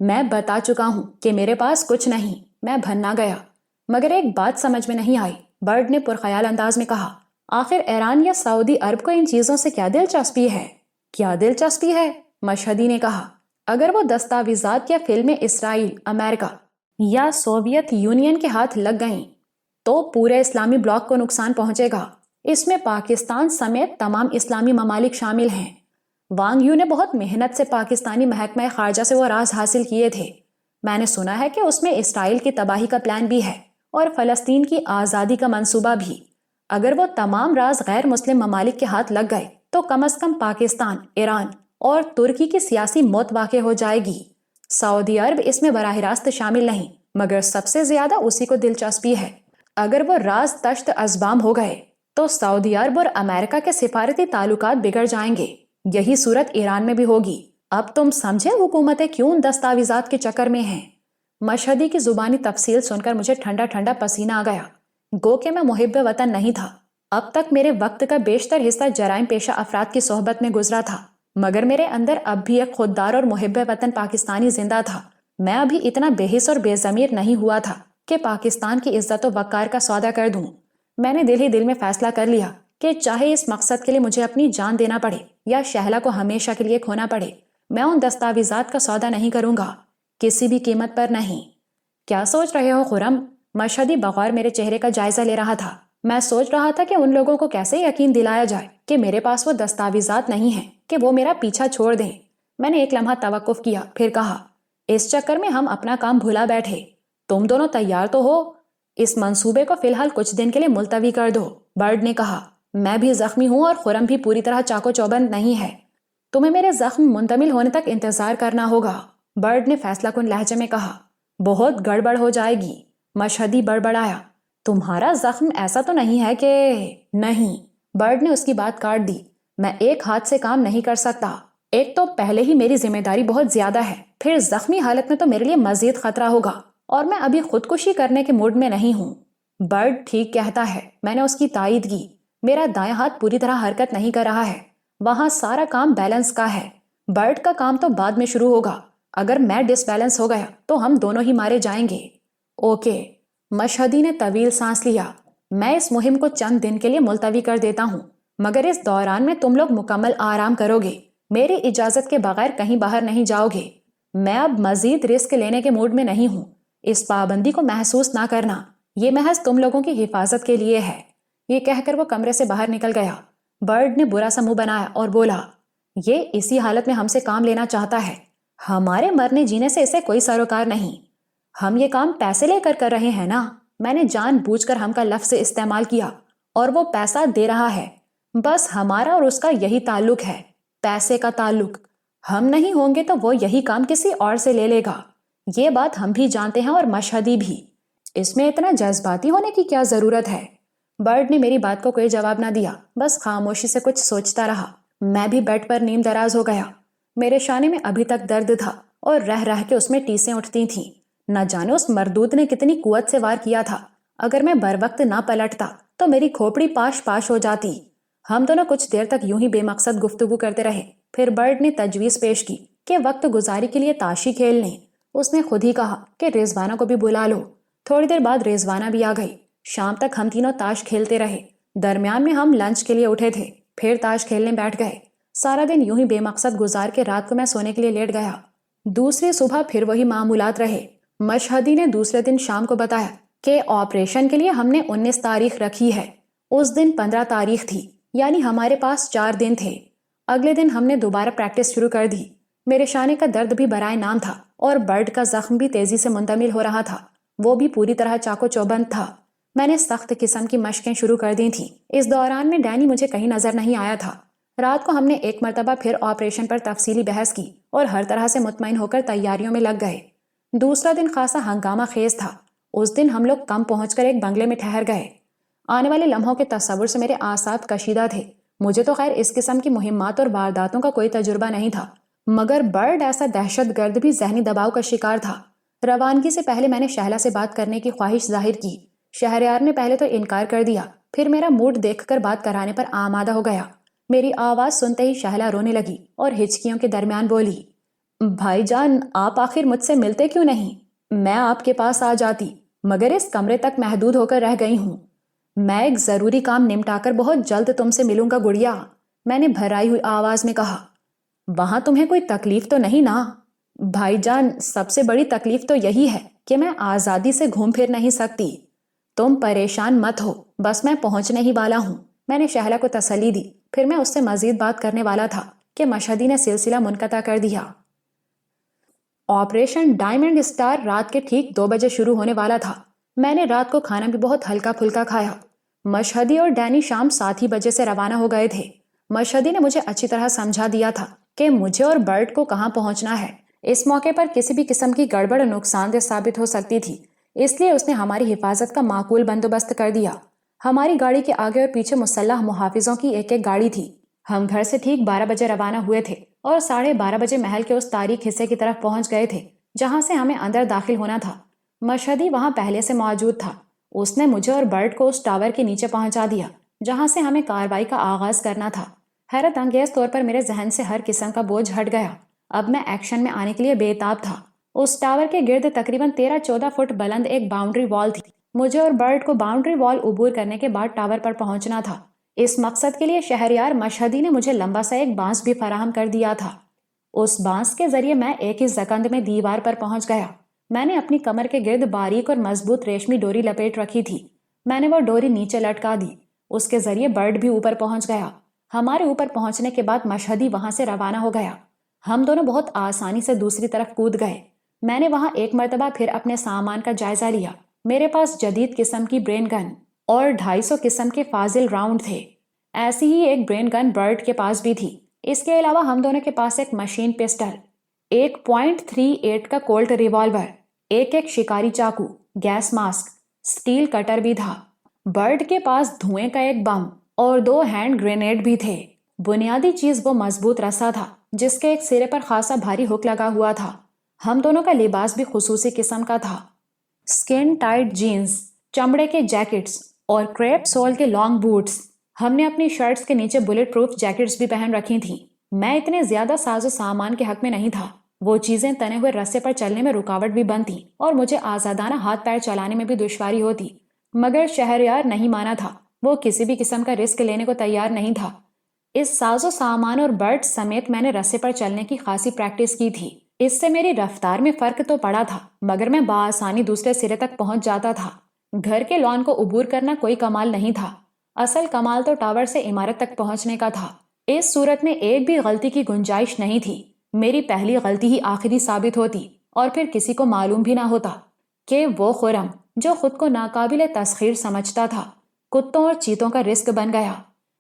میں بتا چکا ہوں کہ میرے پاس کچھ نہیں۔ میں بھننا گیا۔ مگر ایک بات سمجھ میں نہیں آئی، برڈ نے پرخیال انداز میں کہا، آخر ایران یا سعودی عرب کو ان چیزوں سے کیا دلچسپی ہے؟ کیا دلچسپی ہے؟ مشہدی نے کہا، اگر وہ دستاویزات یا فلمیں اسرائیل، امریکہ یا سوویت یونین کے ہاتھ لگ گئیں تو پورے اسلامی بلاک کو نقصان پہنچے گا۔ اس میں پاکستان سمیت تمام اسلامی ممالک شامل ہیں۔ وانگ یو نے بہت محنت سے پاکستانی محکمہ خارجہ سے وہ راز حاصل کیے تھے۔ میں نے سنا ہے کہ اس میں اسرائیل کی تباہی کا پلان بھی ہے اور فلسطین کی آزادی کا منصوبہ بھی۔ اگر وہ تمام راز غیر مسلم ممالک کے ہاتھ لگ گئے تو کم از کم پاکستان، ایران اور ترکی کی سیاسی موت واقع ہو جائے گی۔ سعودی عرب اس میں براہ راست شامل نہیں، مگر سب سے زیادہ اسی کو دلچسپی ہے۔ اگر وہ راز تشت ازبام ہو گئے تو سعودی عرب اور امریکہ کے سفارتی تعلقات بگڑ جائیں گے۔ یہی صورت ایران میں بھی ہوگی۔ اب تم سمجھے حکومتیں کیوں ان دستاویزات کے چکر میں ہیں؟ مشہدی کی زبانی تفصیل سن کر مجھے ٹھنڈا ٹھنڈا پسینہ آ گیا۔ گو کہ میں محب وطن نہیں تھا۔ اب تک میرے وقت کا بیشتر حصہ جرائم پیشہ افراد کی صحبت میں گزرا تھا، مگر میرے اندر اب بھی ایک خوددار اور محب وطن پاکستانی زندہ تھا۔ میں ابھی اتنا بے حس اور بے ضمیر نہیں ہوا تھا کہ پاکستان کی عزت و وقار کا سودا کر دوں۔ میں نے دل ہی دل میں فیصلہ کر لیا کہ چاہے اس مقصد کے لیے مجھے اپنی جان دینا پڑے یا شہلا کو ہمیشہ کے لیے کھونا پڑے، میں ان دستاویزات کا سودا نہیں کروں گا، کسی بھی قیمت پر نہیں۔ کیا سوچ رہے ہو خرم؟ مشہدی بغور میرے چہرے کا جائزہ لے رہا تھا۔ میں سوچ رہا تھا کہ ان لوگوں کو کیسے یقین دلایا جائے کہ میرے پاس وہ دستاویزات نہیں ہیں کہ وہ میرا پیچھا چھوڑ دیں۔ میں نے ایک لمحہ توقف کیا، پھر کہا، اس چکر میں ہم اپنا کام بھلا بیٹھے۔ تم دونوں تیار تو ہو؟ اس منصوبے کو فی الحال کچھ دن کے لیے ملتوی کر دو، برڈ نے کہا۔ میں بھی زخمی ہوں اور خرم بھی پوری طرح چاقو چوبند نہیں ہے۔ تمہیں میرے زخم منتمل ہونے تک انتظار کرنا ہوگا، برڈ نے فیصلہ کن لہجے میں کہا۔ بہت گڑبڑ ہو جائے گی، مشہدی بڑبڑایا۔ تمہارا زخم ایسا تو نہیں ہے کہ… نہیں، برڈ نے اس کی بات کاٹ دی۔ میں ایک ہاتھ سے کام نہیں کر سکتا۔ ایک تو پہلے ہی میری ذمہ داری بہت زیادہ ہے، پھر زخمی حالت میں تو میرے لیے مزید خطرہ ہوگا، اور میں ابھی خودکشی کرنے کے موڈ میں نہیں ہوں۔ برڈ ٹھیک کہتا ہے، میں نے اس کی تائید کی۔ میرا دائیں ہاتھ پوری طرح حرکت نہیں کر رہا ہے، وہاں سارا کام بیلنس کا ہے۔ برڈ کا کام تو بعد میں شروع ہوگا۔ اگر میں ڈس بیلنس ہو گیا تو ہم دونوں ہی مارے جائیں گے۔ اوکے، مشہدی نے طویل سانس لیا۔ میں اس مہم کو چند دن کے لیے ملتوی کر دیتا ہوں، مگر اس دوران میں تم لوگ مکمل آرام کرو گے، میری اجازت کے بغیر کہیں باہر نہیں جاؤ گے۔ میں اب مزید رسک لینے کے موڈ میں نہیں ہوں۔ اس پابندی کو محسوس نہ کرنا، یہ محض تم لوگوں کی حفاظت کے لیے ہے۔ یہ کہہ کر وہ کمرے سے باہر نکل گیا۔ برڈ نے برا سا منہ بنایا اور بولا، یہ اسی حالت میں ہم سے کام لینا چاہتا ہے۔ ہمارے مرنے جینے سے اسے کوئی سروکار نہیں۔ ہم یہ کام پیسے لے کر رہے ہیں نا؟ میں نے جان بوجھ کر ہم کا لفظ استعمال کیا، اور وہ پیسہ دے رہا ہے۔ بس ہمارا اور اس کا یہی تعلق ہے، پیسے کا تعلق۔ ہم نہیں ہوں گے تو وہ یہی کام کسی اور سے لے لے گا۔ یہ بات ہم بھی جانتے ہیں اور مشہدی بھی۔ اس میں اتنا جذباتی ہونے کی کیا ضرورت ہے؟ برڈ نے میری بات کو کوئی جواب نہ دیا، بس خاموشی سے کچھ سوچتا رہا۔ میں بھی بیڈ پر نیم دراز ہو گیا۔ میرے شانے میں ابھی تک درد تھا اور رہ رہ کے اس میں ٹیسیں اٹھتی تھیں۔ نہ جانے اس مردود نے کتنی قوت سے وار کیا تھا۔ اگر میں بر وقت نہ پلٹتا تو میری کھوپڑی پاش پاش ہو جاتی۔ ہم دونوں کچھ دیر تک یوں ہی بے مقصد گفتگو کرتے رہے، پھر برڈ نے تجویز پیش کی کہ وقت گزاری کے لیے تاشی کھیل لیں۔ اس نے خود ہی کہا کہ رضوانہ کو بھی بلا لو۔ تھوڑی دیر بعد رضوانہ بھی آ گئی۔ شام تک ہم تینوں تاش کھیلتے رہے۔ درمیان میں ہم لنچ کے لیے اٹھے تھے، پھر تاش کھیلنے بیٹھ گئے۔ سارا دن یوں ہی بے مقصد گزار کے رات کو میں سونے کے لیے لیٹ گیا۔ دوسری صبح پھر وہی معمولات رہے۔ مشہدی نے دوسرے دن شام کو بتایا کہ آپریشن کے لیے ہم نے 19 تاریخ رکھی ہے۔ اس دن 15 تاریخ تھی، یعنی ہمارے پاس 4 دن تھے۔ اگلے دن ہم نے دوبارہ پریکٹس شروع کر دی۔ میرے شانے کا درد بھی برائے نام تھا اور برڈ کا زخم بھی تیزی سے منتمل ہو رہا تھا۔ وہ بھی پوری طرح چاقو چوبند تھا۔ میں نے سخت قسم کی مشقیں شروع کر دی تھیں۔ اس دوران میں ڈینی مجھے کہیں نظر نہیں آیا تھا۔ رات کو ہم نے ایک مرتبہ پھر آپریشن پر تفصیلی بحث کی اور ہر طرح سے مطمئن ہو کر تیاریوں میں لگ گئے۔ دوسرا دن خاصا ہنگامہ خیز تھا۔ اس دن ہم لوگ کم پہنچ کر ایک بنگلے میں ٹھہر گئے۔ آنے والے لمحوں کے تصور سے میرے اعصاب کشیدہ تھے۔ مجھے تو خیر اس قسم کی مہمات اور وارداتوں کا کوئی تجربہ نہیں تھا، مگر برڈ ایسا دہشت گرد بھی ذہنی دباؤ کا شکار تھا۔ روانگی سے پہلے میں نے شہلا سے بات کرنے کی خواہش ظاہر کی۔ شہریار نے پہلے تو انکار کر دیا، پھر میرا موڈ دیکھ کر بات کرانے پر آمادہ ہو گیا۔ میری آواز سنتے ہی شہلا رونے لگی اور ہچکیوں کے درمیان بولی، بھائی جان آپ آخر مجھ سے ملتے کیوں نہیں؟ میں آپ کے پاس آ جاتی، مگر اس کمرے تک محدود ہو کر رہ گئی ہوں۔ میں ایک ضروری کام نمٹا کر بہت جلد تم سے ملوں گا گڑیا، میں نے بھرائی ہوئی آواز میں کہا۔ وہاں تمہیں کوئی تکلیف تو نہیں نا؟ بھائی جان سب سے بڑی تکلیف تو یہی ہے کہ میں آزادی سے گھوم پھر نہیں سکتی۔ تم پریشان مت ہو، بس میں پہنچنے ہی والا ہوں، میں نے شہلا کو تسلی دی۔ پھر میں اس سے مزید بات کرنے والا تھا کہ مشہدی نے سلسلہ منقطع کر دیا۔ آپریشن ڈائمنڈ اسٹار رات کے ٹھیک 2 بجے شروع ہونے والا تھا۔ میں نے رات کو کھانا بھی بہت ہلکا پھلکا کھایا۔ مشہدی اور ڈینی شام 7 ہی بجے سے روانہ ہو گئے تھے۔ مشہدی نے مجھے اچھی طرح سمجھا دیا تھا کہ مجھے اور برٹ کو کہاں پہنچنا ہے۔ اس موقع پر کسی بھی قسم کی گڑبڑ نقصان دہ ثابت ہو سکتی تھی، اس لیے اس نے ہماری حفاظت کا معقول بندوبست کر دیا۔ ہماری گاڑی کے آگے اور پیچھے مسلح محافظوں کی ایک ایک گاڑی تھی۔ ہم گھر سے ٹھیک 12 بجے روانہ ہوئے تھے اور 12:30 بجے محل کے اس تاریک حصے کی طرف پہنچ گئے تھے جہاں سے ہمیں اندر داخل ہونا تھا۔ مشہدی وہاں پہلے سے موجود تھا۔ اس نے مجھے اور برٹ کو اس ٹاور کے نیچے پہنچا دیا جہاں سے ہمیں کارروائی کا آغاز کرنا تھا۔ حیرت انگیز طور پر میرے ذہن سے ہر قسم کا بوجھ ہٹ گیا۔ اب میں ایکشن میں آنے کے لیے بے تاب تھا۔ اس ٹاور کے گرد تقریباً 13-14 فٹ بلند ایک باؤنڈری وال تھی۔ مجھے اور برٹ کو باؤنڈری وال عبور کرنے کے بعد ٹاور پر پہنچنا تھا۔ اس مقصد کے لیے شہریار مشہدی نے مجھے لمبا سا ایک بانس بھی فراہم کر دیا تھا۔ اس بانس کے ذریعے میں ایک ہی سیکنڈ میں دیوار پر پہنچ گیا۔ میں نے اپنی کمر کے گرد باریک اور مضبوط ریشمی ڈوری لپیٹ رکھی تھی۔ میں نے وہ ڈوری نیچے لٹکا دی۔ اس کے ذریعے برڈ بھی اوپر پہنچ گیا۔ ہمارے اوپر پہنچنے کے بعد مشہدی وہاں سے روانہ ہو گیا۔ ہم دونوں بہت آسانی سے دوسری طرف کود گئے۔ میں نے وہاں ایک مرتبہ پھر اپنے سامان کا جائزہ لیا۔ میرے پاس جدید قسم کی برین گن اور 250 قسم کے فاضل راؤنڈ تھے۔ ایسی ہی ایک برین گن برڈ کے پاس بھی تھی۔ اس کے علاوہ ہم دونوں کے پاس ایک مشین پسٹل، ایک .38 کا کولٹ ریوالور، ایک شکاری چاقو، گیس ماسک، سٹیل کٹر بھی تھا۔ برڈ کے پاس دھوئیں کا ایک بم اور 2 ہینڈ گرینیڈ بھی تھے۔ بنیادی چیز وہ مضبوط رسا تھا جس کے ایک سرے پر خاصا بھاری ہک لگا ہوا تھا۔ ہم دونوں کا لباس بھی خصوصی قسم کا تھا۔ سکن ٹائٹ جینز، چمڑے کے جیکٹس اور کریپ سول کے لانگ بوٹس۔ ہم نے اپنی شرٹس کے نیچے بلٹ پروف جیکٹس بھی پہن رکھی تھیں۔ میں اتنے زیادہ ساز و سامان کے حق میں نہیں تھا۔ وہ چیزیں تنے ہوئے رسے پر چلنے میں رکاوٹ بھی بنتی اور مجھے آزادانہ ہاتھ پیر چلانے میں بھی دشواری ہوتی، مگر شہریار نہیں مانا تھا۔ وہ کسی بھی قسم کا رسک لینے کو تیار نہیں تھا۔ اس ساز و سامان اور برڈ سمیت میں نے رسے پر چلنے کی خاصی پریکٹس کی تھی۔ اس سے میری رفتار میں فرق تو پڑا تھا، مگر میں بآسانی دوسرے سرے تک پہنچ جاتا تھا۔ گھر کے لان کو عبور کرنا کوئی کمال نہیں تھا، اصل کمال تو ٹاور سے عمارت تک پہنچنے کا تھا۔ اس صورت میں ایک بھی غلطی کی گنجائش نہیں تھی۔ میری پہلی غلطی ہی آخری ثابت ہوتی اور پھر کسی کو معلوم بھی نہ ہوتا کہ وہ خرم جو خود کو ناقابل تسخیر سمجھتا تھا، کتوں اور چیتوں کا رزق بن گیا۔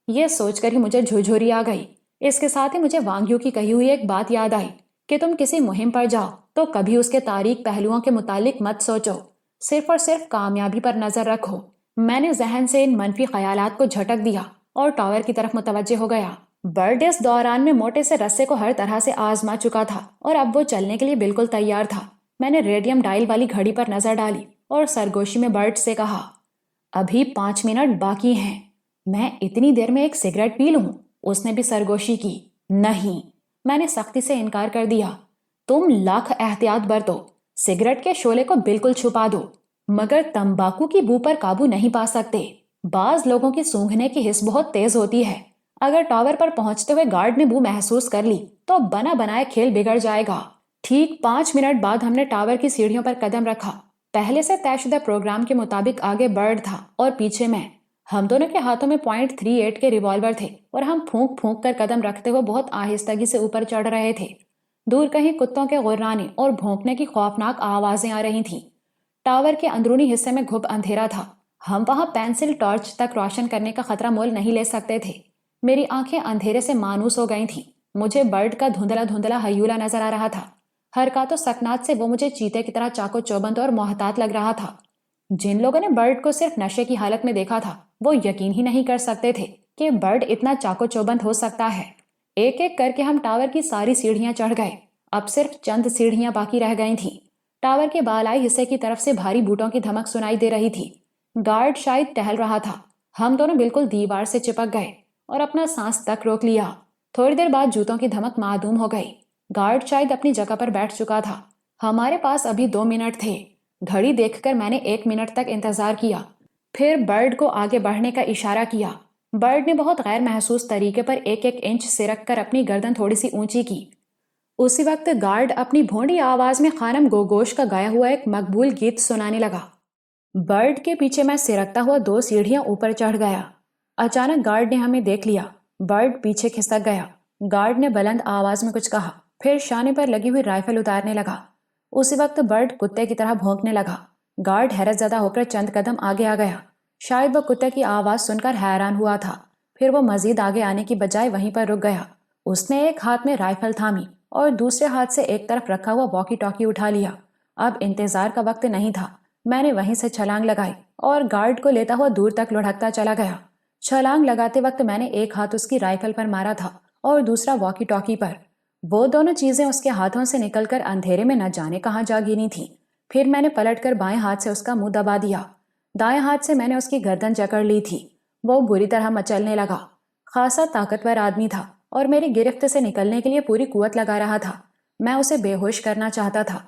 یہ سوچ کر ہی مجھے جھرجھری آ گئی۔ اس کے ساتھ ہی مجھے وانگیو کی کہی ہوئی ایک بات یاد آئی کہ تم کسی مہم پر جاؤ تو کبھی اس کے تاریک پہلوؤں کے متعلق مت سوچو، صرف اور صرف کامیابی پر نظر رکھو۔ میں نے ذہن سے ان منفی خیالات کو جھٹک دیا اور ٹاور کی طرف متوجہ ہو گیا۔ برڈ اس دوران میں موٹے سے رسے کو ہر طرح سے آزما چکا تھا اور اب وہ چلنے کے لیے بالکل تیار تھا۔ میں نے ریڈیم ڈائل والی گھڑی پر نظر ڈالی اور سرگوشی میں برڈ سے کہا، ابھی 5 منٹ باقی ہیں، میں اتنی دیر میں ایک سگریٹ پی لوں؟ اس نے بھی سرگوشی کی۔ نہیں، میں نے سختی سے انکار کر دیا۔ تم لاکھ احتیاط برتو، سگریٹ کے شعلے کو بالکل چھپا دو، مگر تمباکو کی بو پر قابو نہیں پا سکتے۔ بعض لوگوں کی سونگھنے کی حس بہت تیز ہوتی ہے۔ اگر ٹاور پر پہنچتے ہوئے گارڈ نے بو محسوس کر لی تو بنا بنائے کھیل بگڑ جائے گا۔ ٹھیک 5 منٹ بعد ہم نے ٹاور کی سیڑھیوں پر قدم رکھا۔ پہلے سے طے شدہ پروگرام کے مطابق آگے برڈ تھا اور پیچھے میں۔ ہم دونوں کے ہاتھوں میں .38 کے ریوالور تھے اور ہم پھونک پھونک کر قدم رکھتے ہوئے بہت آہستگی سے اوپر چڑھ رہے تھے۔ دور کہیں کتوں کے غرانے اور بھونکنے کی خوفناک آوازیں آ رہی تھیں۔ ٹاور کے اندرونی حصے میں گھپ اندھیرا تھا ہم وہاں پینسل ٹارچ تک روشن کرنے کا خطرہ مول نہیں لے سکتے تھے۔ میری آنکھیں اندھیرے سے مانوس ہو گئی تھیں۔ مجھے برڈ کا دھندلا دھندلا ہیولا نظر آ رہا تھا۔ حرکات و سکنات سے وہ مجھے چیتے کی طرح چاقو چوبند اور محتاط لگ رہا تھا۔ جن لوگوں نے برڈ کو صرف نشے کی حالت میں دیکھا تھا وہ یقین ہی نہیں کر سکتے تھے کہ برڈ اتنا چاقو چوبند ہو سکتا ہے۔ ایک ایک کر کے ہم ٹاور کی ساری سیڑھیاں چڑھ گئے۔ اب صرف چند سیڑھیاں باقی رہ گئی تھیں۔ ٹاور کے بالائی حصے کی طرف سے بھاری بوٹوں کی دھمک سنائی دے رہی تھی۔ گارڈ شاید ٹہل رہا تھا۔ ہم دونوں بالکل دیوار سے چپک گئے اور اپنا سانس تک روک لیا۔ تھوڑی دیر بعد جوتوں کی دھمک معدوم ہو گئی۔ گارڈ شاید اپنی جگہ پر بیٹھ چکا تھا۔ ہمارے پاس ابھی 2 منٹ تھے۔ گھڑی دیکھ کر میں نے 1 منٹ تک انتظار کیا، پھر برڈ کو آگے بڑھنے کا اشارہ کیا۔ برڈ نے بہت غیر محسوس طریقے پر 1 انچ سرک کر اپنی گردن تھوڑی سی اونچی کی۔ اسی وقت گارڈ اپنی بھونڈی آواز میں خانم گوگوش کا گایا ہوا ایک مقبول گیت سنانے لگا۔ برڈ کے پیچھے میں سرکتا ہوا 2 سیڑھیاں اوپر چڑھ گیا۔ اچانک گارڈ نے ہمیں دیکھ لیا۔ برڈ پیچھے کھسک گیا۔ گارڈ نے بلند آواز میں کچھ کہا، پھر شانے پر لگی ہوئی رائفل اتارنے لگا۔ اسی وقت برڈ کتے کی طرح بھونکنے لگا۔ گارڈ حیرت زدہ ہو کر چند قدم آگے آ گیا۔ شاید وہ کتے کی آواز سن کر حیران ہوا تھا، پھر وہ مزید آگے آنے کی بجائے وہیں پر رک گیا۔ اس نے ایک ہاتھ میں رائفل تھامی اور دوسرے ہاتھ سے ایک طرف رکھا ہوا واکی ٹاکی اٹھا لیا۔ اب انتظار کا وقت نہیں تھا۔ میں نے وہیں سے چھلانگ لگائی اور گارڈ کو لیتا ہوا دور تک لڑھکتا چلا گیا۔ چھلانگ لگاتے وقت میں نے ایک ہاتھ اس کی رائفل پر مارا تھا اور دوسرا واکی ٹاکی پر۔ وہ دونوں چیزیں اس کے ہاتھوں سے نکل کر اندھیرے میں نہ جانے کہاں جا گری تھیں۔ پھر میں نے پلٹ کر بائیں ہاتھ سے اس کا منہ دبا دیا۔ دائیں ہاتھ سے میں نے اس کی گردن جکڑ لی تھی۔ وہ بری طرح مچلنے لگا۔ خاصا طاقتور آدمی تھا اور میری گرفت سے نکلنے کے لیے پوری قوت لگا رہا تھا۔ میں اسے بے ہوش کرنا چاہتا تھا۔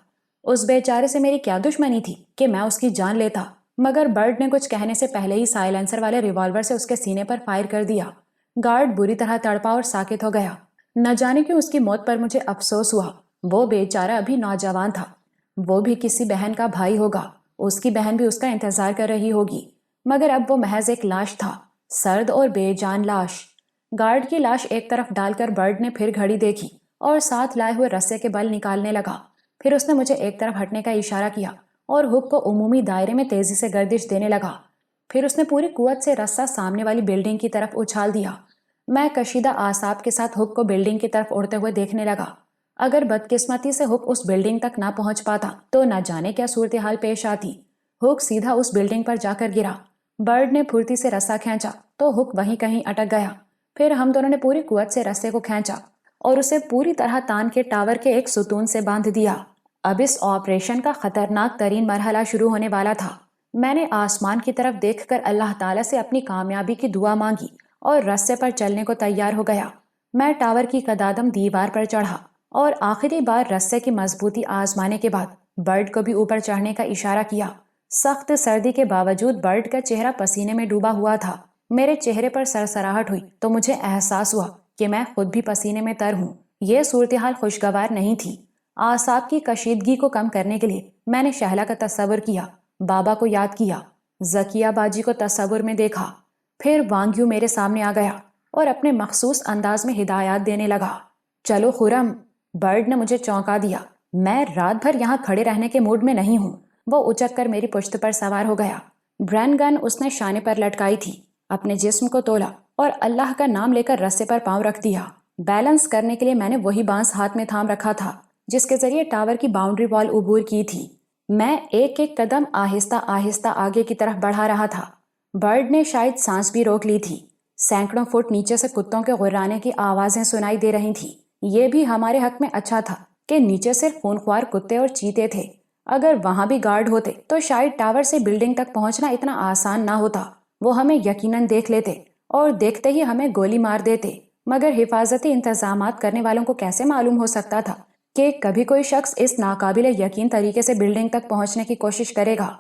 اس بیچارے سے میری کیا دشمنی تھی کہ میں اس کی جان لیتا، مگر برڈ نے کچھ کہنے سے پہلے ہی سائلنسر والے ریوالور سے اس کے سینے پر فائر کر دیا۔ گارڈ بری طرح تڑپا اور ساکت ہو گیا۔ نہ جانے کیوں اس کی موت پر مجھے افسوس ہوا۔ وہ بیچارہ ابھی نوجوان تھا۔ وہ بھی کسی بہن کا بھائی ہوگا۔ اس کی بہن بھی اس کا انتظار کر رہی ہوگی، مگر اب وہ محض ایک لاش تھا، سرد اور بے جان لاش۔ گارڈ کی لاش ایک طرف ڈال کر برڈ نے پھر گھڑی دیکھی اور ساتھ لائے ہوئے رسے کے بل نکالنے لگا۔ پھر اس نے مجھے ایک طرف ہٹنے کا اشارہ کیا اور ہک کو عمومی دائرے میں تیزی سے گردش دینے لگا۔ پھر اس نے پوری قوت سے رسہ سامنے والی بلڈنگ کی طرف اچھال دیا۔ میں کشیدہ اعصاب کے ساتھ ہک کو بلڈنگ کی طرف اڑتے ہوئے دیکھنے لگا۔ اگر بدقسمتی سے ہک اس بلڈنگ تک نہ پہنچ پاتا تو نہ جانے کیا صورتحال پیش آتی۔ ہک سیدھا اس بلڈنگ پر جا کر گرا۔ برڈ نے پھرتی سے رسہ کھینچا تو ہک وہیں کہیں اٹک گیا۔ پھر ہم دونوں نے پوری قوت سے رسے کو کھینچا اور اسے پوری طرح تان کے ٹاور کے ایک ستون سے باندھ دیا۔ اب اس آپریشن کا خطرناک ترین مرحلہ شروع ہونے والا تھا۔ میں نے آسمان کی طرف دیکھ کر اللہ تعالیٰ سے اپنی کامیابی کی دعا مانگی اور رسے پر چلنے کو تیار ہو گیا۔ میں ٹاور کی قدادم دیوار پر چڑھا اور آخری بار رسے کی مضبوطی آزمانے کے بعد برڈ کو بھی اوپر چڑھنے کا اشارہ کیا۔ سخت سردی کے باوجود برڈ کا چہرہ پسینے میں ڈوبا ہوا تھا۔ میرے چہرے پر سرسراہٹ ہوئی تو مجھے احساس ہوا کہ میں خود بھی پسینے میں تر ہوں۔ یہ صورتحال خوشگوار نہیں تھی۔ اعصاب کی کشیدگی کو کم کرنے کے لیے میں نے شہلا کا تصور کیا، بابا کو یاد کیا، زکیہ باجی کو تصور میں دیکھا۔ پھر وانگیو میرے سامنے آ گیا اور اپنے مخصوص انداز میں ہدایات دینے لگا۔ چلو خرم، برڈ نے مجھے چونکا دیا۔ میں رات بھر یہاں کھڑے رہنے کے موڈ میں نہیں ہوں۔ وہ اچک کر میری پشت پر سوار ہو گیا۔ برین گن اس نے شانے پر لٹکائی تھی۔ اپنے جسم کو تولا اور اللہ کا نام لے کر رسے پر پاؤں رکھ دیا۔ بیلنس کرنے کے لیے میں نے وہی بانس ہاتھ میں تھام رکھا تھا جس کے ذریعے ٹاور کی باؤنڈری وال عبور کی تھی۔ میں ایک ایک قدم آہستہ آہستہ آگے کی طرف بڑھا رہا تھا۔ برڈ نے شاید سانس بھی روک لی تھی۔ سینکڑوں فٹ نیچے سے کتوں کے غرانے کی آوازیں سنائی دے رہی تھیں۔ یہ بھی ہمارے حق میں اچھا تھا کہ نیچے صرف خونخوار کتے اور چیتے تھے۔ اگر وہاں بھی گارڈ ہوتے تو شاید ٹاور سے بلڈنگ تک پہنچنا اتنا آسان نہ ہوتا۔ وہ ہمیں یقیناً دیکھ لیتے اور دیکھتے ہی ہمیں گولی مار دیتے، مگر حفاظتی انتظامات کرنے والوں کو کیسے معلوم ہو سکتا تھا کہ کبھی کوئی شخص اس ناقابل یقین طریقے سے بلڈنگ تک پہنچنے کی کوشش کرے گا۔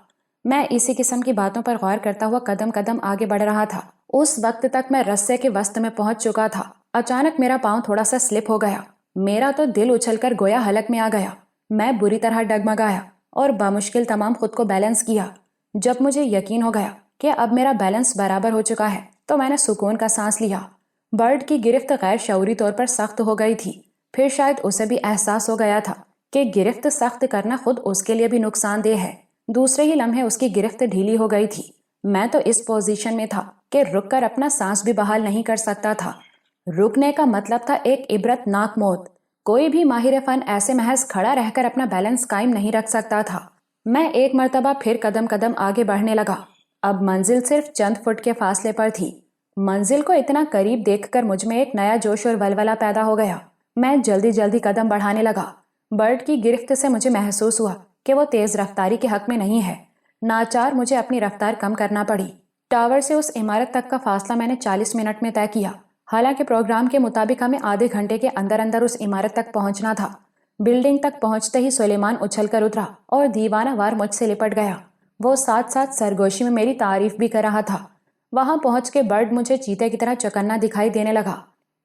میں اسی قسم کی باتوں پر غور کرتا ہوا قدم قدم آگے بڑھ رہا تھا۔ اس وقت تک میں رسے کے وسط میں پہنچ چکا تھا۔ اچانک میرا پاؤں تھوڑا سا سلپ ہو گیا۔ میرا تو دل اچھل کر گویا حلق میں آ گیا۔ میں بری طرح ڈگمگایا اور بامشکل تمام خود کو بیلنس کیا۔ جب مجھے یقین ہو گیا کہ اب میرا بیلنس برابر ہو چکا ہے تو میں نے سکون کا سانس لیا۔ برڈ کی گرفت غیر شعوری طور پر سخت ہو گئی تھی۔ پھر شاید اسے بھی احساس ہو گیا تھا کہ گرفت سخت کرنا خود اس کے لیے بھی نقصان دہ ہے۔ دوسرے ہی لمحے اس کی گرفت ڈھیلی ہو گئی تھی۔ میں تو اس پوزیشن میں تھا کہ رک کر اپنا سانس بھی بحال نہیں کر سکتا تھا۔ رکنے کا مطلب تھا ایک عبرت ناک موت۔ کوئی بھی ماہر فن ایسے محض کھڑا رہ کر اپنا بیلنس قائم نہیں رکھ سکتا تھا۔ میں ایک مرتبہ پھر قدم قدم آگے بڑھنے لگا۔ اب منزل صرف چند فٹ کے فاصلے پر تھی۔ منزل کو اتنا قریب دیکھ کر مجھ میں ایک نیا جوش اور ولولہ پیدا ہو گیا۔ میں جلدی جلدی قدم بڑھانے لگا۔ برڈ کی گرفت سے مجھے محسوس ہوا کہ وہ تیز رفتاری کے حق میں نہیں ہے۔ ناچار مجھے اپنی رفتار کم کرنا پڑی۔ ٹاور سے اس عمارت تک کا فاصلہ میں نے 40 منٹ میں طے کیا، حالانکہ پروگرام کے مطابق ہمیں آدھے گھنٹے کے اندر اندر اس عمارت تک پہنچنا تھا۔ بلڈنگ تک پہنچتے ہی سلیمان اچھل کر اترا اور دیوانہ وار مجھ سے لپٹ گیا۔ وہ ساتھ ساتھ سرگوشی میں میری تعریف بھی کر رہا تھا۔ وہاں پہنچ کے برڈ مجھے چیتے کی طرح چکنا دکھائی دینے لگا۔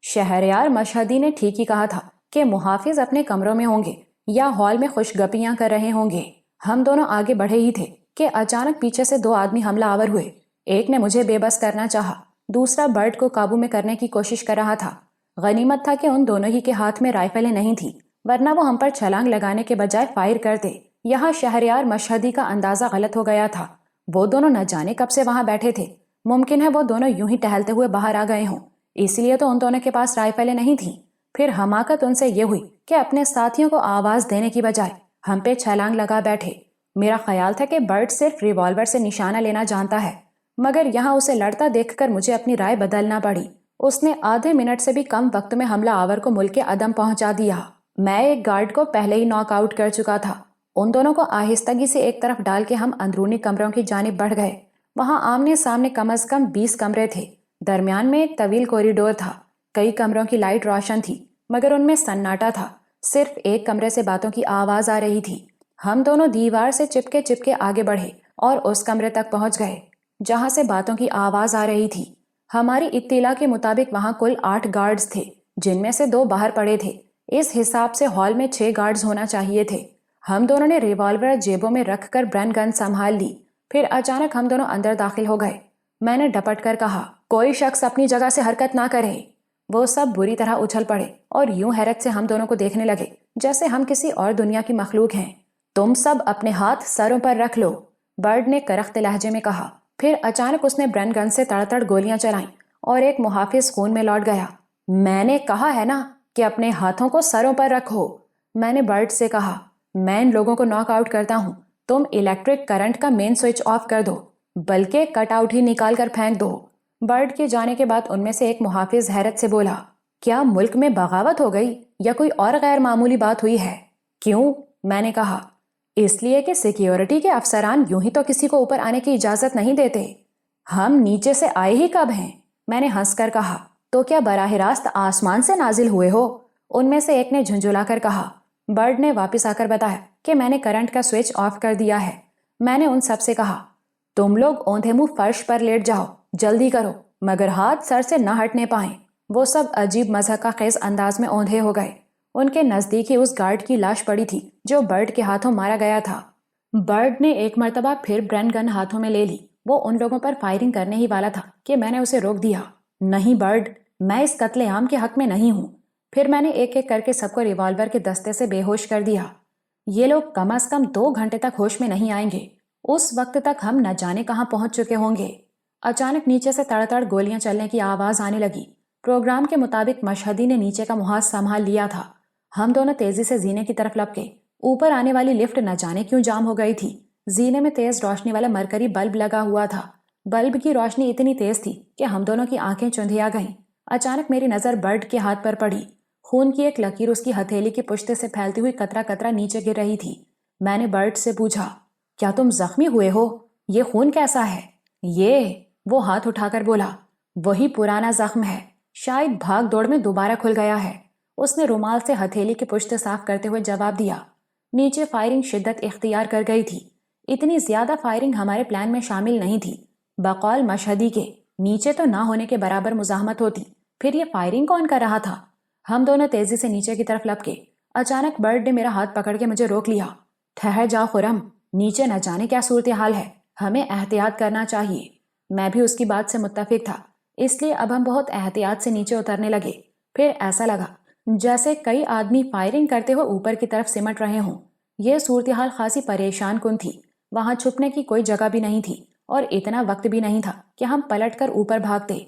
شہریار مشہدی نے ٹھیک ہی کہا تھا کہ محافظ اپنے کمروں میں ہوں گے یا ہال میں خوش گپیاں کر رہے ہوں گے۔ ہم دونوں آگے بڑھے ہی تھے کہ اچانک پیچھے سے 2 آدمی حملہ آور ہوئے۔ ایک نے مجھے بے بس کرنا چاہا، دوسرا برڈ کو قابو میں کرنے کی کوشش کر رہا تھا۔ غنیمت تھا کہ ان دونوں ہی کے ہاتھ میں رائفلیں نہیں تھی، ورنہ وہ ہم پر چھلانگ لگانے کے بجائے فائر کرتے۔ یہاں شہریار مشہدی کا اندازہ غلط ہو گیا تھا۔ وہ دونوں نہ جانے کب سے وہاں بیٹھے تھے۔ ممکن ہے وہ دونوں یوں ہی ٹہلتے ہوئے باہر آ گئے ہوں، اس لیے تو ان دونوں کے پاس رائفلیں نہیں تھیں۔ پھر حماقت ان سے یہ ہوئی کہ اپنے ساتھیوں کو آواز دینے کی بجائے ہم پہ چھلانگ لگا بیٹھے۔ میرا خیال تھا کہ برڈ صرف ریوالور سے نشانہ لینا جانتا ہے، مگر یہاں اسے لڑتا دیکھ کر مجھے اپنی رائے بدلنا پڑی۔ اس نے آدھے منٹ سے بھی کم وقت میں حملہ آور کو ملک عدم پہنچا دیا۔ میں ایک گارڈ کو پہلے ہی ناک آؤٹ کر چکا تھا۔ ان دونوں کو آہستگی سے ایک طرف ڈال کے ہم اندرونی کمروں کی جانب بڑھ گئے۔ وہاں آمنے سامنے کم از کم 20 کمرے تھے۔ درمیان میں ایک طویل کوریڈور تھا۔ کئی کمروں کی لائٹ روشن تھی، مگر ان میں سناٹا تھا۔ صرف ایک کمرے سے باتوں کی آواز آ رہی تھی۔ ہم دونوں دیوار سے چپکے آگے بڑھے اور اس کمرے تک پہنچ گئے جہاں سے باتوں کی آواز آ رہی تھی۔ ہماری اطلاع کے مطابق وہاں کل 8 گارڈز تھے، جن میں سے 2 باہر پڑے تھے۔ اس حساب سے ہال میں 6 گارڈز ہونا چاہیے تھے۔ ہم دونوں نے ریوالور جیبوں میں رکھ کر برن گن سنبھال لی۔ پھر اچانک ہم دونوں اندر داخل ہو گئے۔ میں نے ڈپٹ کر کہا، کوئی شخص اپنی جگہ سے حرکت نہ کرے۔ وہ سب بری طرح اچھل پڑے اور یوں حیرت سے ہم دونوں کو دیکھنے لگے جیسے ہم کسی اور دنیا کی مخلوق ہیں۔ تم سب اپنے ہاتھ سروں پر رکھ لو، برڈ نے کرخت لہجے میں کہا۔ پھر اچانک اس نے برن گن سے تڑ گولیاں چلائیں اور ایک محافظ خون میں لوٹ گیا۔ میں نے کہا ہے نا کہ اپنے ہاتھوں کو سروں پر رکھو، میں نے برڈ سے کہا۔ میں ان لوگوں کو ناک آؤٹ کرتا ہوں، تم الیکٹرک کرنٹ کا مین سوئچ آف کر دو، بلکہ کٹ آؤٹ ہی نکال کر پھینک دو۔ برڈ کے جانے کے بعد ان میں سے ایک محافظ حیرت سے بولا، کیا ملک میں بغاوت ہو گئی یا کوئی اور غیر معمولی بات ہوئی ہے؟ کیوں؟ میں نے کہا، اس لیے کہ سیکیورٹی کے افسران یوں ہی تو کسی کو اوپر آنے کی اجازت نہیں دیتے۔ ہم نیچے سے آئے ہی کب ہیں؟ میں نے ہنس کر کہا، تو کیا براہ راست آسمان سے نازل ہوئے ہو؟ ان میں سے ایک نے جھنجھلا کر کہا۔ برڈ نے واپس آ کر بتایا کہ میں نے کرنٹ کا سوئچ آف کر دیا ہے۔ میں نے ان سب سے کہا، تم لوگ اوندھے منہ فرش پر لیٹ جاؤ، جلدی کرو، مگر ہاتھ سر سے نہ ہٹنے پائیں۔ وہ سب عجیب مزاح کا خیز انداز میں اوندھے ہو گئے۔ ان کے نزدیک ہی اس گارڈ کی لاش پڑی تھی جو برڈ کے ہاتھوں مارا گیا تھا۔ برڈ نے ایک مرتبہ پھر برن گن ہاتھوں میں لے لی۔ وہ ان لوگوں پر فائرنگ کرنے ہی والا تھا کہ میں نے اسے روک دیا۔ نہیں برڈ، میں اس قتل عام کے حق میں نہیں ہوں۔ پھر میں نے ایک ایک کر کے سب کو ریوالور کے دستے سے بے ہوش کر دیا۔ یہ لوگ کم از کم 2 گھنٹے تک ہوش میں نہیں آئیں گے۔ اس وقت تک ہم نہ جانے کہاں پہنچ چکے ہوں گے۔ اچانک نیچے سے تڑ گولیاں چلنے کی آواز آنے لگی۔ پروگرام کے مطابق مشہدی نے نیچے کا محاذ سنبھال لیا تھا۔ ہم دونوں تیزی سے زینے کی طرف لپکے۔ اوپر آنے والی لفٹ نہ جانے کیوں جام ہو گئی تھی۔ زینے میں تیز روشنی والا مرکری بلب لگا ہوا تھا۔ بلب کی روشنی اتنی تیز تھی کہ ہم دونوں کی آنکھیں چندھیا گئیں۔ اچانک میری نظر برڈ کے ہاتھ پر پڑی۔ خون کی ایک لکیر اس کی ہتھیلی کی پشت سے پھیلتی ہوئی قطرہ قطرہ نیچے گر رہی تھی۔ میں نے برڈ سے پوچھا، کیا تم زخمی ہوئے ہو؟ یہ خون کیسا ہے؟ وہ ہاتھ اٹھا کر بولا، وہی پرانا زخم ہے، شاید بھاگ دوڑ میں دوبارہ کھل گیا ہے۔ اس نے رومال سے ہتھیلی کی پشت صاف کرتے ہوئے جواب دیا۔ نیچے فائرنگ شدت اختیار کر گئی تھی۔ اتنی زیادہ فائرنگ ہمارے پلان میں شامل نہیں تھی۔ بقول مشہدی کے نیچے تو نہ ہونے کے برابر مزاحمت ہوتی، پھر یہ فائرنگ کون کر رہا تھا؟ ہم دونوں تیزی سے نیچے کی طرف لپکے۔ اچانک برڈ نے میرا ہاتھ پکڑ کے مجھے روک لیا۔ ٹھہر جاؤ خرم، نیچے نہ جانے کیا صورتحال ہے، ہمیں احتیاط کرنا چاہیے۔ میں بھی اس کی بات سے متفق تھا، اس لیے اب ہم بہت احتیاط سے نیچے اترنے لگے۔ پھر ایسا لگا جیسے کئی آدمی فائرنگ کرتے ہوئے اوپر کی طرف سمٹ رہے ہوں۔ یہ صورتحال خاصی پریشان کن تھی۔ وہاں چھپنے کی کوئی جگہ بھی نہیں تھی اور اتنا وقت بھی نہیں تھا کہ ہم پلٹ کر اوپر بھاگتے۔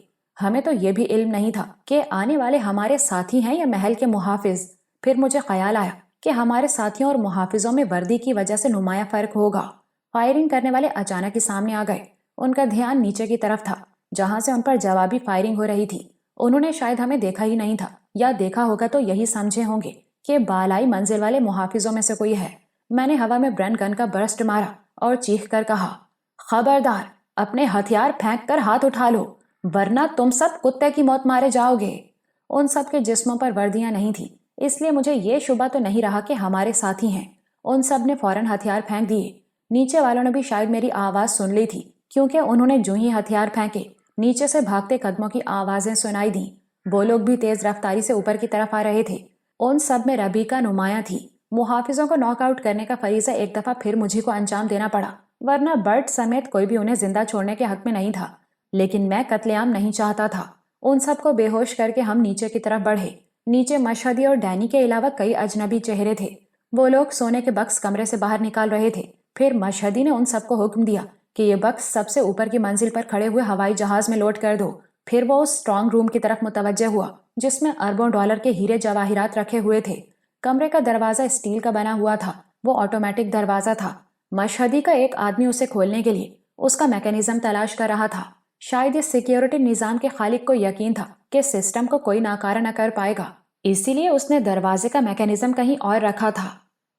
ہمیں تو یہ بھی علم نہیں تھا کہ آنے والے ہمارے ساتھی ہیں یا محل کے محافظ۔ پھر مجھے خیال آیا کہ ہمارے ساتھیوں اور محافظوں میں وردی کی وجہ سے نمایاں فرق ہوگا۔ فائرنگ کرنے والے اچانک ہی سامنے آ گئے۔ ان کا دھیان نیچے کی طرف تھا جہاں سے ان پر جوابی فائرنگ ہو رہی تھی۔ انہوں نے شاید ہمیں دیکھا ہی نہیں تھا، یا دیکھا ہوگا تو یہی سمجھے ہوں گے کہ بالائی منزل والے محافظوں میں سے کوئی ہے۔ میں نے ہوا میں برن گن کا برسٹ مارا اور چیخ کر کہا، خبردار، اپنے ہتھیار پھینک کر ہاتھ اٹھا لو ورنہ تم سب کتے کی موت مارے جاؤ گے۔ ان سب کے جسموں پر وردیاں نہیں تھی، اس لیے مجھے یہ شبہ تو نہیں رہا کہ ہمارے ساتھی ہیں۔ ان سب نے فوراً ہتھیار پھینک دیے۔ نیچے والوں نے بھی شاید میری آواز سن لی تھی، کیونکہ انہوں نے جو ہی ہتھیار پھینکے نیچے سے بھاگتے قدموں کی آوازیں سنائی دیں۔ وہ لوگ بھی تیز رفتاری سے اوپر کی طرف آ رہے تھے۔ ان سب میں ربیکا نمایاں تھی۔ محافظوں کو ناک آؤٹ کرنے کا فریضہ ایک دفعہ پھر مجھے کو انجام دینا پڑا، ورنہ برٹ سمیت کوئی بھی انہیں زندہ چھوڑنے کے حق میں نہیں تھا۔ لیکن میں قتل عام نہیں چاہتا تھا۔ ان سب کو بے ہوش کر کے ہم نیچے کی طرف بڑھے۔ نیچے مشہدی اور ڈینی کے علاوہ کئی اجنبی چہرے تھے۔ وہ لوگ سونے کے بکس کمرے سے باہر نکال رہے تھے۔ پھر مشہدی نے ان سب کو حکم دیا کہ یہ بکس سب سے اوپر کی منزل پر کھڑے ہوئے ہوائی جہاز میں لوڈ کر دو۔ پھر وہ اس اسٹرانگ روم کی طرف متوجہ ہوا جس میں اربوں ڈالر کے ہیرے جواہرات رکھے ہوئے تھے۔ کمرے کا دروازہ اسٹیل کا بنا ہوا تھا، وہ آٹومیٹک دروازہ تھا۔ مشہدی کا ایک آدمی اسے کھولنے کے لیے اس کا میکینزم تلاش کر رہا تھا۔ شاید اس سیکیورٹی نظام کے خالق کو یقین تھا کہ سسٹم کو کوئی ناکارہ نہ کر پائے گا، اسی لیے اس نے دروازے کا میکینزم کہیں اور رکھا تھا۔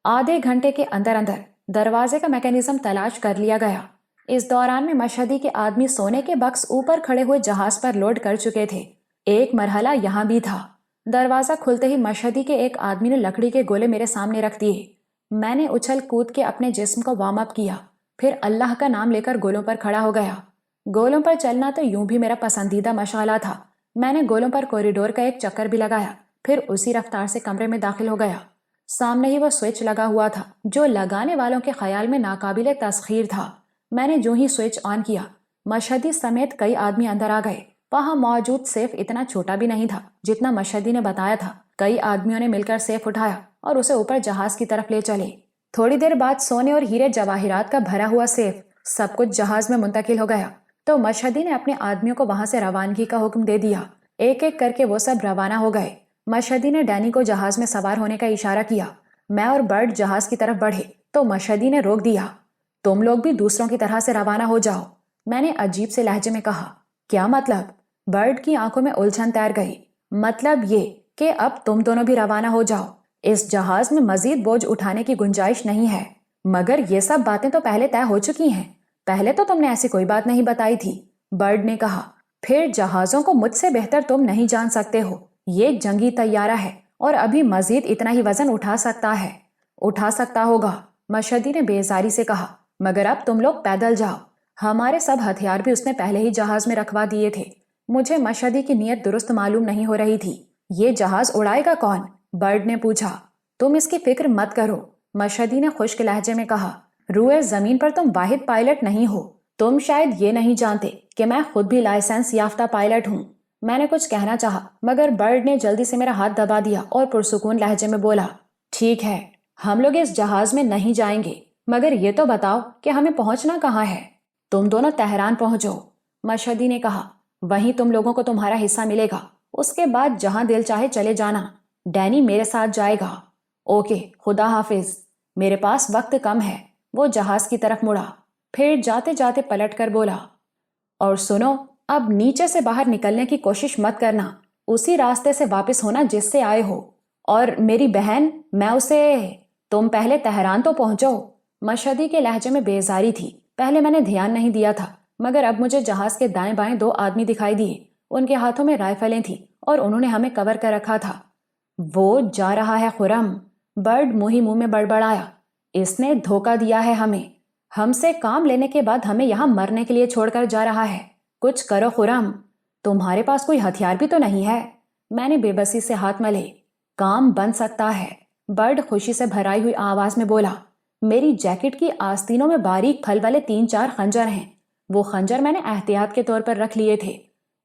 آدھے گھنٹے کے اندر اندر دروازے کا میکینزم تلاش کر لیا گیا۔ اس دوران میں مشہدی کے آدمی سونے کے بکس اوپر کھڑے ہوئے جہاز پر لوڈ کر چکے تھے۔ ایک مرحلہ یہاں بھی تھا۔ دروازہ کھلتے ہی مشہدی کے ایک آدمی نے لکڑی کے گولے میرے سامنے رکھ دیے۔ میں نے اچھل کود کے اپنے جسم کو وارم اپ کیا، پھر اللہ کا نام لے کر گولوں پر کھڑا ہو گیا۔ گولوں پر چلنا تو یوں بھی میرا پسندیدہ مشغلہ تھا۔ میں نے گولوں پر کوریڈور کا ایک چکر بھی لگایا، پھر اسی رفتار سے کمرے میں داخل ہو گیا۔ سامنے ہی وہ سوئچ لگا ہوا تھا جو لگانے والوں کے خیال میں ناقابل تسخیر تھا۔ میں نے جو ہی سوئچ آن کیا، مشہدی سمیت کئی آدمی اندر آ گئے۔ وہاں موجود سیف اتنا چھوٹا بھی نہیں تھا جتنا مشہدی نے بتایا تھا۔ کئی آدمیوں نے مل کر سیف اٹھایا اور اسے اوپر جہاز کی طرف لے چلے۔ تھوڑی دیر بعد سونے اور ہیرے جواہرات کا بھرا ہوا سیف سب کچھ جہاز میں منتقل ہو گیا، تو مشہدی نے اپنے آدمیوں کو وہاں سے روانگی کا حکم دے دیا۔ ایک ایک کر کے وہ سب روانہ ہو گئے۔ مشہدی نے ڈینی کو جہاز میں سوار ہونے کا اشارہ کیا۔ میں اور برٹ جہاز کی طرف بڑھے تو مشہدی نے روک دیا۔ تم لوگ بھی دوسروں کی طرح سے روانہ ہو جاؤ، میں نے عجیب سے لہجے میں کہا۔ کیا مطلب؟ برٹ کی آنکھوں میں الجھن تیر گئی۔ مطلب یہ کہ اب تم دونوں بھی روانہ ہو جاؤ، اس جہاز میں مزید بوجھ اٹھانے کی گنجائش نہیں ہے۔ مگر یہ سب باتیں تو پہلے طے ہو چکی ہیں، پہلے تو تم نے ایسی کوئی بات نہیں بتائی تھی، برٹ نے کہا۔ پھر جہازوں کو مجھ سے بہتر تم نہیں جان سکتے ہو۔ یہ ایک جنگی طیارہ ہے اور ابھی مزید اتنا ہی وزن اٹھا سکتا ہوگا، مشہدی نے بیزاری سے کہا۔ مگر اب تم لوگ پیدل جاؤ، ہمارے سب ہتھیار بھی اس نے پہلے ہی جہاز میں رکھوا دیے تھے۔ مجھے مشہدی کی نیت درست معلوم نہیں ہو رہی تھی۔ یہ جہاز اڑائے گا کون؟ برٹ نے پوچھا۔ تم اس کی فکر مت کرو، مشہدی نے خشک لہجے میں کہا۔ روئے زمین پر تم واحد پائلٹ نہیں ہو، تم شاید یہ نہیں جانتے کہ میں خود بھی لائسنس یافتہ پائلٹ ہوں۔ میں نے کچھ کہنا چاہا مگر برٹ نے جلدی سے میرا ہاتھ دبا دیا اور پرسکون لہجے میں بولا، ٹھیک ہے، ہم لوگ اس جہاز میں نہیں جائیں گے، مگر یہ تو بتاؤ کہ ہمیں پہنچنا کہاں ہے؟ تم دونوں تہران پہنچو، مشہدی نے کہا۔ وہیں تم لوگوں کو تمہارا حصہ ملے گا، اس کے بعد جہاں دل چاہے چلے جانا۔ ڈینی میرے ساتھ جائے گا۔ اوکے، خدا حافظ، میرے پاس وقت کم ہے۔ وہ جہاز کی طرف مڑا، پھر جاتے جاتے پلٹ کر بولا، اور سنو، اب نیچے سے باہر نکلنے کی کوشش مت کرنا، اسی راستے سے واپس ہونا جس سے آئے ہو۔ اور میری بہن، میں اسے… تم پہلے تہران تو پہنچو۔ مشہدی کے لہجے میں بیزاری تھی۔ پہلے میں نے دھیان نہیں دیا تھا، مگر اب مجھے جہاز کے دائیں بائیں دو آدمی دکھائی دیے۔ ان کے ہاتھوں میں رائفلیں تھیں اور انہوں نے ہمیں کور کر رکھا تھا۔ وہ جا رہا ہے خرم، برڈ منہ میں بڑبڑایا۔ اس نے دھوکہ دیا ہے ہمیں، ہم سے کام لینے کے بعد ہمیں یہاں مرنے کے لیے چھوڑ کر جا رہا ہے۔ کچھ کرو خرم، تمہارے پاس کوئی ہتھیار بھی تو نہیں ہے؟ میں نے بے بسی سے ہاتھ ملے۔ کام بن سکتا ہے، برڈ خوشی سے بھرائی ہوئی آواز میں بولا۔ میری جیکٹ کی آستینوں میں باریک پھل والے 3-4 خنجر ہیں، وہ خنجر میں نے احتیاط کے طور پر رکھ لیے تھے۔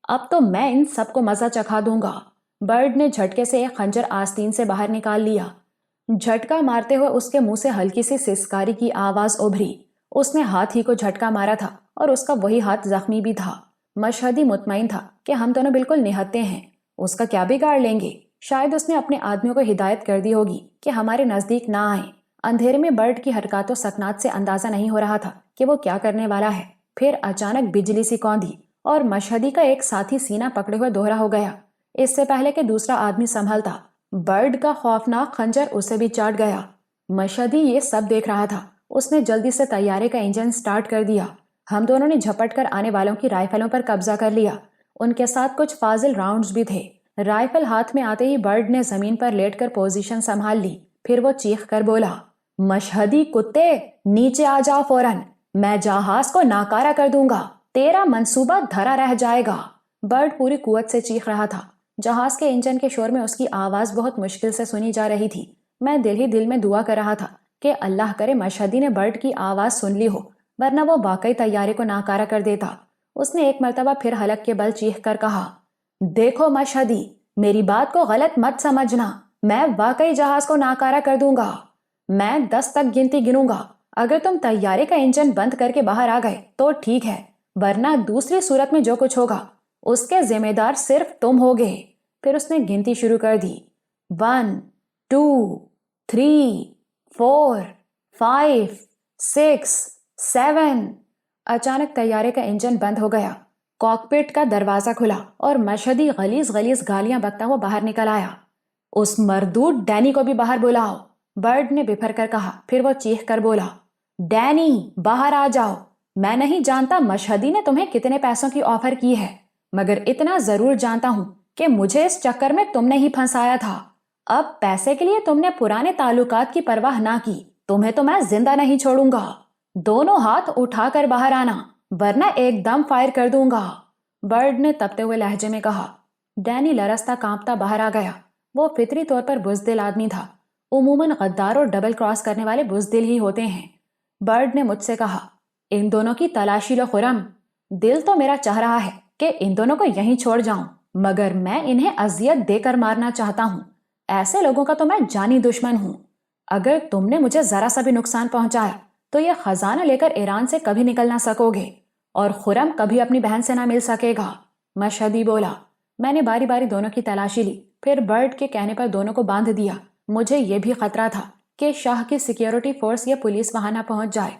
اب تو میں ان سب کو مزہ چکھا دوں گا۔ برڈ نے جھٹکے سے ایک خنجر آستین سے باہر نکال لیا۔ جھٹکا مارتے ہوئے اس کے منہ سے ہلکی سی سسکاری کی آواز ابھری۔ اس نے ہاتھ ہی کو جھٹکا مارا تھا اور اس کا وہی ہاتھ زخمی بھی تھا۔ مشہدی مطمئن تھا کہ ہم دونوں بالکل نہتے ہیں، اس کا کیا بگاڑ لیں گے۔ شاید اس نے اپنے آدمیوں کو ہدایت کر دی ہوگی کہ ہمارے نزدیک نہ آئیں۔ اندھیرے میں برڈ کی حرکات و سکنات سے اندازہ نہیں ہو رہا تھا کہ وہ کیا کرنے والا ہے۔ پھر اچانک بجلی سی کوندی اور مشہدی کا ایک ساتھی سینہ پکڑے ہوئے دوہرا ہو گیا۔ اس سے پہلے کہ دوسرا آدمی سنبھلتا، برڈ کا خوفناک خنجر اسے بھی چاٹ گیا۔ مشہدی یہ سب دیکھ رہا تھا۔ اس نے جلدی سے طیارے کا انجن سٹارٹ کر دیا۔ ہم دونوں نے جھپٹ کر آنے والوں کی رائفلوں پر قبضہ کر لیا۔ ان کے ساتھ کچھ فاضل راؤنڈز بھی تھے۔ رائفل ہاتھ میں آتے ہی برڈ نے زمین پر لیٹ کر پوزیشن سنبھال لی۔ پھر وہ چیخ کر بولا، مشہدی کتے، نیچے آ جاؤ فوراً، میں جہاز کو ناکارہ کر دوں گا، تیرا منصوبہ دھرا رہ جائے گا۔ برڈ پوری قوت سے چیخ رہا تھا۔ جہاز کے انجن کے شور میں اس کی آواز بہت مشکل سے سنی جا رہی تھی۔ میں دل ہی دل میں دعا کر رہا تھا کہ اللہ کرے مشہدی نے برڈ کی آواز سن لی ہو، ورنہ وہ واقعی طیارے کو ناکارہ کر دیتا۔ اس نے ایک مرتبہ پھر حلق کے بل چیخ کر کہا، دیکھو مشہدی، میری بات کو غلط مت سمجھنا، میں واقعی جہاز کو ناکارہ کر دوں گا۔ میں 10 تک گنتی گنوں گا۔ اگر تم طیارے کا انجن بند کر کے باہر آ گئے تو ٹھیک ہے، ورنہ دوسری صورت میں جو کچھ ہوگا اس کے ذمہ دار صرف تم ہوگے۔ پھر اس نے گنتی شروع کر دی، 1 2 3 4 5 6 7۔ اچانک طیارے کا انجن بند ہو گیا۔ کاکپٹ کا دروازہ کھلا اور مشہدی غلیظ غلیظ گالیاں بکتا ہوا باہر نکل آیا۔ اس مردود ڈینی کو بھی باہر بلاؤ، برڈ نے بفر کر کہا۔ پھر وہ چیخ کر بولا، ڈینی باہر آ جاؤ، میں نہیں جانتا مشہدی نے تمہیں کتنے پیسوں کی آفر کی ہے، مگر اتنا ضرور جانتا ہوں کہ مجھے اس چکر میں تم نے ہی پھنسایا تھا۔ اب پیسے کے لیے تم نے پرانے تعلقات کی پرواہ نہ کی، تمہیں تو میں زندہ نہیں چھوڑوں گا۔ دونوں ہاتھ اٹھا کر باہر آنا، ورنہ ایک دم فائر کر دوں گا، برڈ نے تپتے ہوئے لہجے میں کہا۔ ڈینی لرزتا کانپتا باہر آ گیا۔ وہ فطری طور پر بزدل آدمی تھا۔ عموماً غدار اور ڈبل کراس کرنے والے بزدل ہی ہوتے ہیں۔ برڈ نے مجھ سے کہا، ان دونوں کی تلاشی لو خرم۔ دل تو میرا چاہ رہا ہے کہ ان دونوں کو یہیں چھوڑ جاؤں، مگر میں انہیں اذیت دے کر مارنا چاہتا ہوں۔ ایسے لوگوں کا تو میں جانی دشمن ہوں۔ اگر تم نے مجھے ذرا سا بھی نقصان پہنچایا تو یہ خزانہ لے کر ایران سے کبھی نکل نہ سکو گے، اور خرم کبھی اپنی بہن سے نہ مل سکے گا۔ مشہدی بولا۔ میں نے باری باری دونوں کی تلاشی لی، پھر برڈ کے کہنے پر دونوں کو باندھ دیا۔ مجھے یہ بھی خطرہ تھا کہ شاہ کی سیکیورٹی فورس یا پولیس وہاں نہ پہنچ جائے۔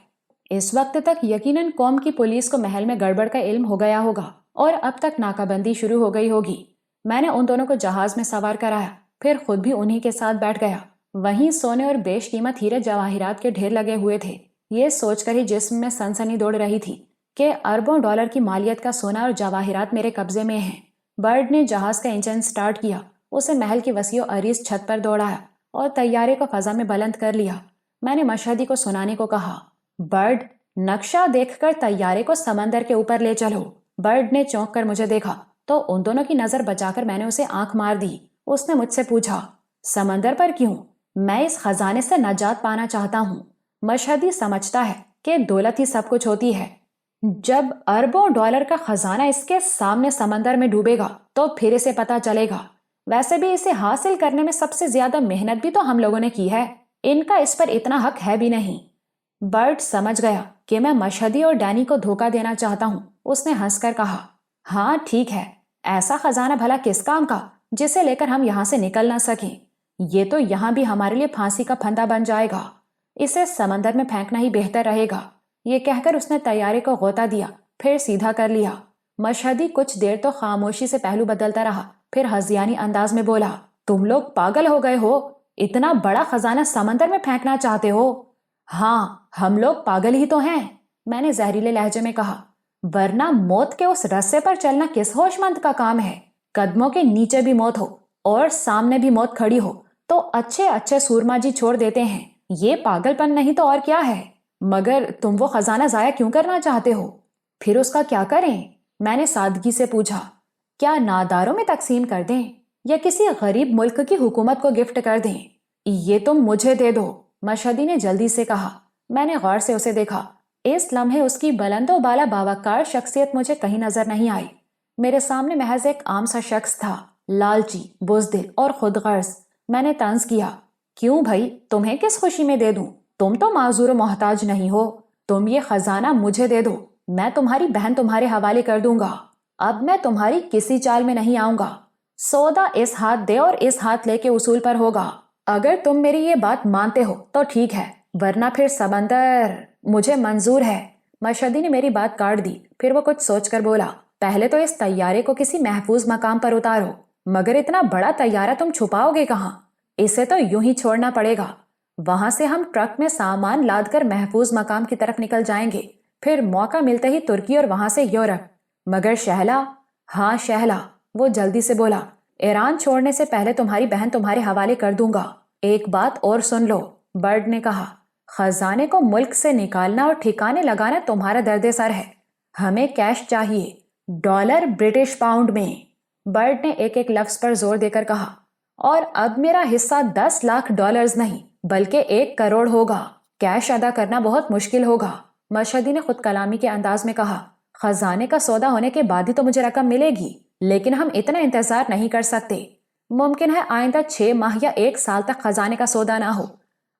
اس وقت تک یقیناً قوم کی پولیس کو محل میں گڑبڑ کا علم ہو گیا ہوگا اور اب تک ناکہ بندی شروع ہو گئی ہوگی۔ میں نے ان دونوں کو جہاز میں سوار کرایا، پھر خود بھی انہی کے ساتھ بیٹھ گیا۔ وہیں سونے اور بیش قیمت ہیرے جواہرات کے ڈھیر لگے ہوئے تھے۔ یہ سوچ کر ہی جسم میں سنسنی دوڑ رہی تھی کہ اربوں ڈالر کی مالیت کا سونا اور جواہرات میرے قبضے میں ہیں۔ برڈ نے جہاز کا انجن سٹارٹ کیا، اسے محل کی وسیع و عریض چھت پر دوڑایا اور طیارے کو فضا میں بلند کر لیا۔ میں نے مشہدی کو سنانے کو کہا، برڈ، نقشہ دیکھ کر طیارے کو سمندر کے اوپر لے چلو۔ برڈ نے چونک کر مجھے دیکھا تو ان دونوں کی نظر بچا کر میں نے اسے آنکھ مار دی۔ اس نے مجھ سے پوچھا، سمندر پر کیوں؟ میں اس خزانے سے نجات پانا چاہتا ہوں۔ مشہدی سمجھتا ہے کہ دولت ہی سب کچھ ہوتی ہے۔ جب اربوں ڈالر کا خزانہ اس کے سامنے سمندر میں ڈوبے گا تو پھر اسے پتا چلے گا۔ ویسے بھی اسے حاصل کرنے میں سب سے زیادہ محنت بھی تو ہم لوگوں نے کی ہے، ان کا اس پر اتنا حق ہے بھی نہیں۔ برڈ سمجھ گیا کہ میں مشہدی اور ڈینی کو دھوکہ دینا چاہتا ہوں۔ اس نے ہنس کر کہا، ہاں ٹھیک ہے، ایسا خزانہ بھلا کس کام کا جسے لے کر ہم یہاں سے نکل نہ سکیں؟ یہ تو یہاں بھی ہمارے لیے پھانسی کا پھندا بن جائے گا، اسے سمندر میں پھینکنا ہی بہتر رہے گا۔ یہ کہہ کر اس نے طیارے کو غوطہ دیا، پھر سیدھا کر لیا۔ مشہدی کچھ دیر تو خاموشی سے پہلو بدلتا رہا، پھر ہذیانی انداز میں بولا، تم لوگ پاگل ہو گئے ہو؟ اتنا بڑا خزانہ سمندر میں پھینکنا چاہتے ہو؟ ہاں، ہم لوگ پاگل ہی تو ہیں، میں نے زہریلے لہجے میں کہا، ورنہ موت کے اس رستے پر چلنا کس ہوش مند کا کام ہے؟ قدموں کے نیچے بھی موت ہو اور سامنے بھی موت کھڑی ہو تو اچھے اچھے سورما جی چھوڑ دیتے ہیں۔ یہ پاگل پن نہیں تو اور کیا ہے؟ مگر تم وہ خزانہ ضائع کیوں کرنا چاہتے ہو؟ پھر اس کا کیا کریں؟ میں نے سادگی سے پوچھا، کیا ناداروں میں تقسیم کر دیں یا کسی غریب ملک کی حکومت کو گفٹ کر دیں؟ یہ تم مجھے دے دو، مشہدی نے جلدی سے کہا۔ میں نے غور سے اسے دیکھا۔ اس لمحے اس کی بلند و بالا باوقار شخصیت مجھے کہیں نظر نہیں آئی۔ میرے سامنے محض ایک عام سا شخص تھا، لالچی، بزدل اور خود غرض۔ میں نے طنز کیا، کیوں بھائی، تمہیں کس خوشی میں دے دوں؟ تم تو معذور و محتاج نہیں ہو۔ تم یہ خزانہ مجھے دے دو، میں تمہاری بہن تمہارے حوالے کر دوں گا۔ اب میں تمہاری کسی چال میں نہیں آؤں گا۔ سودا اس ہاتھ دے اور اس ہاتھ لے کے اصول پر ہوگا۔ اگر تم میری یہ بات مانتے ہو تو ٹھیک ہے، ورنہ پھر سمندر مجھے منظور ہے۔ مشہدی نے میری بات کاٹ دی، پھر وہ کچھ سوچ کر بولا، پہلے تو اس طیارے کو کسی محفوظ مقام پر اتارو، مگر اتنا بڑا طیارہ تم چھپاؤ گے کہاں؟ اسے تو یوں ہی چھوڑنا پڑے گا۔ وہاں سے ہم ٹرک میں سامان لاد کر محفوظ مقام کی طرف نکل جائیں گے، پھر موقع ملتے ہی ترکی اور وہاں سے یورپ۔ مگر شہلا، ہاں شہلا، وہ جلدی سے بولا، ایران چھوڑنے سے پہلے تمہاری بہن تمہارے حوالے کر دوں گا۔ ایک بات اور سن لو، برڈ نے کہا، خزانے کو ملک سے نکالنا اور ٹھکانے لگانا تمہارا درد سر ہے۔ ہمیں کیش چاہیے، ڈالر، برٹش پاؤنڈ میں۔ برڈ نے ایک ایک لفظ پر زور دے کر کہا، اور اب میرا حصہ 10 لاکھ ڈالرز نہیں بلکہ 1 کروڑ ہوگا۔ کیش ادا کرنا بہت مشکل ہوگا۔ مشہدی نے خود کلامی کے انداز میں کہا، خزانے کا سودا ہونے کے بعد ہی تو مجھے رقم ملے گی، لیکن ہم اتنا انتظار نہیں کر سکتے۔ ممکن ہے آئندہ 6 ماہ یا 1 سال تک خزانے کا سودا نہ ہو۔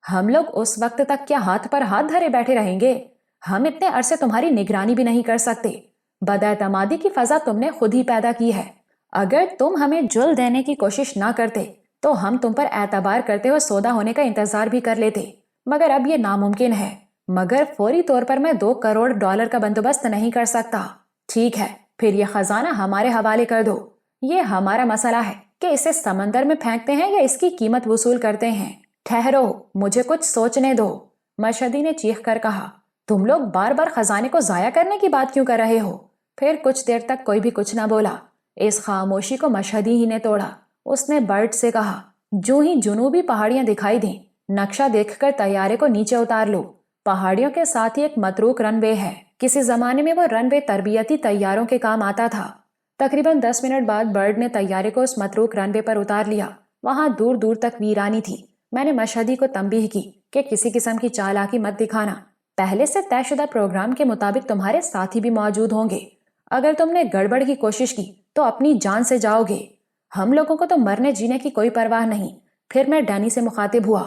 ہم لوگ اس وقت تک کیا ہاتھ پر ہاتھ دھرے بیٹھے رہیں گے؟ ہم اتنے عرصے تمہاری نگرانی بھی نہیں کر سکتے۔ بداعتمادی کی فضا تم نے خود ہی پیدا کی ہے۔ اگر تم ہمیں جل دینے کی کوشش نہ کرتے تو ہم تم پر اعتبار کرتے ہوئے سودا ہونے کا انتظار بھی کر لیتے، مگر اب یہ ناممکن ہے۔ مگر فوری طور پر میں 2 کروڑ ڈالر کا بندوبست نہیں کر سکتا۔ ٹھیک ہے، پھر یہ خزانہ ہمارے حوالے کر دو۔ یہ ہمارا مسئلہ ہے کہ اسے سمندر میں پھینکتے ہیں یا اس کی قیمت وصول کرتے ہیں۔ ٹھہرو، مجھے کچھ سوچنے دو، مشہدی نے چیخ کر کہا۔ تم لوگ بار بار خزانے کو ضائع کرنے کی بات کیوں کر رہے ہو؟ پھر کچھ دیر تک کوئی بھی کچھ نہ بولا۔ اس خاموشی کو مشہدی ہی نے توڑا۔ اس نے برڈ سے کہا، جو ہی جنوبی پہاڑیاں دکھائی دیں، نقشہ دیکھ کر طیارے کو نیچے اتار لو۔ پہاڑیوں کے ساتھ ہی ایک متروک رن وے ہے۔ کسی زمانے میں وہ رن وے تربیتی طیاروں کے کام آتا تھا۔ تقریباً 10 منٹ بعد برڈ نے طیارے کو اس متروک رن وے پر اتار لیا۔ وہاں دور دور تک ویرانی تھی۔ میں نے مشہدی کو تنبیہ کی کہ کسی قسم کی چالاکی مت دکھانا۔ پہلے سے طے شدہ پروگرام کے مطابق تمہارے ساتھی بھی موجود ہوں گے۔ اگر تم نے گڑبڑ کی کوشش کی تو اپنی جان سے جاؤ گے۔ ہم لوگوں کو تو مرنے جینے کی کوئی پرواہ نہیں۔ پھر میں ڈینی سے مخاطب ہوا،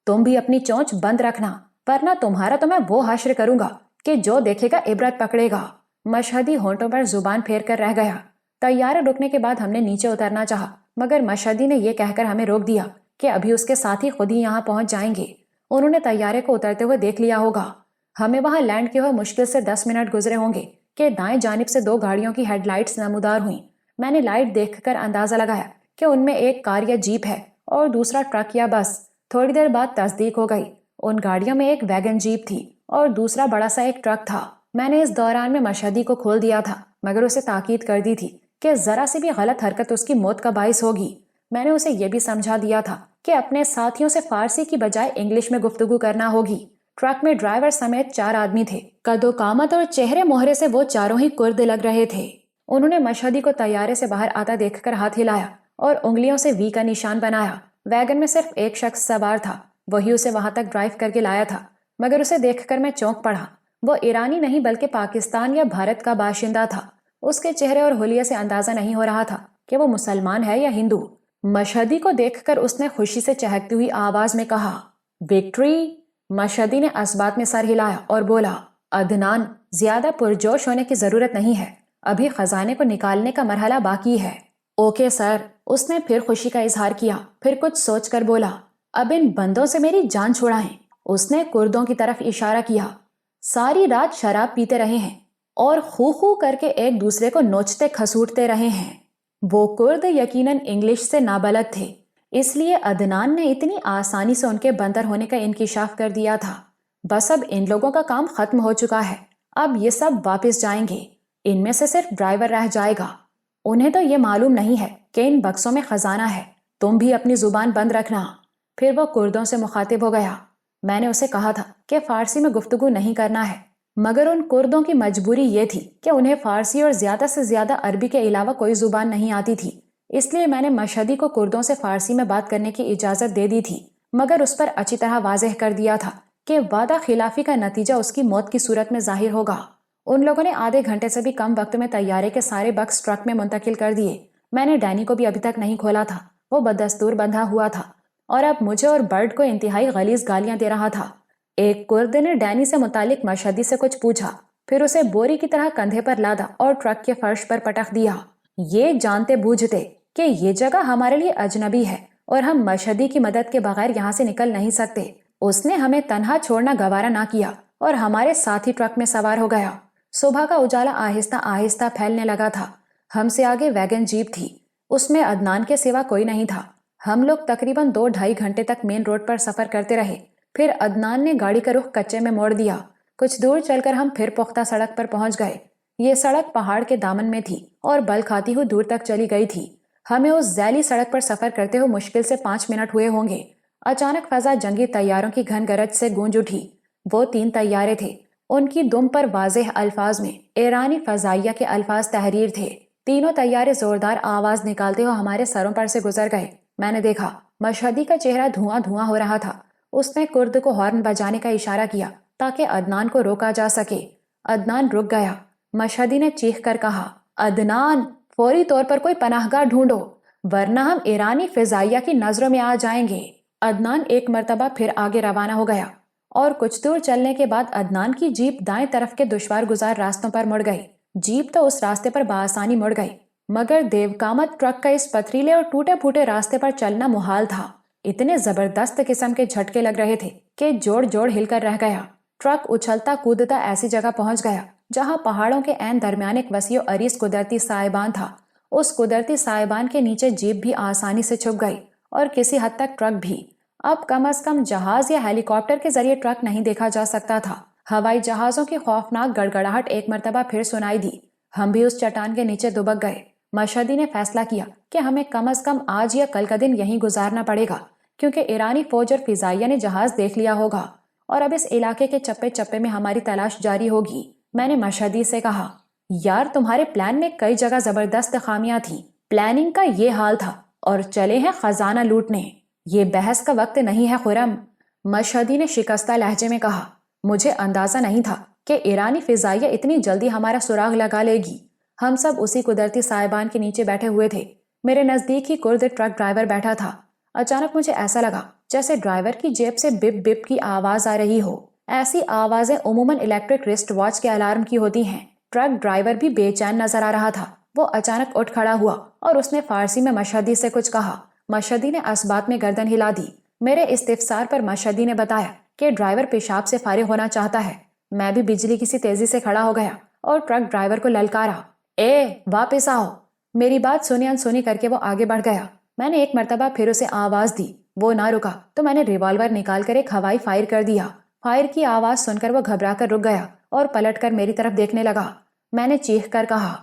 تم بھی اپنی چونچ بند رکھنا، ورنہ تمہارا تو میں وہ حشر کروں گا کہ جو دیکھے گا عبرت پکڑے گا۔ مشہدی ہونٹوں پر زبان پھیر کر رہ گیا۔ طیارے رکنے کے بعد ہم نے نیچے اترنا چاہا، مگر مشہدی نے یہ کہہ کر ہمیں روک دیا کہ ابھی اس کے ساتھی خود ہی یہاں پہنچ جائیں گے۔ انہوں نے طیارے کو اترتے ہوئے دیکھ لیا ہوگا۔ ہمیں وہاں لینڈ کیے ہوئے مشکل سے 10 منٹ گزرے ہوں گے کہ دائیں جانب سے 2 گاڑیوں کی ہیڈ لائٹس نمودار ہوئیں۔ میں نے لائٹ دیکھ کر اندازہ لگایا کہ ان میں ایک کار یا جیپ ہے اور دوسرا ٹرک یا بس۔ تھوڑی دیر بعد تصدیق ہو گئی، ان گاڑیوں میں ایک ویگن جیپ تھی اور دوسرا بڑا سا ایک ٹرک تھا۔ میں نے اس دوران میں مشہدی کو کھول دیا تھا، مگر اسے تاکید کر دی تھی کہ ذرا سی بھی غلط حرکت اس کی موت کا باعث ہوگی۔ میں نے اسے یہ بھی سمجھا دیا تھا کہ اپنے ساتھیوں سے فارسی کی بجائے انگلش میں گفتگو کرنا ہوگی۔ ٹرک میں ڈرائیور سمیت 4 آدمی تھے۔ قد و قامت اور چہرے مہرے سے وہ چاروں ہی کرد لگ رہے تھے۔ انہوں نے مشہدی کو طیارے سے باہر آتا دیکھ کر ہاتھ ہلایا اور انگلیوں سے وی کا نشان بنایا۔ ویگن میں صرف ایک شخص سوار تھا، وہی اسے وہاں تک ڈرائیو کر کے لایا تھا، مگر اسے دیکھ کر میں چونک پڑا۔ وہ ایرانی نہیں بلکہ پاکستان یا بھارت کا باشندہ تھا۔ اس کے چہرے اور حلیے سے اندازہ نہیں ہو رہا تھا کہ وہ مسلمان ہے یا ہندو۔ مشہدی کو دیکھ کر اس نے خوشی سے چہکتی ہوئی آواز میں کہا، وکٹری۔ مشہدی نے اسبات میں سر ہلایا اور بولا، عدنان، زیادہ پرجوش ہونے کی ضرورت نہیں ہے، ابھی خزانے کو نکالنے کا مرحلہ باقی ہے۔ اوکے سر، اس نے پھر خوشی کا اظہار کیا، پھر کچھ سوچ کر بولا، اب ان بندوں سے میری جان چھڑائیں۔ اس نے کردوں کی طرف اشارہ کیا۔ ساری رات شراب پیتے رہے ہیں اور خو خو کر کے ایک دوسرے کو نوچتے کھسوٹتے رہے ہیں۔ وہ کرد یقیناً انگلش سے نابلد تھے، اس لیے عدنان نے اتنی آسانی سے ان کے بندر ہونے کا انکشاف کر دیا تھا۔ بس اب ان لوگوں کا کام ختم ہو چکا ہے، اب یہ سب واپس جائیں گے، ان میں سے صرف ڈرائیور رہ جائے گا۔ انہیں تو یہ معلوم نہیں ہے کہ ان بکسوں میں خزانہ ہے، تم بھی اپنی زبان بند رکھنا۔ پھر وہ کردوں سے مخاطب ہو گیا۔ میں نے اسے کہا تھا کہ فارسی میں گفتگو نہیں کرنا ہے، مگر ان کردوں کی مجبوری یہ تھی کہ انہیں فارسی اور زیادہ سے زیادہ عربی کے علاوہ کوئی زبان نہیں آتی تھی، اس لیے میں نے مشہدی کو کردوں سے فارسی میں بات کرنے کی اجازت دے دی تھی، مگر اس پر اچھی طرح واضح کر دیا تھا کہ وعدہ خلافی کا نتیجہ اس کی موت کی صورت میں ظاہر ہوگا۔ ان لوگوں نے آدھے گھنٹے سے بھی کم وقت میں طیارے کے سارے بکس ٹرک میں منتقل کر دیے۔ میں نے ڈینی کو بھی ابھی تک نہیں کھولا تھا، وہ بدستور بندھا ہوا تھا اور اب مجھے اور برڈ کو انتہائی غلیظ گالیاں دے رہا تھا۔ ایک کرد نے ڈینی سے متعلق مشہدی سے کچھ پوچھا، پھر اسے بوری کی طرح کندھے پر لادا اور ٹرک کے فرش پر پٹخ دیا۔ یہ جانتے بوجھتے کہ یہ جگہ ہمارے لیے اجنبی ہے اور ہم مشہدی کی مدد کے بغیر یہاں سے نکل نہیں سکتے، اس نے ہمیں تنہا چھوڑنا گوارا نہ کیا اور ہمارے ساتھ ہی ٹرک میں سوار ہو گیا۔ صبح کا اجالا آہستہ آہستہ پھیلنے لگا تھا۔ ہم سے آگے ویگن جیپ تھی، اس میں عدنان کے سوا کوئی نہیں تھا۔ ہم لوگ تقریباً 2-2.5 گھنٹے تک مین روڈ پر سفر کرتے رہے، پھر عدنان نے گاڑی کا رخ کچے میں موڑ دیا۔ کچھ دور چل کر ہم پھر پختہ سڑک پر پہنچ گئے۔ یہ سڑک پہاڑ کے دامن میں تھی اور بل کھاتی ہوئی دور تک چلی گئی تھی۔ ہمیں اس ذیلی سڑک پر سفر کرتے ہوئے مشکل سے 5 منٹ ہوئے ہوں گے۔ اچانک فضا جنگی طیاروں کی گھن گرج سے گونج اٹھی۔ وہ 3 طیارے تھے، ان کی دم پر واضح الفاظ میں ایرانی فضائیہ کے الفاظ تحریر تھے۔ تینوں طیارے زوردار آواز نکالتے ہوئے ہمارے سروں پر سے گزر گئے۔ میں نے دیکھا مشہدی کا چہرہ دھواں دھواں ہو رہا تھا۔ اس نے کرد کو ہارن بجانے کا اشارہ کیا تاکہ عدنان کو روکا جا سکے۔ عدنان رک گیا۔ مشہدی نے چیخ کر کہا، عدنان، فوری طور پر کوئی پناہ گاہ ڈھونڈو ورنہ ہم ایرانی فضائیہ کی نظروں میں آ جائیں گے۔ عدنان ایک مرتبہ پھر آگے روانہ ہو گیا اور کچھ دور چلنے کے بعد عدنان کی جیپ دائیں طرف کے دشوار گزار راستوں پر مڑ گئی۔ جیپ تو اس راستے پر بآسانی مڑ گئی، مگر دیو کامت ٹرک کا اس پتھریلے اور ٹوٹے پھوٹے راستے پر چلنا محال تھا۔ اتنے زبردست قسم کے جھٹکے لگ رہے تھے کہ جوڑ جوڑ ہل کر رہ گیا۔ ٹرک اچھلتا کودتا ایسی جگہ پہنچ گیا جہاں پہاڑوں کے عین درمیان ایک وسیع و عریض قدرتی سائبان تھا۔ اس قدرتی سائبان کے نیچے جیپ بھی آسانی سے چھپ گئی اور کسی حد تک ٹرک بھی۔ اب کم از کم جہاز یا ہیلی کاپٹر کے ذریعے ٹرک نہیں دیکھا جا سکتا تھا۔ ہوائی جہازوں کی خوفناک گڑگڑاہٹ ایک مرتبہ پھر سنائی دی۔ ہم بھی اس چٹان کے نیچے دبک گئے۔ مشہدی نے فیصلہ کیا کہ ہمیں کم از کم آج یا کل کا دن یہیں گزارنا پڑے گا، کیونکہ ایرانی فوج اور فضائیہ نے جہاز دیکھ لیا ہوگا اور اب اس علاقے کے چپے چپے میں ہماری تلاش جاری ہوگی۔ میں نے مشہدی سے کہا، یار تمہارے پلان میں کئی جگہ زبردست خامیاں تھیں۔ پلاننگ کا یہ حال تھا اور چلے ہیں خزانہ لوٹنے۔ یہ بحث کا وقت نہیں ہے خرم، مشہدی نے شکستہ لہجے میں کہا۔ مجھے اندازہ نہیں تھا کہ ایرانی فضائیہ اتنی جلدی ہمارا سراغ لگا لے گی۔ ہم سب اسی قدرتی سائبان کے نیچے بیٹھے ہوئے تھے۔ میرے نزدیک ہی کرد ٹرک ڈرائیور بیٹھا تھا۔ اچانک مجھے ایسا لگا جیسے ڈرائیور کی جیب سے بپ بپ کی آواز آ رہی ہو۔ ایسی آوازیں عموماً الیکٹرک رسٹ واچ کے الارم کی ہوتی ہیں۔ ٹرک ڈرائیور بھی بے چین نظر آ رہا تھا۔ وہ اچانک اٹھ کھڑا ہوا اور اس نے فارسی میں مشہدی سے کچھ کہا۔ مشہدی نے اسبات میں گردن ہلا دی۔ میرے استفسار پر مشہدی نے بتایا کہ ڈرائیور پیشاب سے فارغ ہونا چاہتا ہے۔ میں بھی بجلی کی سی تیزی سے کھڑا ہو گیا اور ٹرک ڈرائیور کو للکارا، اے واپس آؤ۔ میری بات سنی انسنی کر کے وہ آگے بڑھ گیا۔ میں نے ایک مرتبہ پھر اسے آواز دی، وہ نہ رکا تو میں نے ریوالور نکال کر ایک ہوائی فائر کر دیا۔ فائر کی آواز سن کر وہ گھبرا کر رک گیا اور پلٹ کر میری طرف دیکھنے لگا۔ میں نے چیخ کر کہا،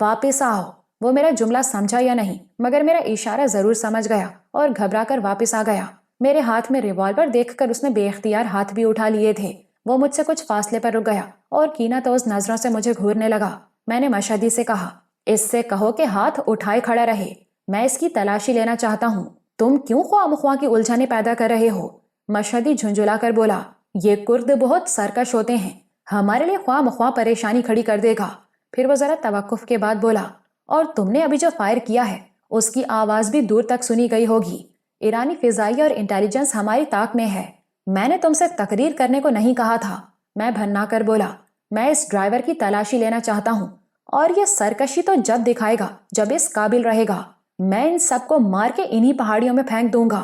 واپس آؤ۔ وہ میرا جملہ سمجھا یا نہیں مگر میرا اشارہ ضرور سمجھ گیا اور گھبرا کر واپس آ گیا۔ میرے ہاتھ میں ریوالور دیکھ کر اس نے بے اختیار ہاتھ بھی اٹھا لیے تھے۔ وہ مجھ سے کچھ فاصلے پر رک گیا اور کینہ توز نظروں سے مجھے گھورنے لگا۔ میں نے مشہدی سے کہا، اس سے کہو کہ ہاتھ اٹھائے کھڑا رہے، میں اس کی تلاشی لینا چاہتا ہوں۔ تم کیوں خواہ مخواہ کی الجھنیں پیدا کر رہے ہو؟ مشہدی جھنجھلا کر بولا، یہ کرد بہت سرکش ہوتے ہیں، ہمارے لیے خواہ مخواہ پریشانی کھڑی کر دے گا۔ پھر وہ ذرا توقف کے بعد بولا، اور تم نے ابھی جو فائر کیا ہے اس کی آواز بھی دور تک سنی گئی ہوگی۔ ایرانی فضائیہ اور انٹیلیجنس ہماری طاق میں ہے۔ میں نے تم سے تقریر کرنے کو نہیں کہا تھا۔ میں بھننا کر بولا، میں اس ڈرائیور کی تلاشی لینا چاہتا ہوں اور یہ سرکشی تو جب دکھائے گا جب اس قابل رہے گا۔ میں ان سب کو مار کے انہی پہاڑیوں میں پھینک دوں گا۔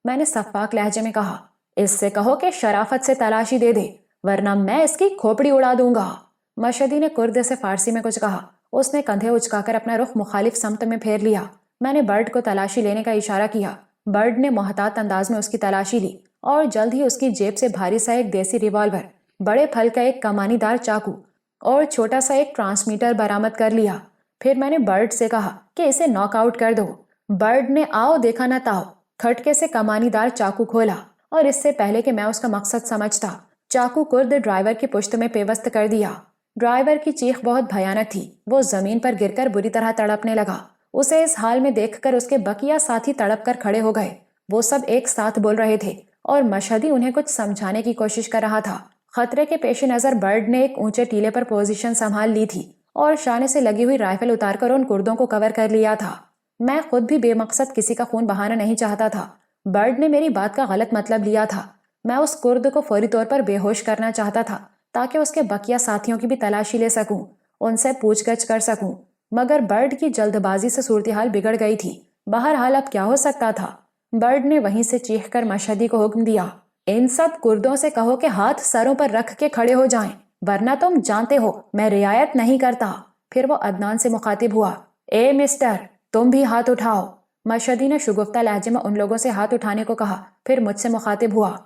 میں نے سفاک لہجے میں کہا، اس سے کہو کہ شرافت سے تلاشی دے دے ورنہ میں اس کی کھوپڑی اڑا دوں گا۔ مشہدی نے کرد سے فارسی میں کچھ کہا۔ اس نے کندھے اچکا کر اپنا رخ مخالف سمت میں پھیر لیا۔ میں نے برڈ کو تلاشی لینے کا اشارہ کیا۔ برڈ نے محتاط انداز میں اس کی تلاشی لی اور جلد ہی اس کی جیب سے بھاری سا ایک دیسی ریوالور، بڑے پھل کا ایک کمانی دار چاقو اور چھوٹا سا ایک ٹرانسمیٹر برآمد کر لیا۔ پھر میں نے برڈ سے کہا کہ اسے ناک آؤٹ کر دو۔ برڈ نے آؤ دیکھا نہ تاؤ کھٹکے سے کمانی دار چاقو کھولا اور اس سے پہلے کہ میں اس کا مقصد سمجھتا، چاقو کرد ڈرائیور کی پشت میں پیوست کر دیا۔ ڈرائیور کی چیخ بہت بھیانک تھی۔ وہ زمین پر گر کر بری طرح تڑپنے لگا۔ اسے اس حال میں دیکھ کر اس کے بقیہ ساتھی تڑپ کر کھڑے ہو گئے۔ وہ سب ایک ساتھ بول رہے تھے اور مشہدی انہیں کچھ سمجھانے کی کوشش کر رہا تھا۔ خطرے کے پیش نظر برڈ نے ایک اونچے ٹیلے پر پوزیشن سنبھال لی تھی اور شانے سے لگی ہوئی رائفل اتار کر ان کردوں کو کور کر لیا تھا۔ میں خود بھی بے مقصد کسی کا خون بہانا نہیں چاہتا تھا۔ برڈ نے میری بات کا غلط مطلب لیا تھا۔ میں اس کرد کو فوری طور پر بے ہوش کرنا چاہتا تھا تاکہ اس کے بقیہ ساتھیوں کی بھی تلاشی لے سکوں، ان سے پوچھ گچھ کر سکوں، مگر برڈ کی جلد بازی سے صورتحال بگڑ گئی تھی۔ بہرحال اب کیا ہو سکتا تھا؟ برڈ نے وہیں سے چیخ کر مشہدی کو حکم دیا، ان سب کردوں سے کہو کہ ہاتھ سروں پر رکھ کے کھڑے ہو جائیں، ورنہ تم جانتے ہو میں رعایت نہیں کرتا۔ پھر وہ عدنان سے مخاطب ہوا، اے مسٹر، تم بھی ہاتھ اٹھاؤ۔ مشہدی نے شگفتہ لہجے میں ان لوگوں سے ہاتھ اٹھانے کو کہا، پھر مجھ سے مخاطب ہوا،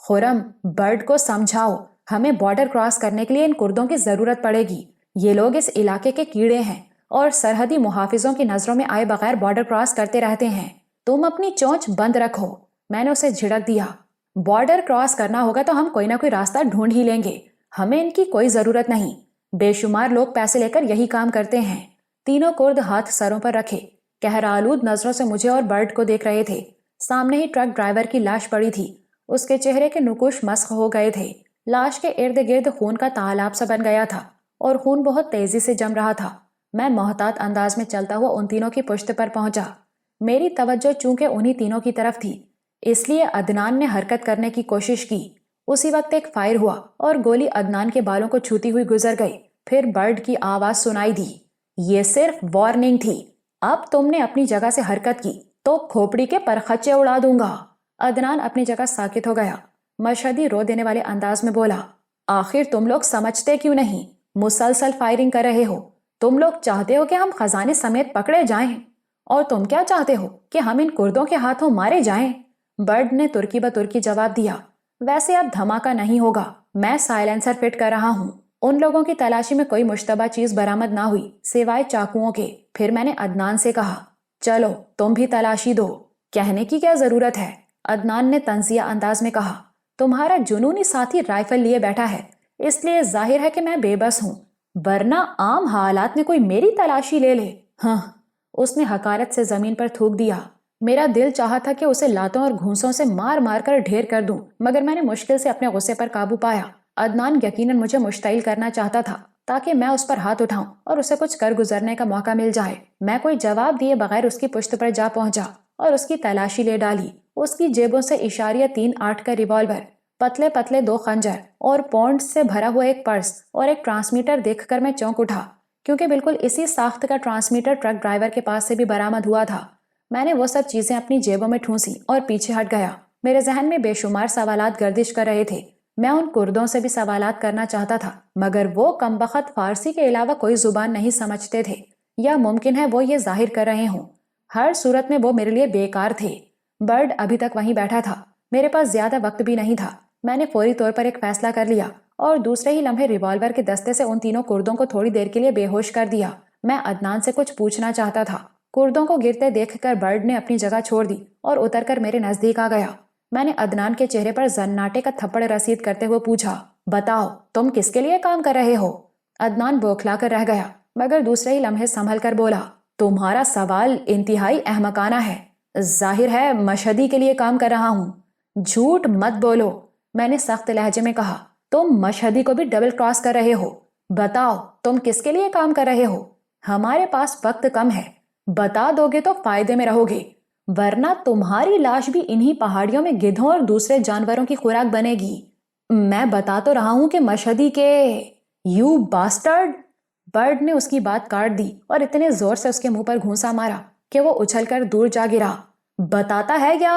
خرم، برڈ کو سمجھاؤ، ہمیں بارڈر کراس کرنے کے لیے ان کردوں کی ضرورت پڑے گی۔ یہ لوگ اس علاقے کے کیڑے ہیں اور سرحدی محافظوں کی نظروں میں آئے بغیر بارڈر کراس کرتے رہتے ہیں۔ تم اپنی چونچ بند رکھو۔ میں نے اسے جھڑک دیا، بارڈر کراس کرنا ہوگا تو ہم کوئی نہ کوئی راستہ ڈھونڈ ہی لیں گے، ہمیں ان کی کوئی ضرورت نہیں۔ بے شمار لوگ پیسے لے کر یہی کام کرتے ہیں۔ تینوں کرد ہاتھ سروں پر رکھے قہرآلود نظروں سے مجھے اور برڈ کو دیکھ رہے تھے۔ سامنے ہی ٹرک ڈرائیور کی لاش پڑی تھی، اس کے چہرے کے نقوش مسخ ہو گئے تھے، لاش کے ارد گرد خون کا تالاب سا بن گیا تھا اور خون بہت تیزی سے جم رہا تھا۔ میں محتاط انداز میں چلتا ہوا ان تینوں کی پشت پر پہنچا۔ میری توجہ چونکہ انہی تینوں کی طرف تھی، اس لیے عدنان نے حرکت کرنے کی کوشش کی۔ اسی وقت ایک فائر ہوا اور گولی عدنان کے بالوں کو چھوتی ہوئی گزر گئی۔ پھر برڈ کی آواز سنائی دی، یہ صرف وارننگ تھی، اب تم نے اپنی جگہ سے حرکت کی تو کھوپڑی کے پرخچے اڑا دوں گا۔ عدنان اپنی جگہ ساکت ہو گیا۔ مشہدی رو دینے والے انداز میں بولا، آخر تم لوگ سمجھتے کیوں نہیں؟ مسلسل فائرنگ کر رہے ہو، تم لوگ چاہتے ہو کہ ہم خزانے سمیت پکڑے جائیں، اور تم کیا چاہتے ہو کہ ہم ان کردوں کے ہاتھوں مارے جائیں؟ برڈ نے ترکی بترکی جواب دیا، ویسے اب دھماکہ نہیں ہوگا، میں سائلنسر فٹ کر رہا ہوں۔ ان لوگوں کی تلاشی میں کوئی مشتبہ چیز برآمد نہ ہوئی سوائے چاقوؤں کے۔ پھر میں نے عدنان سے کہا، چلو تم بھی تلاشی دو۔ کہنے کی کیا ضرورت ہے، عدنان نے طنزیہ انداز میں کہا، تمہارا جنونی ساتھی رائفل لیے بیٹھا ہے، اس لیے ظاہر ہے کہ میں بے بس ہوں، ورنہ عام حالات میں کوئی میری تلاشی لے لے۔ ہاں، اس نے حقارت سے زمین پر تھوک دیا۔ میرا دل چاہا تھا کہ اسے لاتوں اور گھونسوں سے مار مار کر ڈھیر کر دوں، مگر میں نے مشکل سے اپنے غصے پر قابو پایا۔ عدنان یقیناً مجھے مشتعل کرنا چاہتا تھا تاکہ میں اس پر ہاتھ اٹھاؤں اور اسے کچھ کر گزرنے کا موقع مل جائے۔ میں کوئی جواب دیے بغیر اس کی پشت پر جا پہنچا اور اس کی تلاشی لے ڈالی۔ اس کی جیبوں سے اشاریہ.38 کا ریوالور، پتلے پتلے 2 خنجر اور پونڈ سے بھرا ہوا ایک پرس اور ایک ٹرانسمیٹر دیکھ کر میں چونک اٹھا، کیونکہ بالکل اسی ساخت کا ٹرانسمیٹر ٹرک ڈرائیور کے پاس سے بھی برآمد ہوا تھا۔ میں نے وہ سب چیزیں اپنی جیبوں میں ٹھونسی اور پیچھے ہٹ گیا۔ میرے ذہن میں بے شمار سوالات گردش کر رہے تھے۔ میں ان کردوں سے بھی سوالات کرنا چاہتا تھا، مگر وہ کمبخت فارسی کے علاوہ کوئی زبان نہیں سمجھتے تھے، یا ممکن ہے وہ یہ ظاہر کر رہے ہوں۔ ہر صورت میں وہ میرے لیے بیکار تھے۔ برڈ ابھی تک وہیں بیٹھا تھا، میرے پاس زیادہ وقت بھی نہیں تھا۔ میں نے فوری طور پر ایک فیصلہ کر لیا اور دوسرے ہی لمحے ریوالور کے دستے سے ان تینوں کردوں کو تھوڑی دیر کے لیے بے ہوش کر دیا۔ میں عدنان سے کچھ پوچھنا چاہتا تھا۔ کردوں کو گرتے دیکھ کر برڈ نے اپنی جگہ چھوڑ دی اور اتر کر میرے نزدیک آ گیا۔ میں نے عدنان کے چہرے پر زناٹے کا تھپڑ رسید کرتے ہوئے پوچھا، بتاؤ تم کس کے لیے کام کر رہے ہو؟ عدنان بوکھلا کر رہ گیا، مگر دوسرے ہی لمحے سنبھل کر بولا، تمہارا سوال انتہائی احمقانہ ہے، ظاہر ہے مشہدی کے لیے کام کر رہا ہوں۔ جھوٹ مت بولو، میں نے سخت لہجے میں کہا، تم مشہدی کو بھی ڈبل کراس کر رہے ہو۔ بتاؤ تم کس کے لیے کام کر رہے ہو؟ ہمارے پاس وقت کم ہے، بتا دو گے تو فائدے میں رہو گے، ورنہ تمہاری لاش بھی انہی پہاڑیوں میں گدھوں اور دوسرے جانوروں کی خوراک بنے گی۔ میں بتا تو رہا ہوں کہ مشہدی کے… یو باسٹرڈ! برڈ نے اس کی بات کاٹ دی اور اتنے زور سے اس کے منہ پر گھونسا مارا کہ وہ اچھل کر دور جا گرا۔ بتاتا ہے کیا؟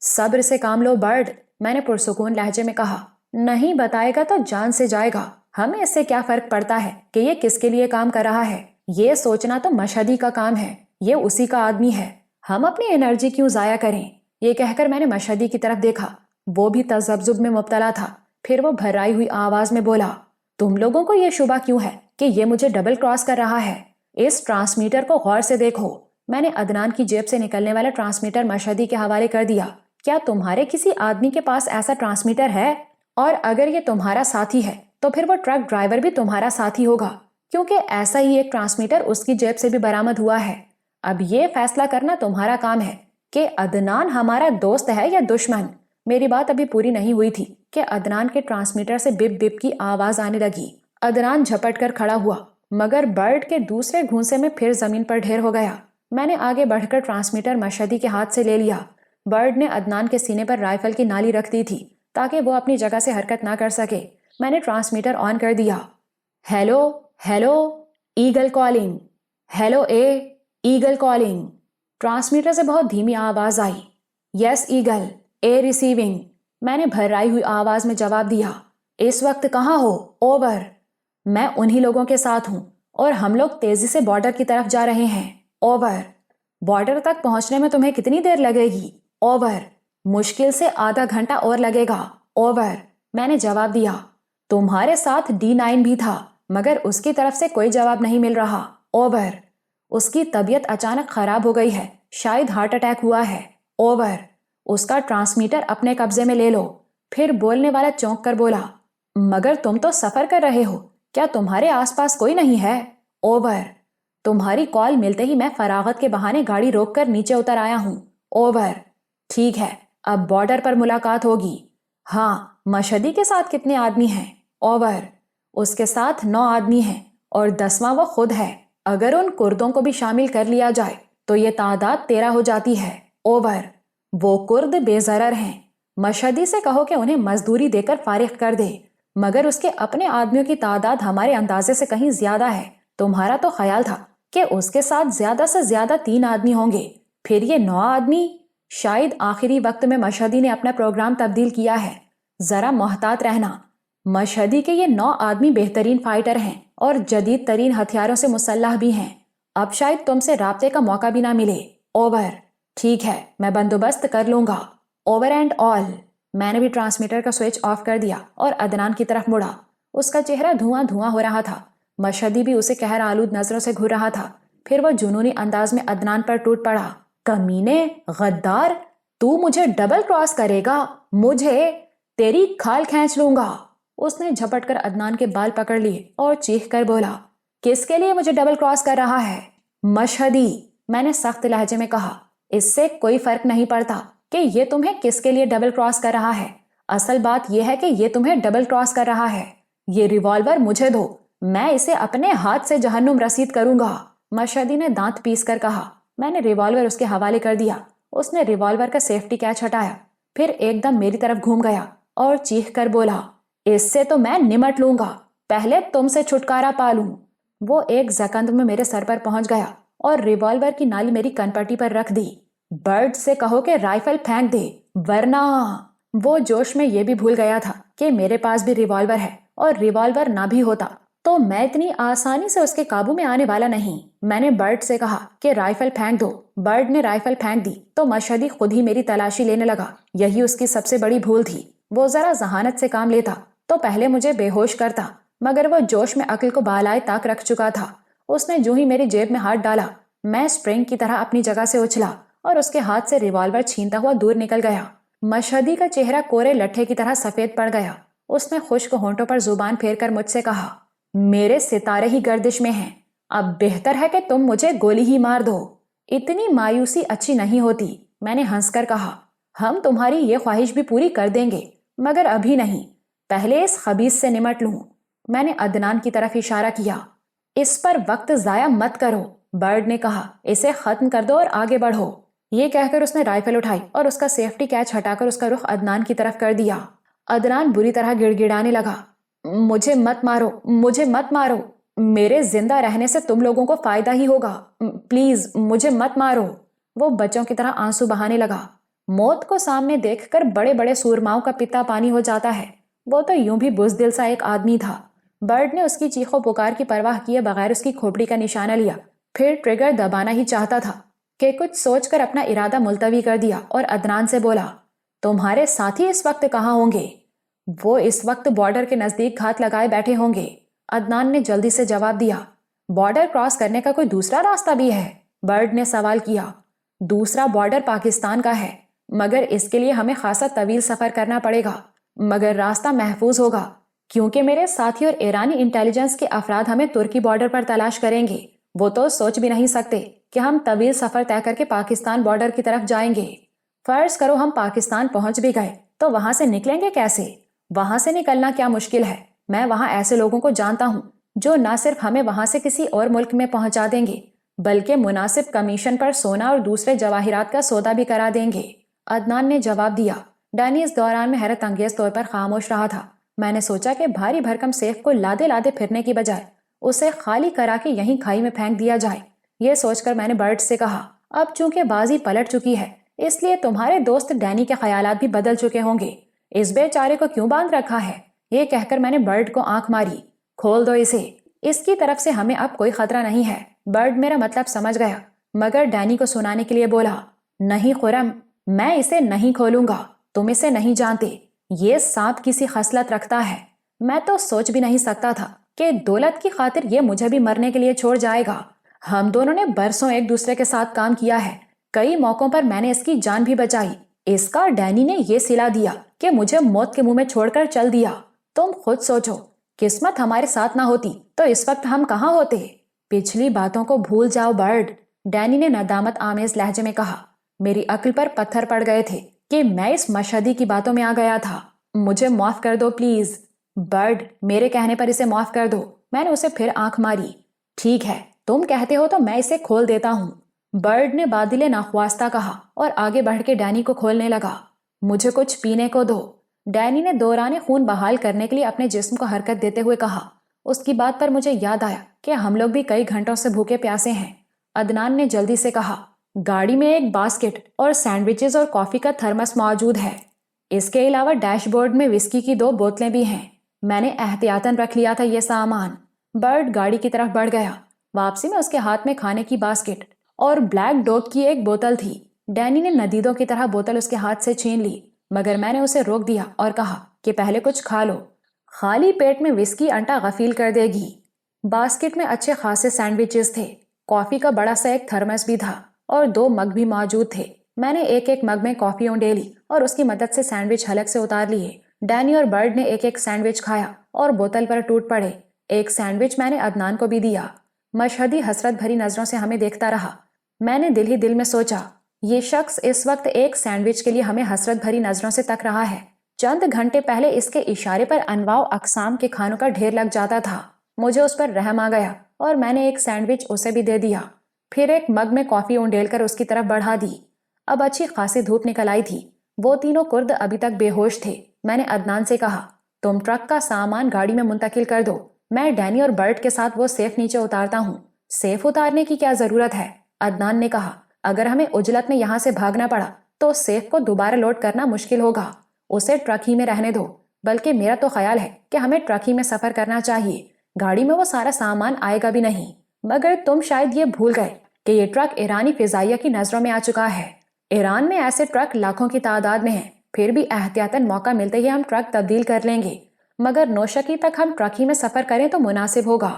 صبر سے کام لو برڈ، میں نے پرسکون لہجے میں کہا، نہیں بتائے گا تو جان سے جائے گا، ہمیں اس سے کیا فرق پڑتا ہے کہ یہ کس کے لیے کام کر رہا ہے، یہ سوچنا تو مشہدی کا کام ہے، یہ اسی کا آدمی ہے، ہم اپنی انرجی کیوں ضائع کریں؟ یہ کہہ کر میں نے مشہدی کی طرف دیکھا، وہ بھی تذبذب میں مبتلا تھا۔ پھر وہ بھرائی ہوئی آواز میں بولا، تم لوگوں کو یہ شبہ کیوں ہے کہ یہ مجھے ڈبل کراس کر رہا ہے؟ اس ٹرانسمیٹر کو غور سے دیکھو۔ میں نے عدنان کی جیب سے نکلنے والا ٹرانسمیٹر مشہدی کے حوالے کر دیا۔ کیا تمہارے کسی آدمی کے پاس ایسا ٹرانسمیٹر ہے؟ اور اگر یہ تمہارا ساتھی ہے تو پھر وہ ٹرک ڈرائیور بھی تمہارا ساتھی ہوگا، کیونکہ ایسا ہی ایک ٹرانسمیٹر اس کی جیب سے بھی برآمد ہوا ہے۔ اب یہ فیصلہ کرنا تمہارا کام ہے کہ عدنان ہمارا دوست ہے یا دشمن۔ میری بات ابھی پوری نہیں ہوئی تھی کہ عدنان کے ٹرانسمیٹر سے بپ بپ کی آواز آنے لگی۔ عدنان جھپٹ کر کھڑا ہوا، مگر برڈ کے دوسرے گھونسے میں پھر زمین پر ڈھیر ہو گیا۔ میں نے آگے بڑھ کر ٹرانسمیٹر مشہدی کے ہاتھ سے لے لیا۔ برڈ نے عدنان کے سینے پر رائفل کی نالی رکھ دی تھی۔ تاکہ وہ اپنی جگہ سے حرکت نہ کر سکے۔ میں نے ٹرانسمیٹر آن کر دیا۔ Hello hello eagle calling, hello اے ایگل کالنگ۔ ٹرانسمیٹر سے بہت دھیمی آواز آئی۔ یس ایگل، اے ریسیونگ، میں نے بھرائی ہوئی آواز میں جواب دیا۔ اس وقت کہاں ہو؟ اوور، میں انہی لوگوں کے ساتھ ہوں اور ہم لوگ تیزی سے بارڈر کی طرف جا رہے ہیں۔ اوور، بارڈر تک پہنچنے میں تمہیں کتنی دیر لگے گی؟ اوور، مشکل سے آدھا گھنٹہ اور لگے گا۔ اوور، میں نے جواب دیا۔ تمہارے ساتھ D9 بھی تھا مگر اس کی طرف سے کوئی جواب نہیں مل رہا۔ اوور، اس کی طبیعت اچانک خراب ہو گئی ہے، شاید ہارٹ اٹیک ہوا ہے۔ اوور، اس کا ٹرانسمیٹر اپنے قبضے میں لے لو۔ پھر بولنے والا چونک کر بولا، مگر تم تو سفر کر رہے ہو، کیا تمہارے آس پاس کوئی نہیں ہے؟ اوور، تمہاری کال ملتے ہی میں فراغت کے بہانے گاڑی روک کر نیچے اتر آیا ہوں۔ اوور، ٹھیک ہے، اب بارڈر پر ملاقات ہوگی۔ ہاں، مشہدی کے ساتھ کتنے آدمی ہیں؟ اوور، اس کے ساتھ 9 آدمی ہیں اور 10واں وہ خود ہے۔ اگر ان کردوں کو بھی شامل کر لیا جائے تو یہ تعداد 13 ہو جاتی ہے۔ اوور، وہ کرد بے ضرر ہیں، مشہدی سے کہو کہ انہیں مزدوری دے کر فارغ کر دے، مگر اس کے اپنے آدمیوں کی تعداد ہمارے اندازے سے کہیں زیادہ ہے۔ تمہارا تو خیال تھا کہ اس کے ساتھ زیادہ سے زیادہ 3 آدمی ہوں گے، پھر یہ 9 آدمی؟ شاید آخری وقت میں مشہدی نے اپنا پروگرام تبدیل کیا ہے۔ ذرا محتاط رہنا۔ مشہدی کے یہ 9 آدمی بہترین فائٹر ہیں اور جدید ترین ہتھیاروں سے مسلح بھی ہیں۔ اب شاید تم سے رابطے کا موقع بھی نہ ملے۔ اوور، ٹھیک ہے، میں بندوبست کر لوں گا۔ Over and all. میں نے بھی ٹرانسمیٹر کا سوئچ آف کر دیا اور عدنان کی طرف مڑا۔ اس کا چہرہ دھواں دھواں ہو رہا تھا۔ مشہدی بھی اسے قہر آلود نظروں سے گھور رہا تھا۔ پھر وہ جنونی انداز میں عدنان پر ٹوٹ پڑا۔ کمینے، غدار، تو مجھے ڈبل کراس کرے گا؟ مجھے تیری کھال کھینچ لوں گا۔ اس نے جھپٹ کر عدنان کے بال پکڑ لیے اور چیخ کر بولا، کس کے لیے مجھے ڈبل کراس کر رہا ہے؟ مشہدی، میں نے سخت لہجے میں کہا، اس سے کوئی فرق نہیں پڑتا کہ یہ تمہیں کس کے لیے ڈبل کراس کر رہا ہے۔ اصل بات یہ ہے کہ یہ تمہیں ڈبل کراس کر رہا ہے۔ یہ ریوالور مجھے دو، میں اسے اپنے ہاتھ سے جہنم رسید کروں گا۔ مشہدی نے دانت پیس کر کہا۔ میں نے ریوالور اس کے حوالے کر دیا۔ اس نے ریوالور کا سیفٹی کیچ ہٹایا، پھر ایک دم میری طرف گھوم گیا اور چیخ کر بولا، اس سے تو میں نمٹ لوں گا، پہلے تم سے چھٹکارا پالوں۔ وہ ایک سیکنڈ میں میرے سر پر پہنچ گیا اور ریوالور کی نالی میری کنپٹی پر رکھ دی۔ برڈ سے کہو کہ رائفل پھینک دے، ورنہ… وہ جوش میں یہ بھی بھول گیا تھا کہ میرے پاس بھی ریوالور ہے، اور ریوالور نہ بھی ہوتا تو میں اتنی آسانی سے اس کے قابو میں آنے والا نہیں۔ میں نے برڈ سے کہا کہ رائفل پھینک دو۔ برڈ نے رائفل پھینک دی تو مشہدی خود ہی میری تلاشی لینے لگا۔ یہی اس کی سب سے بڑی بھول تھی۔ وہ ذرا ذہانت سے کام لیتا تو پہلے مجھے بے ہوش کرتا، مگر وہ جوش میں عقل کو بالائے طاق رکھ چکا تھا۔ اس نے جو ہی میری جیب میں ہاتھ ڈالا، میں اسپرنگ کی طرح اپنی جگہ سے اچھلا اور اس کے ہاتھ سے ریوالور چھینتا ہوا دور نکل گیا۔ مشہدی کا چہرہ کورے لٹھے کی طرح سفید پڑ گیا۔ اس نے خشک ہونٹوں پر زبان پھیر کر مجھ سے کہا، میرے ستارے ہی گردش میں ہیں، اب بہتر ہے کہ تم مجھے گولی ہی مار دو۔ اتنی مایوسی اچھی نہیں ہوتی، میں نے ہنس کر کہا۔ ہم تمہاری یہ خواہش بھی پوری کر دیں گے، مگر ابھی نہیں، پہلے اس خبیث سے نمٹ لوں۔ میں نے عدنان کی طرف اشارہ کیا۔ اس پر وقت ضائع مت کرو، برڈ نے کہا، اسے ختم کر دو اور آگے بڑھو۔ یہ کہہ کر اس نے رائفل اٹھائی اور اس کا سیفٹی کیچ ہٹا کر اس کا رخ عدنان کی طرف کر دیا۔ عدنان بری طرح گڑ گڑانے لگا، مجھے مت مارو، مجھے مت مارو، میرے زندہ رہنے سے تم لوگوں کو فائدہ ہی ہوگا، پلیز مجھے مت مارو۔ وہ بچوں کی طرح آنسو بہانے لگا۔ موت کو سامنے دیکھ کر بڑے بڑے سورماؤں کا پتا پانی ہو جاتا ہے۔ وہ تو یوں بھی بزدل سا ایک آدمی تھا۔ برڈ نے اس کی چیخو پکار کی پرواہ کیے بغیر اس کی کھوپڑی کا نشانہ لیا، پھر ٹریگر دبانا ہی چاہتا تھا کہ کچھ سوچ کر اپنا ارادہ ملتوی کر دیا اور عدنان سے بولا، تمہارے ساتھی اس وقت کہاں ہوں گے؟ وہ اس وقت بارڈر کے نزدیک گھات لگائے بیٹھے ہوں گے، عدنان نے جلدی سے جواب دیا۔ بارڈر کراس کرنے کا کوئی دوسرا راستہ بھی ہے؟ برڈ نے سوال کیا۔ دوسرا بارڈر پاکستان کا ہے، مگر اس کے لیے ہمیں خاصا طویل سفر کرنا پڑے گا، مگر راستہ محفوظ ہوگا، کیونکہ میرے ساتھی اور ایرانی انٹیلیجنس کے افراد ہمیں ترکی بارڈر پر تلاش کریں گے۔ وہ تو سوچ بھی نہیں سکتے کہ ہم طویل سفر طے کر کے پاکستان بارڈر کی طرف جائیں گے۔ فرض کرو ہم پاکستان پہنچ بھی گئے تو وہاں سے نکلیں گے کیسے؟ وہاں سے نکلنا کیا مشکل ہے، میں وہاں ایسے لوگوں کو جانتا ہوں جو نہ صرف ہمیں وہاں سے کسی اور ملک میں پہنچا دیں گے بلکہ مناسب کمیشن پر سونا اور دوسرے جواہرات کا سودا بھی کرا دیں گے، عدنان نے جواب دیا۔ ڈینی اس دوران میں حیرت انگیز طور پر خاموش رہا تھا۔ میں نے سوچا کہ بھاری بھرکم سیف کو لادے لادے پھرنے کی بجائے اسے خالی کرا کے یہیں کھائی میں پھینک دیا جائے۔ یہ سوچ کر میں نے برٹ سے کہا، اب چونکہ بازی پلٹ چکی ہے اس لیے تمہارے دوست ڈینی کے خیالات بھی بدل چکے ہوں گے، اس بیچارے کو کیوں باندھ رکھا ہے؟ یہ کہہ کر میں نے برٹ کو آنکھ ماری۔ کھول دو اسے، اس کی طرف سے ہمیں اب کوئی خطرہ نہیں ہے۔ برٹ میرا مطلب سمجھ گیا مگر ڈینی کو سنانے کے لیے بولا، نہیں خرم، میں اسے نہیں کھولوں گا، تم اسے نہیں جانتے، یہ سانپ کسی خصلت رکھتا ہے۔ میں تو سوچ بھی نہیں سکتا تھا کہ دولت کی خاطر یہ مجھے بھی مرنے کے لیے چھوڑ جائے گا۔ ہم دونوں نے برسوں ایک دوسرے کے ساتھ کام کیا ہے، کئی موقعوں پر میں نے اس کی جان بھی بچائی، اس کا ڈینی نے یہ صلہ دیا کہ مجھے موت کے منہ میں چھوڑ کر چل دیا۔ تم خود سوچو، قسمت ہمارے ساتھ نہ ہوتی تو اس وقت ہم کہاں ہوتے؟ پچھلی باتوں کو بھول جاؤ برٹ، ڈینی نے ندامت آمیز لہجے میں کہا۔ میری عقل پر پتھر پڑ گئے تھے کہ میں اس مشہدی کی باتوں میں آ گیا تھا۔ مجھے معاف کر دو پلیز۔ برٹ، میرے کہنے پر اسے معاف کر دو۔ میں نے اسے پھر آنکھ ماری۔ ٹھیک ہے، تم کہتے ہو تو میں اسے کھول دیتا ہوں، برٹ نے بادل ناخواستہ کہا اور آگے بڑھ کے ڈینی کو کھولنے لگا۔ مجھے کچھ پینے کو دو، ڈینی نے دوران خون بحال کرنے کے لیے اپنے جسم کو حرکت دیتے ہوئے کہا۔ اس کی بات پر مجھے یاد آیا کہ ہم لوگ بھی کئی گھنٹوں سے بھوکے پیاسے ہیں۔ عدنان نے جلدی سے کہا، گاڑی میں ایک باسکٹ اور سینڈوچز اور کافی کا تھرمس موجود ہے، اس کے علاوہ ڈیش بورڈ میں وسکی کی 2 بوتلیں بھی ہیں، میں نے احتیاطاً رکھ لیا تھا یہ سامان۔ برٹ گاڑی کی طرف بڑھ گیا، واپسی میں اس کے ہاتھ میں کھانے کی باسکٹ اور بلیک ڈوگ کی ایک بوتل تھی۔ ڈینی نے ندیدوں کی طرح بوتل اس کے ہاتھ سے چھین لی مگر میں نے اسے روک دیا اور کہا کہ پہلے کچھ کھا لو، خالی پیٹ میں وسکی انٹا غفیل کر دے گی۔ باسکٹ میں اچھے خاصے سینڈوچز تھے، کافی کا بڑا سا ایک تھرمس بھی تھا اور 2 مگ بھی موجود تھے۔ میں نے ایک ایک مگ میں کافی اونڈیلی اور اس کی مدد سے سینڈوچ حلق سے اتار لیے۔ ڈینی اور برڈ نے ایک ایک سینڈوچ کھایا اور بوتل پر ٹوٹ پڑے۔ ایک سینڈوچ میں نے عدنان کو بھی دیا۔ مشہدی حسرت بھری نظروں سے ہمیں دیکھتا رہا۔ میں نے دل ہی دل میں سوچا، یہ شخص اس وقت ایک سینڈوچ کے لیے ہمیں حسرت بھری نظروں سے تک رہا ہے، چند گھنٹے پہلے اس کے اشارے پر انواع و اقسام کے کھانوں کا ڈھیر لگ جاتا تھا۔ مجھے اس پر رحم آ گیا اور میں نے ایک سینڈوچ اسے بھی دے دیا، پھر ایک مگ میں کافی اونڈیل کر اس کی طرف بڑھا دی۔ اب اچھی خاصی دھوپ نکل آئی تھی، وہ تینوں کرد ابھی تک بے ہوش تھے۔ میں نے عدنان سے کہا، تم ٹرک کا سامان گاڑی میں منتقل کر دو، میں ڈینی اور برٹ کے ساتھ وہ سیف نیچے اتارتا ہوں۔ سیف اتارنے کی کیا ضرورت ہے؟ عدنان نے کہا، اگر ہمیں عجلت میں یہاں سے بھاگنا پڑا تو سیف کو دوبارہ لوڈ کرنا مشکل ہوگا، اسے ٹرک ہی میں رہنے دو۔ بلکہ میرا تو خیال ہے کہ ہمیں ٹرک ہی میں سفر کرنا چاہیے، گاڑی میں وہ سارا سامان آئے گا بھی نہیں۔ مگر تم شاید یہ بھول گئے کہ یہ ٹرک ایرانی فضائیہ کی نظروں میں آ چکا ہے۔ ایران میں ایسے ٹرک لاکھوں کی تعداد میں ہیں، پھر بھی احتیاطاً موقع ملتے ہی ہم ٹرک تبدیل کر لیں گے، مگر نوشکی تک ہم ٹرک ہی میں سفر کریں تو مناسب ہوگا۔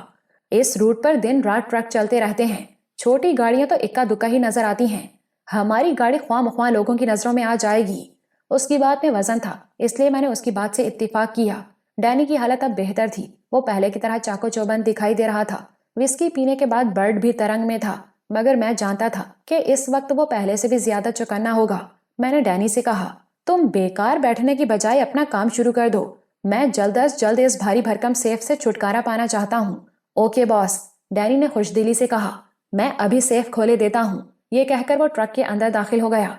اس روٹ پر دن رات ٹرک چلتے رہتے ہیں، چھوٹی گاڑیاں تو اکا دکا ہی نظر آتی ہیں، ہماری گاڑی خواہ مخواہ لوگوں کی نظروں میں آ جائے گی۔ اس کی بات میں وزن تھا، اس لیے میں نے اس کی بات سے اتفاق کیا۔ ڈینی کی حالت اب بہتر تھی، وہ پہلے کی طرح چاقو چوبند دکھائی دے رہا تھا۔ وسکی پینے کے بعد برڈ بھی ترنگ میں تھا، مگر میں جانتا تھا کہ اس وقت وہ پہلے سے بھی زیادہ چوکنا ہوگا۔ میں نے ڈینی سے کہا، تم بیکار بیٹھنے کی بجائے اپنا کام شروع کر دو، میں جلد از جلد اس بھاری بھرکم سیف سے چھٹکارا پانا چاہتا ہوں۔ اوکے باس، ڈینی نے خوش دلی سے کہا، میں ابھی سیف کھولے دیتا ہوں۔ یہ کہہ کر وہ ٹرک کے اندر داخل ہو گیا۔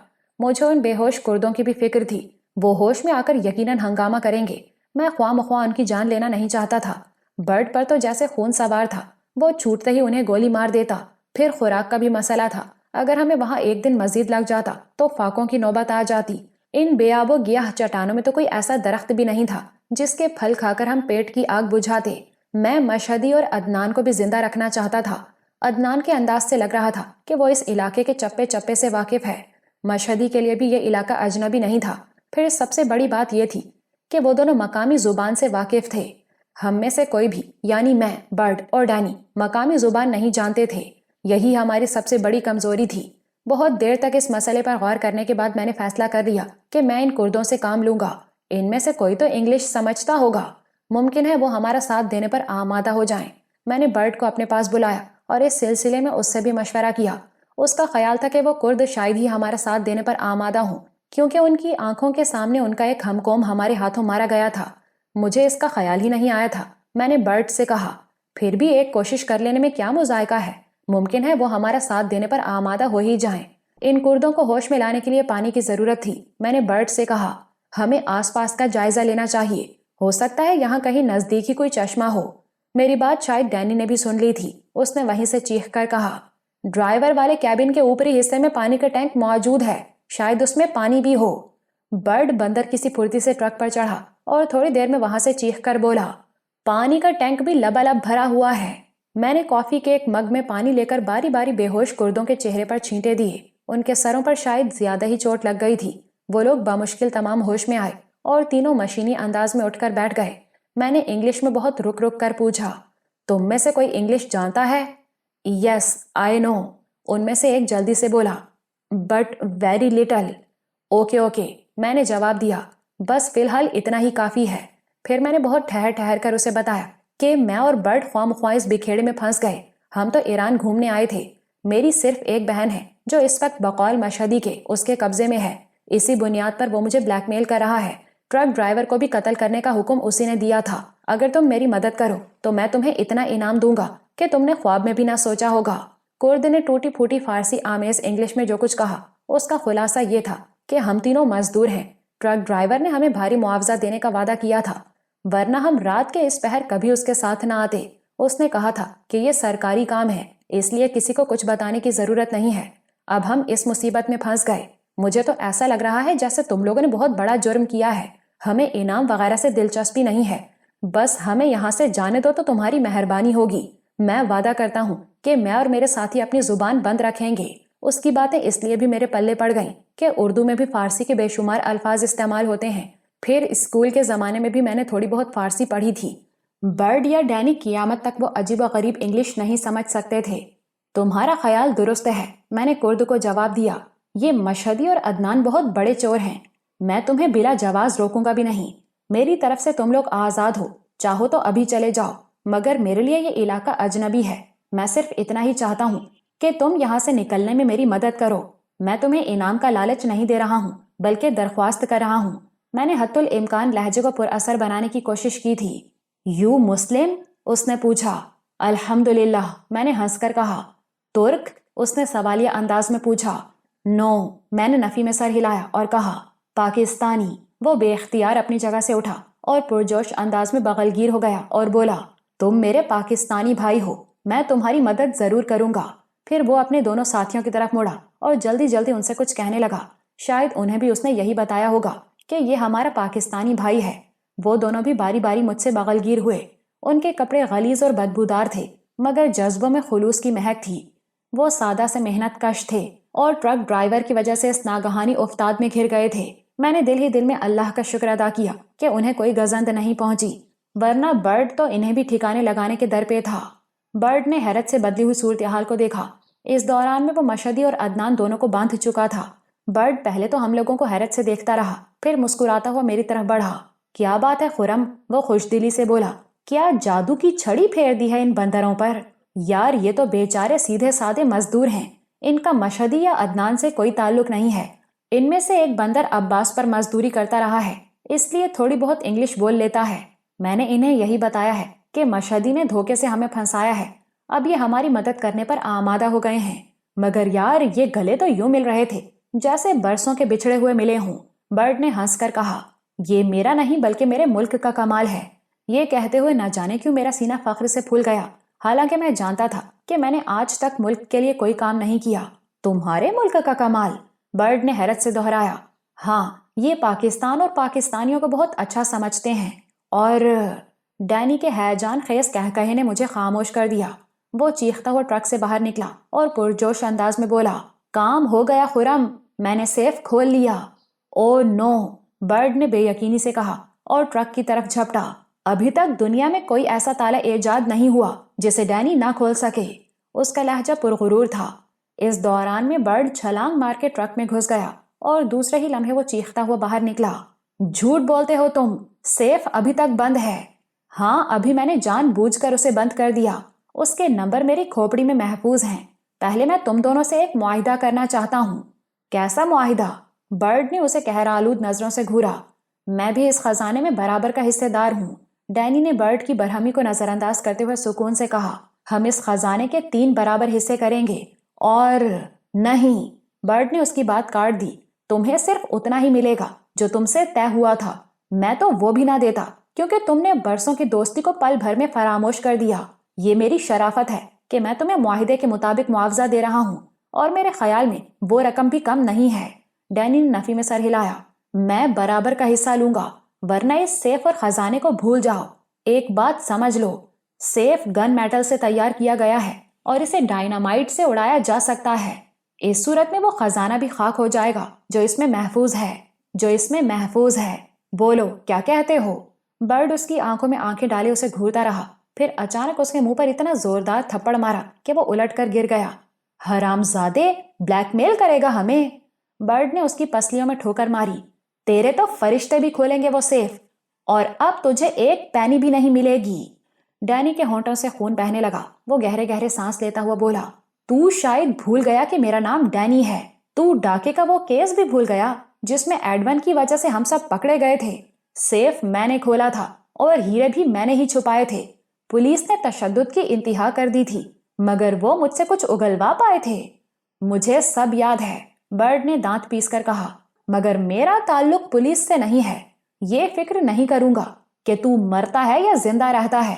مجھے ان بے ہوش کردوں کی بھی فکر تھی، وہ ہوش میں آ کر یقیناً ہنگامہ کریں گے، میں خواہ مخواہ ان کی جان لینا نہیں چاہتا تھا۔ برڈ پر تو جیسے خون سوار تھا، وہ چھوٹتے ہی انہیں گولی مار دیتا۔ پھر خوراک کا بھی مسئلہ تھا، اگر ہمیں وہاں ایک دن مزید لگ جاتا تو فاقوں کی نوبت آ جاتی۔ ان بے آب و گیاہ چٹانوں میں تو کوئی ایسا درخت بھی نہیں تھا جس کے پھل کھا کر ہم پیٹ کی آگ بجھاتے۔ میں مشہدی اور عدنان کو بھی زندہ رکھنا چاہتا تھا۔ عدنان کے انداز سے لگ رہا تھا کہ وہ اس علاقے کے چپے چپے سے واقف ہے، مشہدی کے لیے بھی یہ علاقہ اجنبی نہیں تھا۔ پھر سب سے بڑی بات یہ تھی کہ وہ دونوں مقامی زبان سے واقف تھے۔ ہم میں سے کوئی بھی، یعنی میں، برڈ اور ڈینی، مقامی زبان نہیں جانتے تھے، یہی ہماری سب سے بڑی کمزوری تھی۔ بہت دیر تک اس مسئلے پر غور کرنے کے بعد میں نے فیصلہ کر لیا کہ میں ان کردوں سے کام لوں گا، ان میں سے کوئی تو انگلش سمجھتا ہوگا، ممکن ہے وہ ہمارا ساتھ دینے پر آمادہ ہو جائیں۔ میں نے برڈ کو اپنے پاس بلایا اور اس سلسلے میں اس سے بھی مشورہ کیا۔ اس کا خیال تھا کہ وہ کرد شاید ہی ہمارا ساتھ دینے پر آمادہ ہوں، کیونکہ ان کی آنکھوں کے سامنے ان کا ایک ہم قوم ہمارے ہاتھوں مارا گیا تھا۔ مجھے اس کا خیال ہی نہیں آیا تھا۔ میں نے برڈ سے کہا، پھر بھی ایک کوشش کر لینے میں کیا مذائقہ ہے، ممکن ہے وہ ہمارا ساتھ دینے پر آمادہ ہو ہی جائیں۔ ان کردوں کو ہوش میں لانے کے لیے پانی کی ضرورت تھی۔ میں نے برڈ سے کہا، ہمیں آس پاس کا جائزہ لینا چاہیے، ہو سکتا ہے یہاں کہیں نزدیک ہی کوئی چشمہ ہو۔ میری بات شاید ڈینی نے بھی سن لی تھی، اس نے وہیں سے چیخ کر کہا، ڈرائیور والے کیبن کے اوپری حصے میں پانی کا ٹینک موجود ہے، شاید اس میں پانی بھی ہو۔ برڈ بندر کسی پھرتی سے ٹرک پر چڑھا اور تھوڑی دیر میں وہاں سے چیخ کر بولا، پانی کا ٹینک بھی لبالب بھرا ہوا ہے۔ میں نے کافی کے ایک مگ میں پانی لے کر باری باری بے ہوش کردوں کے چہرے پر چھینٹے دیے۔ ان کے سروں پر شاید زیادہ ہی چوٹ لگ گئی تھی۔ وہ لوگ بمشکل تمام ہوش میں آئے اور تینوں مشینی انداز میں اٹھ کر بیٹھ گئے۔ میں نے انگلش میں بہت رک رک کر پوچھا، تم میں سے کوئی انگلش جانتا ہے؟ یس آئی نو، ان میں سے ایک جلدی سے بولا، but very little. Okay okay, میں نے جواب دیا، بس فی الحال اتنا ہی کافی ہے۔ پھر میں نے بہت ٹھہر ٹھہر کر اسے بتایا کہ میں اور برڈ خواہ مخواہ اس بکھیڑے میں پھنس گئے۔ ہم تو ایران گھومنے آئے تھے۔ میری صرف ایک بہن ہے جو اس وقت بقول مشہدی کے اس کے قبضے میں ہے۔ اسی بنیاد پر وہ مجھے بلیک میل کر رہا ہے۔ ٹرک ڈرائیور کو بھی قتل کرنے کا حکم اسی نے دیا تھا۔ اگر تم میری مدد کرو تو میں تمہیں اتنا انعام دوں گا کہ تم نے خواب میں بھی نہ سوچا ہوگا۔ کرد نے ٹوٹی پھوٹی فارسی آمیز انگلش میں جو کچھ کہا اس کا خلاصہ یہ تھا کہ ہم تینوں مزدور ہیں۔ ٹرک ڈرائیور نے ہمیں بھاری معاوضہ دینے کا وعدہ کیا تھا، ورنہ ہم رات کے اس پہر کبھی اس کے ساتھ نہ آتے۔ اس نے کہا تھا کہ یہ سرکاری کام ہے، اس لیے کسی کو کچھ بتانے کی ضرورت نہیں ہے۔ اب ہم اس مصیبت میں پھنس گئے۔ مجھے تو ایسا لگ رہا ہے جیسے تم لوگوں نے بہت بڑا جرم کیا ہے۔ ہمیں انعام وغیرہ سے دلچسپی نہیں ہے، بس ہمیں یہاں سے جانے دو تو تمہاری مہربانی ہوگی۔ میں وعدہ کرتا ہوں کہ میں اور میرے ساتھی اپنی زبان بند رکھیں گے۔ اس کی باتیں اس لیے بھی میرے پلے پڑ گئیں کہ اردو میں بھی فارسی کے بے شمار الفاظ استعمال ہوتے ہیں۔ پھر اسکول کے زمانے میں بھی میں نے تھوڑی بہت فارسی پڑھی تھی۔ برڈ یا ڈینی قیامت تک وہ عجیب و غریب انگلش نہیں سمجھ سکتے تھے۔ تمہارا خیال درست ہے، میں نے کرد کو جواب دیا۔ یہ مشہدی اور عدنان بہت بڑے چور ہیں، میں تمہیں بلا جواز روکوں گا بھی نہیں۔ میری طرف سے تم لوگ آزاد ہو، چاہو تو ابھی چلے جاؤ، مگر میرے لیے یہ علاقہ اجنبی ہے۔ میں صرف اتنا ہی چاہتا ہوں کہ تم یہاں سے نکلنے میں میری مدد کرو۔ میں تمہیں انعام کا لالچ نہیں دے رہا ہوں، بلکہ درخواست کر رہا ہوں۔ میں نے حتی الامکان لہجے کو پر اثر بنانے کی کوشش کی تھی۔ یو مسلم؟ اس نے پوچھا۔ الحمدللہ، میں نے ہنس کر کہا۔ ترک؟ اس نے سوالیہ انداز میں پوچھا۔ نو، میں نے نفی میں سر ہلایا اور کہا۔ پاکستانی؟ وہ بے اختیار اپنی جگہ سے اٹھا اور پرجوش انداز میں بغل گیر ہو گیا اور بولا، تم میرے پاکستانی بھائی ہو، میں تمہاری مدد ضرور کروں گا۔ پھر وہ اپنے دونوں ساتھیوں کی طرف مڑا اور جلدی جلدی ان سے کچھ کہنے لگا۔ شاید انہیں بھی اس نے یہی بتایا ہوگا کہ یہ ہمارا پاکستانی بھائی ہے۔ وہ دونوں بھی باری باری مجھ سے بغل گیر ہوئے۔ ان کے کپڑے غلیظ اور بدبودار تھے، مگر جذبوں میں خلوص کی مہک تھی۔ وہ سادہ سے محنت کش تھے اور ٹرک ڈرائیور کی وجہ سے اس ناگہانی افتاد میں گھر گئے تھے۔ میں نے دل ہی دل میں اللہ کا شکر ادا کیا کہ انہیں کوئی گزند نہیں پہنچی، ورنہ برڈ تو انہیں بھی ٹھکانے لگانے کے در پہ تھا۔ برڈ نے حیرت سے بدلی ہوئی صورتحال کو دیکھا۔ اس دوران میں وہ مشہدی اور عدنان دونوں کو باندھ چکا تھا۔ برڈ پہلے تو ہم لوگوں کو حیرت سے دیکھتا رہا، پھر مسکراتا ہوا میری طرف بڑھا۔ کیا بات ہے خرم؟ وہ خوش دلی سے بولا۔ کیا جادو کی چھڑی پھیر دی ہے ان بندروں پر؟ یار یہ تو بیچارے سیدھے سادے مزدور ہیں، ان کا مشہدی یا عدنان سے کوئی تعلق نہیں ہے۔ ان میں سے ایک بندر عباس پر مزدوری کرتا رہا ہے، اس لیے تھوڑی بہت انگلش بول لیتا ہے۔ میں نے انہیں یہی بتایا ہے کہ مشہدی نے دھوکے سے ہمیں پھنسایا ہے، اب یہ ہماری مدد کرنے پر آمادہ ہو گئے ہیں۔ مگر یار یہ گلے تو یوں مل رہے تھے جیسے برسوں کے بچھڑے ہوئے ملے ہوں۔ برڈ نے ہنس کر کہا، یہ میرا نہیں بلکہ میرے ملک کا کمال ہے۔ یہ کہتے ہوئے نہ جانے کیوں میرا سینہ فخر سے پھول گیا، حالانکہ میں جانتا تھا کہ میں نے آج تک ملک کے لیے کوئی کام نہیں کیا۔ تمہارے ملک کا کمال؟ برڈ نے حیرت سے دہرایا۔ ہاں، یہ پاکستان اور پاکستانیوں کو بہت اچھا سمجھتے ہیں۔ اور ڈینی کے ہیجان خیز کہے نے مجھے خاموش کر دیا۔ وہ چیختا ہوا ٹرک سے باہر نکلا اور پرجوش انداز میں بولا، کام ہو گیا خرم، میں نے سیف کھول لیا۔ او نو، برڈ نے بے یقینی سے کہا اور ٹرک کی طرف جھپٹا۔ ابھی تک دنیا میں کوئی ایسا تالا ایجاد نہیں ہوا جسے ڈینی نہ کھول سکے۔ اس کا لہجہ پرغرور تھا۔ اس دوران میں برڈ چھلانگ مار کے ٹرک میں گھس گیا اور دوسرے ہی لمحے وہ چیختا ہوا باہر نکلا۔ جھوٹ بولتے ہو تم، سیف ابھی تک بند ہے۔ ہاں، ابھی میں نے جان بوجھ کر اسے بند کر دیا، اس کے نمبر میری کھوپڑی میں محفوظ ہیں۔ پہلے میں تم دونوں سے ایک معاہدہ کرنا چاہتا ہوں۔ کیسا معاہدہ؟ برڈ نے اسے قہرآلود نظروں سے گھورا۔ میں بھی اس خزانے میں برابر کا حصے دار ہوں، ڈینی نے برڈ کی برہمی کو نظر انداز کرتے ہوئے سکون سے کہا۔ ہم اس خزانے کے 3 برابر حصے کریں گے۔ اور نہیں، برڈ نے اس کی بات کاٹ دی، تمہیں صرف اتنا ہی ملے گا جو تم سے طے ہوا تھا میں تو وہ بھی نہ دیتا، کیونکہ تم نے برسوں کی دوستی کو پل بھر میں فراموش کر دیا۔ یہ میری شرافت ہے کہ میں تمہیں معاہدے کے مطابق معاوضہ دے رہا ہوں، اور میرے خیال میں وہ رقم بھی کم نہیں ہے۔ ڈینی نے نفی میں سر ہلایا۔ میں برابر کا حصہ لوں گا، ورنہ اس سیف اور خزانے کو بھول جاؤ۔ ایک بات سمجھ لو، سیف گن میٹل سے تیار کیا گیا ہے اور اسے ڈائنامائٹ سے اڑایا جا سکتا ہے۔ اس صورت میں وہ خزانہ بھی خاک ہو جائے گا جو اس میں محفوظ ہے۔ بولو کیا کہتے ہو؟ برڈ اس کی آنکھوں میں آنکھیں ڈالے اسے گھورتا رہا، پھر اچانک اس کے منہ پر اتنا زوردار تھپڑ مارا کہ وہ الٹ کر گر گیا۔ حرام زادے، بلیک میل کرے گا ہمیں؟ برڈ نے اس کی پسلیوں میں ٹھوکر ماری۔ تیرے تو فرشتے بھی کھولیں گے وہ سیف، اور اب تجھے ایک پینی بھی نہیں ملے گی۔ ڈینی کے ہونٹوں سے خون بہنے لگا۔ وہ گہرے گہرے سانس لیتا ہوا بولا، تو شاید بھول گیا کہ میرا نام ڈینی ہے۔ تو ڈاکے کا وہ کیس بھی بھول گیا جس میں ایڈون کی وجہ سے ہم سب پکڑے گئے تھے؟ سیف میں نے کھولا تھا اور ہیرے بھی میں نے ہی چھپائے تھے۔ پولیس نے تشدد کی انتہا کر دی تھی، مگر وہ مجھ سے کچھ اگلوا پائے تھے۔ مجھے سب یاد ہے، برڈ نے دانت پیس کر کہا، مگر میرا تعلق پولیس سے نہیں ہے۔ یہ فکر نہیں کروں گا کہ تو مرتا ہے یا زندہ رہتا ہے،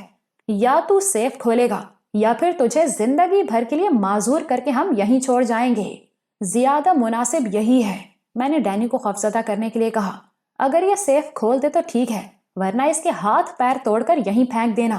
یا تو سیف کھولے گا یا پھر تجھے زندگی بھر کے لیے معذور کر کے ہم یہیں چھوڑ جائیں گے۔ زیادہ مناسب یہی ہے، میں نے ڈینی کو خوفزدہ کرنے کے لیے کہا۔ اگر یہ سیف کھول دے تو ٹھیک ہے، ورنہ اس کے ہاتھ پیر توڑ کر یہیں پھینک دینا۔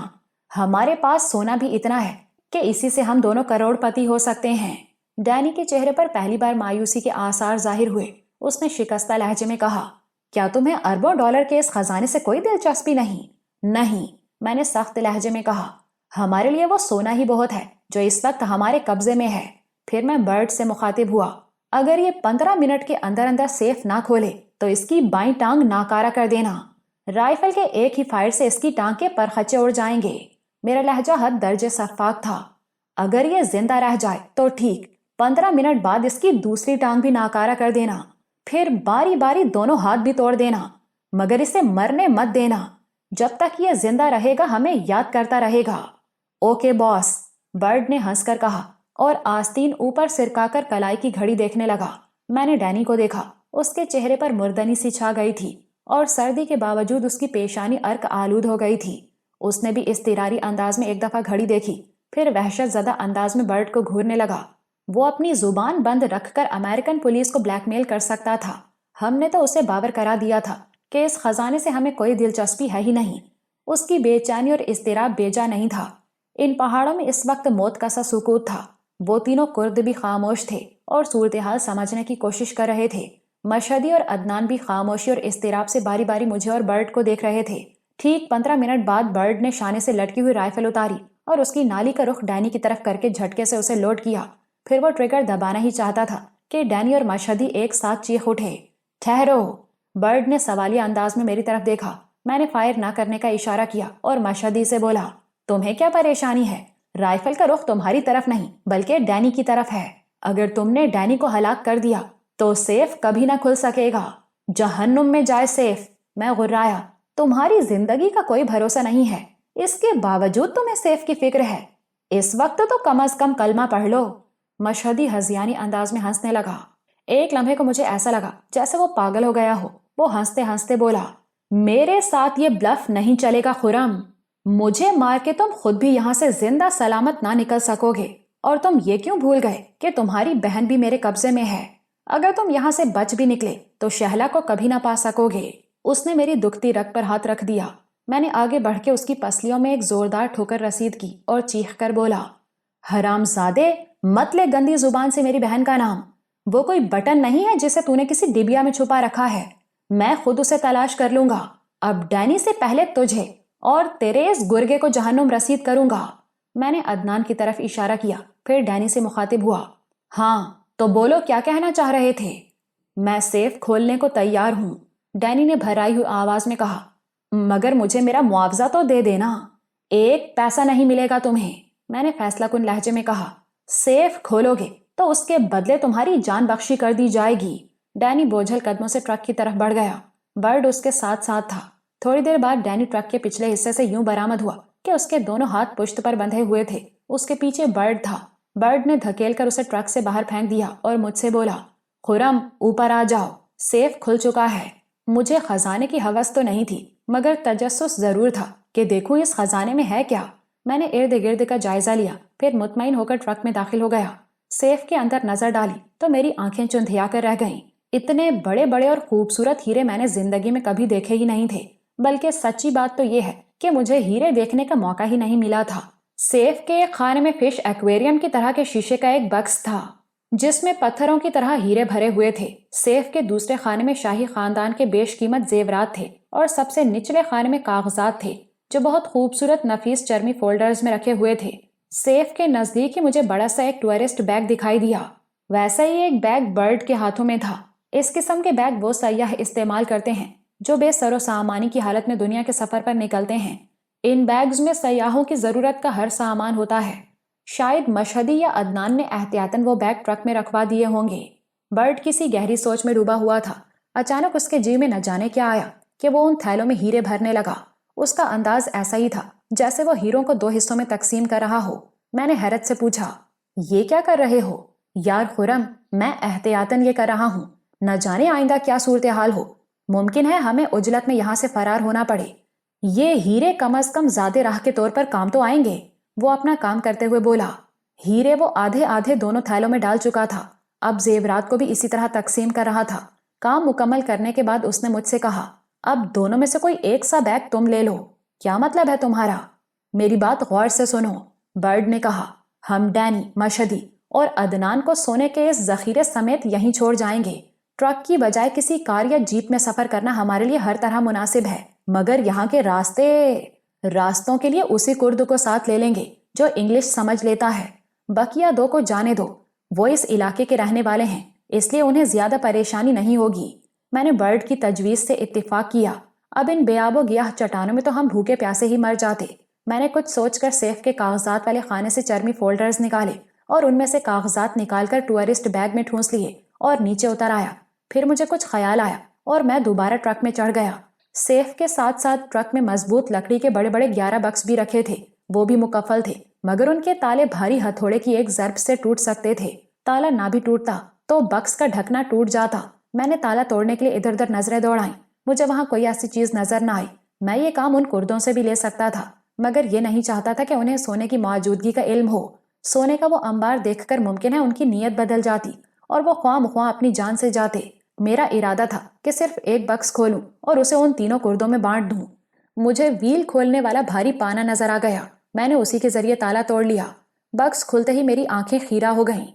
ہمارے پاس سونا بھی اتنا ہے کہ اسی سے ہم دونوں کروڑ پتی ہو سکتے ہیں۔ ڈینی کے چہرے پر پہلی بار مایوسی کے آثار ظاہر ہوئے۔ اس نے شکستہ لہجے میں کہا، کیا تمہیں اربوں ڈالر کے اس خزانے سے کوئی دلچسپی نہیں؟ نہیں، میں نے سخت لہجے میں کہا، ہمارے لیے وہ سونا ہی بہت ہے جو اس وقت ہمارے قبضے میں ہے۔ پھر میں برڈ سے مخاطب ہوا، اگر یہ 15 منٹ کے اندر اندر سیف نہ کھولے تو اس کی بائیں ٹانگ ناکارہ کر دینا۔ رائفل کے ایک ہی فائر سے اس کی ٹانگ کے پرخچے اڑ جائیں گے۔ میرا لہجہ حد درجے سفاک تھا۔ اگر یہ زندہ رہ جائے تو ٹھیک، 15 منٹ بعد اس کی دوسری ٹانگ بھی ناکارہ کر دینا، پھر باری باری دونوں ہاتھ بھی توڑ دینا، مگر اسے مرنے مت دینا۔ جب تک یہ زندہ رہے گا ہمیں یاد کرتا رہے گا۔ اوکے باس، برڈ نے ہنس کر کہا اور آستین اوپر سرکا کر کلائی کی گھڑی دیکھنے لگا۔ میں نے ڈینی کو دیکھا، اس کے چہرے پر مردنی سی چھا گئی تھی اور سردی کے باوجود اس کی پیشانی ارک آلود ہو گئی تھی۔ اس نے بھی اضطراری انداز میں ایک دفعہ گھڑی دیکھی، پھر وحشت زدہ انداز میں برڈ کو گھورنے لگا۔ وہ اپنی زبان بند رکھ کر امریکن پولیس کو بلیک میل کر سکتا تھا۔ ہم نے تو اسے باور کرا دیا تھا کہ اس خزانے سے ہمیں کوئی دلچسپی ہے ہی نہیں۔ اس کی بے چینی اور اضطراب بیجا نہیں تھا۔ ان پہاڑوں میں اس وقت موت کا سا سکوت تھا۔ وہ تینوں کرد بھی خاموش تھے اور صورتحال سمجھنے کی کوشش کر رہے تھے۔ مشہدی اور عدنان بھی خاموشی اور اضطراب سے باری باری مجھے اور برڈ کو دیکھ رہے تھے۔ ٹھیک 15 منٹ بعد برڈ نے شانے سے لٹکی ہوئی رائفل اتاری اور اس کی نالی کا رخ ڈینی کی طرف کر کے جھٹکے سے اسے لوڈ کیا۔ پھر وہ ٹریگر دبانا ہی چاہتا تھا کہ ڈینی اور مشہدی ایک ساتھ چیخ اٹھے۔ ٹھہرو، برڈ نے سوالیہ انداز میں میری طرف دیکھا۔ میں نے فائر نہ کرنے کا اشارہ کیا اور مشہدی سے بولا، تمہیں کیا پریشانی ہے؟ رائفل کا رخ تمہاری طرف نہیں بلکہ ڈینی کی طرف ہے۔ اگر تم نے ڈینی کو ہلاک کر دیا تو سیف کبھی نہ کھل سکے گا۔ جہنم میں جائے سیف، میں غرایا۔ تمہاری زندگی کا کوئی بھروسہ نہیں ہے، اس کے باوجود تمہیں سیف کی فکر ہے۔ اس وقت تو کم از کم کلمہ پڑھ لو۔ مشہدی ہذیانی انداز میں ہنسنے لگا۔ ایک لمحے کو مجھے ایسا لگا جیسے وہ پاگل ہو گیا ہو۔ وہ ہنستے ہنستے بولا، میرے ساتھ یہ بلف نہیں چلے گا خرم۔ مجھے مار کے تم خود بھی یہاں سے زندہ سلامت نہ نکل سکو گے، اور تم یہ کیوں بھول گئے کہ تمہاری بہن بھی میرے قبضے میں ہے۔ اگر تم یہاں سے بچ بھی نکلے تو شہلا کو کبھی نہ پا سکو گے۔ اس نے میری دکھتی رگ پر ہاتھ رکھ دیا۔ میں نے آگے بڑھ کے اس کی پسلیوں میں ایک زوردار ٹھوکر رسید کی اور چیخ کر بولا، حرام زادے، مت لے گندی زبان سے میری بہن کا نام۔ وہ کوئی بٹن نہیں ہے جسے تو نے کسی ڈبیا میں چھپا رکھا ہے۔ میں خود اسے تلاش کر لوں گا۔ اب ڈینی سے پہلے تجھے اور تیرے اس گرگے کو جہنم رسید کروں گا۔ میں نے عدنان کی طرف اشارہ کیا، پھر ڈینی سے مخاطب ہوا، ہاں تو بولو کیا کہنا چاہ رہے تھے؟ میں سیف کھولنے کو تیار ہوں، ڈینی نے بھرائی ہوئی آواز میں کہا، مگر مجھے میرا معاوضہ تو دے دینا۔ ایک پیسہ نہیں ملے گا تمہیں، میں نے فیصلہ کن لہجے میں کہا۔ سیف کھولو گے تو اس کے بدلے تمہاری جان بخشی کر دی جائے گی۔ ڈینی بوجھل قدموں سے ٹرک کی طرف بڑھ گیا۔ برڈ اس کے ساتھ ساتھ تھا۔ تھوڑی دیر بعد ڈینی ٹرک کے پچھلے حصے سے یوں برآمد ہوا کہ اس کے دونوں ہاتھ پشت پر بندھے ہوئے تھے۔ اس کے پیچھے برڈ تھا۔ برڈ نے دھکیل کر اسے ٹرک سے باہر پھینک دیا اور مجھ سے بولا، خرم اوپر آ جاؤ، سیف کھل چکا ہے۔ مجھے خزانے کی ہوس تو نہیں تھی، مگر تجسس ضرور تھا کہ دیکھوں اس خزانے میں ہے کیا۔ میں نے ارد گرد کا جائزہ لیا، پھر مطمئن ہو کر ٹرک میں داخل ہو گیا۔ سیف کے اندر نظر ڈالی تو میری آنکھیں چندھیا کر رہ گئیں۔ اتنے بڑے بڑے اور خوبصورت ہیرے میں نے زندگی میں کبھی دیکھے ہی نہیں تھے، بلکہ سچی بات تو یہ ہے کہ مجھے ہیرے دیکھنے کا موقع ہی نہیں ملا تھا۔ سیف کے ایک خانے میں فش ایکویریم کی طرح کے شیشے کا ایک باکس تھا جس میں پتھروں کی طرح ہیرے بھرے ہوئے تھے۔ سیف کے دوسرے خانے میں شاہی خاندان کے بیش قیمت زیورات تھے، اور سب سے نچلے خانے میں کاغذات تھے جو بہت خوبصورت نفیس چرمی فولڈرز میں رکھے ہوئے تھے۔ سیف کے نزدیک ہی مجھے بڑا سا ایک ٹورسٹ بیگ دکھائی دیا۔ ویسا ہی ایک بیگ برڈ کے ہاتھوں میں تھا۔ اس قسم کے بیگ وہ سیاح استعمال کرتے ہیں جو بے سر و سامانی کی حالت میں دنیا کے سفر پر نکلتے ہیں۔ ان بیگز میں سیاحوں کی ضرورت کا ہر سامان ہوتا ہے۔ شاید مشہدی یا عدنان نے احتیاطاً وہ بیگ ٹرک میں رکھوا دیے ہوں گے۔ برڈ کسی گہری سوچ میں ڈوبا ہوا تھا۔ اچانک اس کے جی میں نہ جانے کیا آیا کہ وہ ان تھیلوں میں ہیرے بھرنے لگا۔ اس کا انداز ایسا ہی تھا جیسے وہ ہیروں کو 2 حصوں میں تقسیم کر رہا ہو۔ میں نے حیرت سے پوچھا، یہ کیا کر رہے ہو؟ یار خرم، میں احتیاطاً یہ کر رہا ہوں، نہ جانے آئندہ کیا صورتحال ہو، ممکن ہے ہمیں عجلت میں یہاں سے فرار ہونا پڑے۔ یہ ہیرے کم از کم زیادہ راہ کے طور پر کام تو آئیں گے، وہ اپنا کام کرتے ہوئے بولا۔ ہیرے وہ آدھے آدھے دونوں تھیلوں میں ڈال چکا تھا، اب زیورات کو بھی اسی طرح تقسیم کر رہا تھا۔ کام مکمل کرنے کے بعد اس نے مجھ سے کہا، اب دونوں میں سے کوئی ایک سا بیگ تم لے لو۔ کیا مطلب ہے تمہارا؟ میری بات غور سے سنو، برڈ نے کہا۔ ہم ڈینی، مشہدی اور عدنان کو سونے کے اس ذخیرے سمیت یہیں چھوڑ جائیں گے۔ ٹرک کی بجائے کسی کار یا جیپ میں سفر کرنا ہمارے لیے ہر طرح مناسب ہے، مگر یہاں کے راستوں کے لیے اسی کرد کو ساتھ لے لیں گے جو انگلش سمجھ لیتا ہے۔ بقیہ 2 کو جانے دو، وہ اس علاقے کے رہنے والے ہیں، اس لیے انہیں زیادہ پریشانی نہیں ہوگی۔ میں نے برڈ کی تجویز سے اتفاق کیا۔ اب ان بے آب و گیاہ چٹانوں میں تو ہم بھوکے پیاسے ہی مر جاتے۔ میں نے کچھ سوچ کر سیف کے کاغذات والے خانے سے چرمی فولڈرز نکالے اور ان میں سے کاغذات نکال کر ٹورسٹ بیگ میں ٹھونس لیے اور نیچے اتر آیا۔ پھر مجھے کچھ خیال آیا اور میں دوبارہ ٹرک میں چڑھ گیا۔ سیف کے ساتھ ساتھ ٹرک میں مضبوط لکڑی کے بڑے بڑے 11 باکس بھی رکھے تھے، وہ بھی مکفل تھے، مگر ان کے تالے بھاری ہتھوڑے کی ایک ضرب سے ٹوٹ سکتے تھے۔ تالا نہ بھی ٹوٹتا تو باکس کا ڈھکنا ٹوٹ جاتا۔ میں نے تالا توڑنے کے لیے ادھر ادھر نظریں دوڑائیں، مجھے وہاں کوئی ایسی چیز نظر نہ آئی۔ میں یہ کام ان کردوں سے بھی لے سکتا تھا، مگر یہ نہیں چاہتا تھا کہ انہیں سونے کی موجودگی کا علم ہو۔ سونے کا وہ انبار دیکھ کر ممکن ہے ان کی نیت بدل جاتی اور وہ خواہ مخواہ اپنی جان سے جاتے۔ میرا ارادہ تھا کہ صرف ایک باکس کھولوں اور اسے ان تینوں کردوں میں بانٹ دوں۔ مجھے ویل کھولنے والا بھاری پانا نظر آ گیا، میں نے اسی کے ذریعے تالا توڑ لیا۔ باکس کھلتے ہی میری آنکھیں خیرہ ہو گئیں۔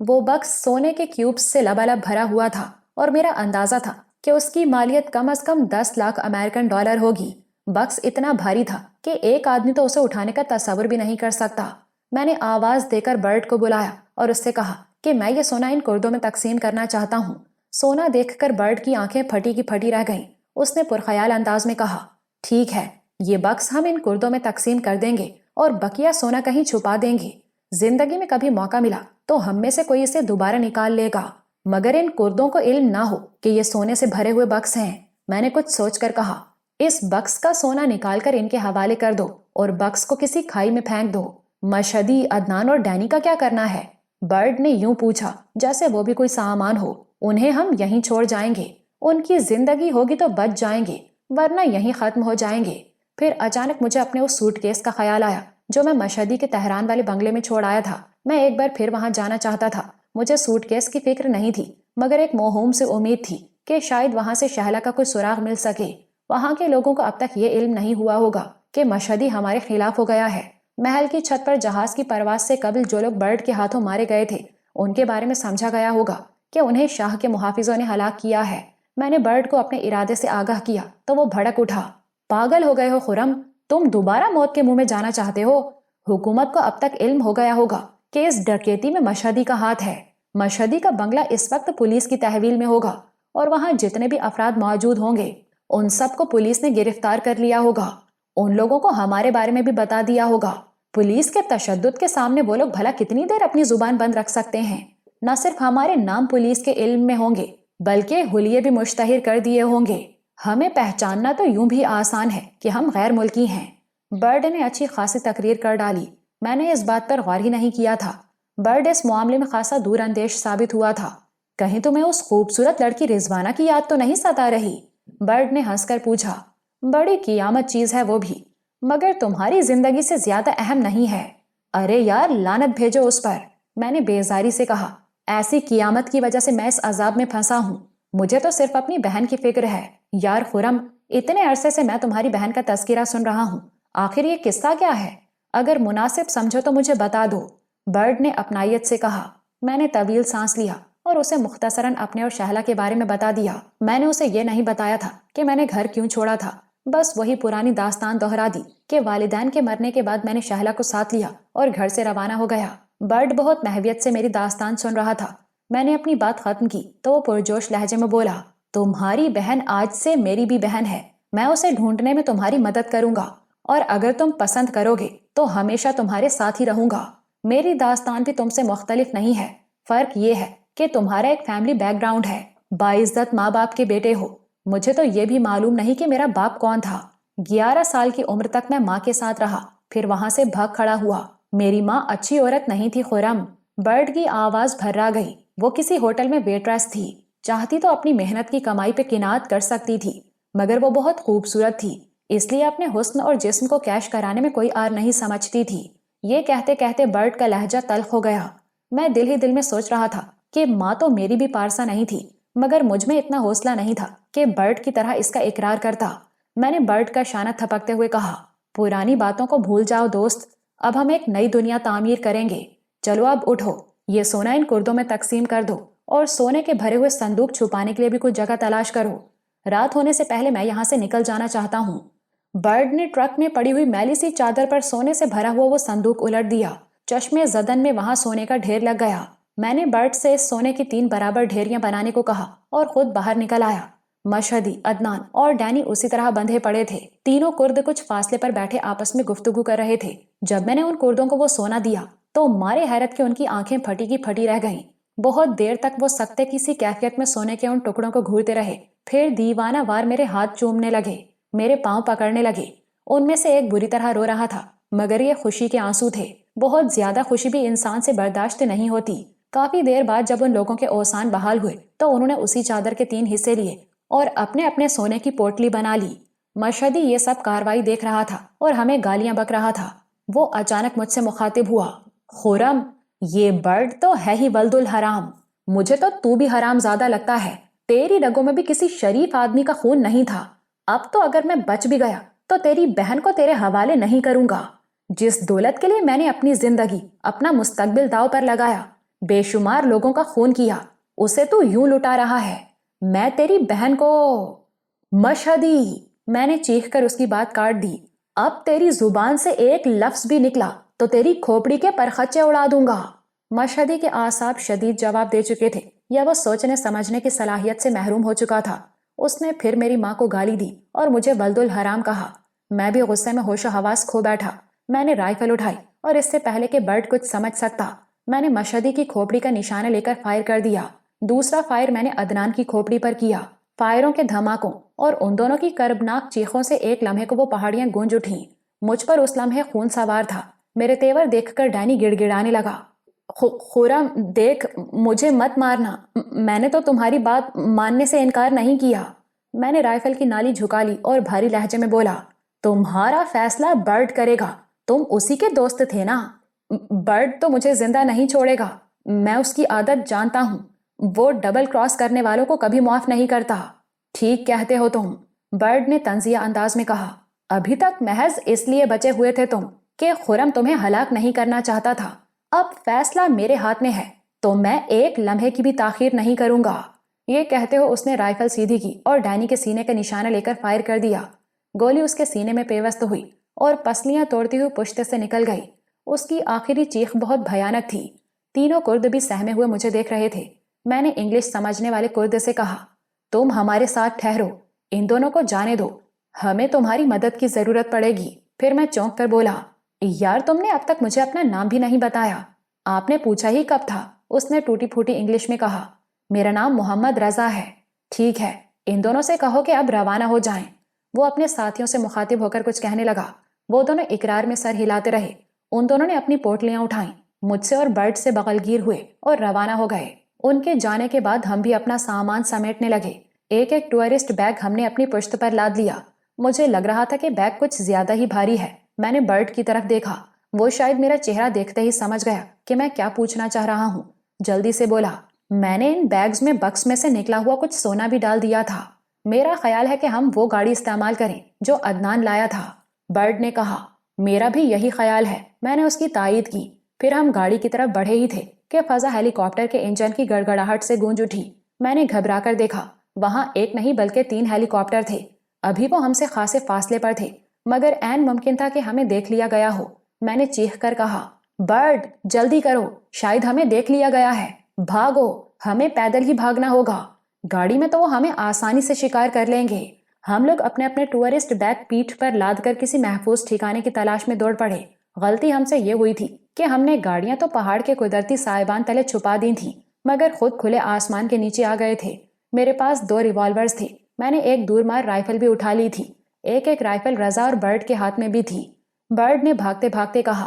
وہ باکس سونے کے کیوبز سے لبالب بھرا ہوا تھا اور میرا اندازہ تھا کہ اس کی مالیت کم از کم 10 لاکھ امریکن ڈالر ہوگی۔ باکس اتنا بھاری تھا کہ ایک آدمی تو اسے اٹھانے کا تصور بھی نہیں کر سکتا۔ میں نے آواز دے کر برڈ کو بلایا اور اس سے کہا کہ میں یہ سونا ان کردوں میں تقسیم کرنا چاہتا ہوں۔ سونا دیکھ کر برڈ کی آنکھیں پھٹی کی پھٹی رہ گئیں۔ اس نے پرخیال انداز میں کہا، ٹھیک ہے، یہ باکس ہم ان کردوں میں تقسیم کر دیں گے اور بقیہ سونا کہیں چھپا دیں گے۔ زندگی میں کبھی موقع ملا تو ہم میں سے کوئی اسے دوبارہ نکال لے گا، مگر ان کردوں کو علم نہ ہو کہ یہ سونے سے بھرے ہوئے باکس ہیں۔ میں نے کچھ سوچ کر کہا، اس باکس کا سونا نکال کر ان کے حوالے کر دو اور باکس کو کسی کھائی میں پھینک دو۔ مشہدی، عدنان اور ڈینی کا کیا کرنا ہے؟ برڈ نے یوں پوچھا جیسے وہ بھی کوئی سامان ہو۔ انہیں ہم یہیں چھوڑ جائیں گے، ان کی زندگی ہوگی تو بچ جائیں گے، ورنہ یہیں ختم ہو جائیں گے۔ پھر اچانک مجھے اپنے اس سوٹ کیس کا خیال آیا جو میں مشہدی کے تہران والے بنگلے میں چھوڑ آیا تھا۔ میں ایک بار پھر وہاں جانا چاہتا تھا۔ مجھے سوٹ کیس کی فکر نہیں تھی، مگر ایک موہوم سے امید تھی کہ شاید وہاں سے شہلا کا کوئی سراغ مل سکے۔ وہاں کے لوگوں کو اب تک یہ علم نہیں ہوا ہوگا کہ مشہدی ہمارے خلاف ہو گیا ہے۔ محل کی چھت پر جہاز کی پرواز سے قبل جو لوگ برڈ کے ہاتھوں مارے گئے تھے، ان کے بارے میں سمجھا گیا ہوگا کہ انہیں شاہ کے محافظوں نے ہلاک کیا ہے۔ میں نے برڈ کو اپنے ارادے سے آگاہ کیا تو وہ بھڑک اٹھا، پاگل ہو گئے ہو خرم، تم دوبارہ موت کے منہ میں جانا چاہتے ہو؟ حکومت کو اب تک علم ہو گیا ہوگا کہ اس ڈکیتی میں مشہدی کا ہاتھ ہے۔ مشہدی کا بنگلہ اس وقت پولیس کی تحویل میں ہوگا اور وہاں جتنے بھی افراد موجود ہوں گے ان سب کو پولیس نے گرفتار کر لیا ہوگا۔ ان لوگوں کو ہمارے بارے میں بھی بتا دیا ہوگا۔ پولیس کے تشدد کے سامنے وہ لوگ بھلا کتنی دیر اپنی زبان بند رکھ سکتے ہیں؟ نہ صرف ہمارے نام پولیس کے علم میں ہوں گے بلکہ حلیے بھی مشتہر کر دیے ہوں گے۔ ہمیں پہچاننا تو یوں بھی آسان ہے کہ ہم غیر ملکی ہیں۔ برڈ نے اچھی خاصی تقریر کر ڈالی۔ میں نے اس بات پر غور ہی نہیں کیا تھا۔ برڈ اس معاملے میں خاصا دور اندیش ثابت ہوا تھا۔ کہیں تمہیں اس خوبصورت لڑکی رضوانہ کی یاد تو نہیں ستا رہی؟ برڈ نے ہنس کر پوچھا۔ بڑی قیامت چیز ہے وہ بھی، مگر تمہاری زندگی سے زیادہ اہم نہیں ہے۔ ارے یار لعنت بھیجو اس پر، میں نے بیزاری سے کہا۔ ایسی قیامت کی وجہ سے میں اس عذاب میں پھنسا ہوں، مجھے تو صرف اپنی بہن کی فکر ہے۔ یار خرم، اتنے عرصے سے میں تمہاری بہن کا تذکرہ سن رہا ہوں، آخر یہ قصہ کیا ہے؟ اگر مناسب سمجھو تو مجھے بتا دو، برڈ نے اپنائیت سے کہا۔ میں نے طویل سانس لیا اور اسے مختصراً اپنے اور شہلا کے بارے میں بتا دیا۔ میں نے اسے یہ نہیں بتایا تھا کہ میں نے گھر کیوں چھوڑا تھا، بس وہی پرانی داستان دہرا دی کہ والدین کے مرنے کے بعد میں نے شہلا کو ساتھ لیا اور گھر سے روانہ ہو گیا۔ برڈ بہت محویت سے میری داستان سن رہا تھا۔ میں نے اپنی بات ختم کی تو وہ پرجوش لہجے میں بولا، تمہاری بہن آج سے میری بھی بہن ہے، میں اسے ڈھونڈنے میں تمہاری مدد کروں گا، اور اگر تم پسند کرو گے تو ہمیشہ تمہارے ساتھ ہی رہوں گا۔ میری داستان بھی تم سے مختلف نہیں ہے، فرق یہ ہے کہ تمہارا ایک فیملی بیک گراؤنڈ ہے، باعزت ماں باپ کے بیٹے ہو۔ مجھے تو یہ بھی معلوم نہیں کہ میرا باپ کون تھا۔ 11 سال کی عمر تک میں ماں کے ساتھ رہا، پھر وہاں سے بھاگ کھڑا ہوا۔ میری ماں اچھی عورت نہیں تھی خرم، برڈ کی آواز بھرا گئی۔ وہ کسی ہوٹل میں ویٹریس تھی، چاہتی تو اپنی محنت کی کمائی پہ قناعت کر سکتی تھی، مگر وہ بہت خوبصورت تھی، اس لیے اپنے حسن اور جسم کو کیش کرانے میں کوئی آر نہیں سمجھتی تھی۔ یہ کہتے کہتے برڈ کا لہجہ تلخ ہو گیا۔ میں دل ہی دل میں سوچ رہا تھا کہ ماں تو میری بھی پارسا نہیں تھی، مگر مجھ میں اتنا حوصلہ نہیں تھا کہ برڈ کی طرح اس کا اقرار کرتا۔ میں نے برڈ کا شانہ تھپکتے ہوئے کہا، پرانی باتوں کو بھول جاؤ دوست، اب ہم ایک نئی دنیا تعمیر کریں گے۔ چلو اب اٹھو، یہ سونا ان کردوں میں تقسیم کر دو اور سونے کے بھرے ہوئے صندوق چھپانے کے لیے بھی کچھ جگہ تلاش کرو، رات ہونے سے پہلے میں یہاں سے نکل جانا چاہتا ہوں۔ برڈ نے ٹرک میں پڑی ہوئی میلی سی چادر پر سونے سے بھرا ہوا وہ صندوق الٹ دیا۔ چشمے زدن میں وہاں سونے کا ڈھیر لگ گیا۔ میں نے برڈ سے اس سونے کی 3 برابر ڈھیریاں بنانے کو کہا اور خود باہر نکل آیا۔ مشہدی، عدنان اور ڈینی اسی طرح بندھے پڑے تھے۔ تینوں کرد کچھ فاصلے پر بیٹھے آپس میں گفتگو کر رہے تھے۔ جب میں نے ان کردوں کو وہ سونا دیا تو مارے حیرت کے ان کی آنکھیں پھٹی کی پھٹی رہ گئیں۔ بہت دیر تک وہ سکتے کی سی کیفیت میں سونے کے ان ٹکڑوں کو گھورتے رہے، پھر دیوانہ وار میرے ہاتھ چومنے لگے، میرے پاؤں پکڑنے لگے۔ ان میں سے ایک بری طرح رو رہا تھا، مگر یہ خوشی کے آنسو تھے۔ بہت زیادہ خوشی بھی انسان سے برداشت نہیں ہوتی۔ کافی دیر بعد جب ان لوگوں کے اوسان بحال ہوئے تو انہوں نے اسی چادر کے 3 حصے لیے اور اپنے اپنے سونے کی پوٹلی بنا لی۔ مشہدی یہ سب کاروائی دیکھ رہا تھا اور ہمیں گالیاں بک رہا تھا۔ وہ اچانک مجھ سے مخاطب ہوا، خرم، یہ برڈ تو ہے ہی ولد الحرام، مجھے تو تو بھی حرام زیادہ لگتا ہے، تیری رگوں میں بھی کسی شریف آدمی کا خون نہیں تھا۔ اب تو اگر میں بچ بھی گیا تو تیری بہن کو تیرے حوالے نہیں کروں گا۔ جس دولت کے لیے میں نے اپنی زندگی، اپنا مستقبل داؤ پر لگایا، بے شمار لوگوں کا خون کیا، اسے تو یوں لٹا رہا ہے۔ میں تیری بہن کو… مشہدی، میں نے چیخ کر اس کی بات کاٹ دی، اب تیری زبان سے ایک لفظ بھی نکلا تو تیری کھوپڑی کے پرخچے اڑا دوں گا۔ مشہدی کے اعصاب شدید جواب دے چکے تھے، یا وہ سوچنے سمجھنے کی صلاحیت سے محروم ہو چکا تھا۔ اس نے پھر میری ماں کو گالی دی اور مجھے ولد الحرام کہا۔ میں بھی غصے میں ہوش و حواس کھو بیٹھا۔ میں نے رائفل اٹھائی اور اس سے پہلے کہ برڈ کچھ سمجھ سکتا، میں نے مشہدی کی کھوپڑی کا نشانہ لے کر فائر کر دیا۔ دوسرا فائر میں نے عدنان کی کھوپڑی پر کیا۔ فائروں کے دھماکوں اور ان دونوں کی کربناک چیخوں سے ایک لمحے کو وہ پہاڑیاں گونج اٹھیں۔ مجھ پر اس لمحے خون سوار تھا۔ میرے تیور دیکھ کر ڈینی گڑ گڑانے لگا، خورم دیکھ، مجھے مت مارنا، میں نے تو تمہاری بات ماننے سے انکار نہیں کیا۔ میں نے رائفل کی نالی جھکا لی اور بھاری لہجے میں بولا، تمہارا فیصلہ برڈ کرے گا، تم اسی کے دوست تھے نا۔ برڈ تو مجھے زندہ نہیں چھوڑے گا، میں اس کی عادت جانتا ہوں، وہ ڈبل کراس کرنے والوں کو کبھی معاف نہیں کرتا۔ ٹھیک کہتے ہو تم، برڈ نے طنزیہ انداز میں کہا، ابھی تک محض اس لیے بچے ہوئے تھے تم کہ خرم تمہیں ہلاک نہیں کرنا چاہتا تھا، اب فیصلہ میرے ہاتھ میں ہے تو میں ایک لمحے کی بھی تاخیر نہیں کروں گا۔ یہ کہتے ہو اس نے رائفل سیدھی کی اور ڈینی کے سینے کا نشانہ لے کر فائر کر دیا۔ گولی اس کے سینے میں پیوست ہوئی اور پسلیاں توڑتی ہوئی پشت سے نکل گئی۔ اس کی آخری چیخ بہت بھیانک تھی۔ تینوں کرد بھی سہمے ہوئے مجھے دیکھ رہے تھے۔ میں نے انگلش سمجھنے والے کرد سے کہا، تم ہمارے ساتھ ٹھہرو، ان دونوں کو جانے دو، ہمیں تمہاری مدد کی ضرورت پڑے گی۔ پھر میں چونک کر بولا، یار تم نے اب تک مجھے اپنا نام بھی نہیں بتایا۔ آپ نے پوچھا ہی کب تھا؟ اس نے ٹوٹی پھوٹی انگلش میں کہا، میرا نام محمد رضا ہے۔ ٹھیک ہے، ان دونوں سے کہو کہ اب روانہ ہو جائیں۔ وہ اپنے ساتھیوں سے مخاطب ہو کر کچھ کہنے لگا۔ وہ دونوں اقرار میں سر ہلاتے رہے۔ ان دونوں نے اپنی پوٹلیاں اٹھائیں، مجھ سے اور برڈ سے بغل گیر ہوئے اور روانہ ہو گئے۔ ان کے جانے کے بعد ہم بھی اپنا سامان سمیٹنے لگے۔ ایک ایک ٹورسٹ بیگ ہم نے اپنی پشت پر لاد لیا۔ مجھے لگ رہا تھا کہ بیگ کچھ زیادہ ہی بھاری ہے۔ میں نے برڈ کی طرف دیکھا، وہ شاید میرا چہرہ دیکھتے ہی سمجھ گیا کہ میں کیا پوچھنا چاہ رہا ہوں۔ جلدی سے بولا، میں نے ان بیگز میں بکس میں سے نکلا ہوا کچھ سونا بھی ڈال دیا تھا۔ میرا خیال ہے کہ ہم وہ گاڑی استعمال کریں جو عدنان لایا تھا۔ برڈ نے کہا، میرا بھی یہی خیال ہے۔ میں نے اس کی تائید کی۔ پھر ہم گاڑی کی طرف بڑھے ہی تھے کہ فضا ہیلی کاپٹر کے انجن کی گڑگڑاہٹ سے گونج اٹھی۔ میں نے گھبرا کر دیکھا، وہاں ایک نہیں بلکہ 3 ہیلی کاپٹر تھے۔ ابھی وہ ہم سے خاصے فاصلے پر تھے، مگر عین ممکن تھا کہ ہمیں دیکھ لیا گیا ہو۔ میں نے چیخ کر کہا، برڈ جلدی کرو، شاید ہمیں دیکھ لیا گیا ہے، بھاگو، ہمیں پیدل ہی بھاگنا ہوگا۔ گاڑی میں تو وہ ہمیں آسانی سے شکار کر لیں گے۔ ہم لوگ اپنے اپنے ٹورسٹ بیگ پیٹھ پر لاد کر کسی محفوظ ٹھکانے کی تلاش میں دوڑ پڑے۔ غلطی ہم سے یہ ہوئی تھی کہ ہم نے گاڑیاں تو پہاڑ کے قدرتی سائبان تلے چھپا دی تھیں، مگر خود کھلے آسمان کے نیچے آ گئے تھے۔ میرے پاس 2 ریوالورز تھے۔ میں نے ایک دور مار رائفل بھی اٹھا لی تھی۔ ایک رائفل رضا اور برڈ کے ہاتھ میں بھی تھی۔ برڈ نے بھاگتے بھاگتے کہا،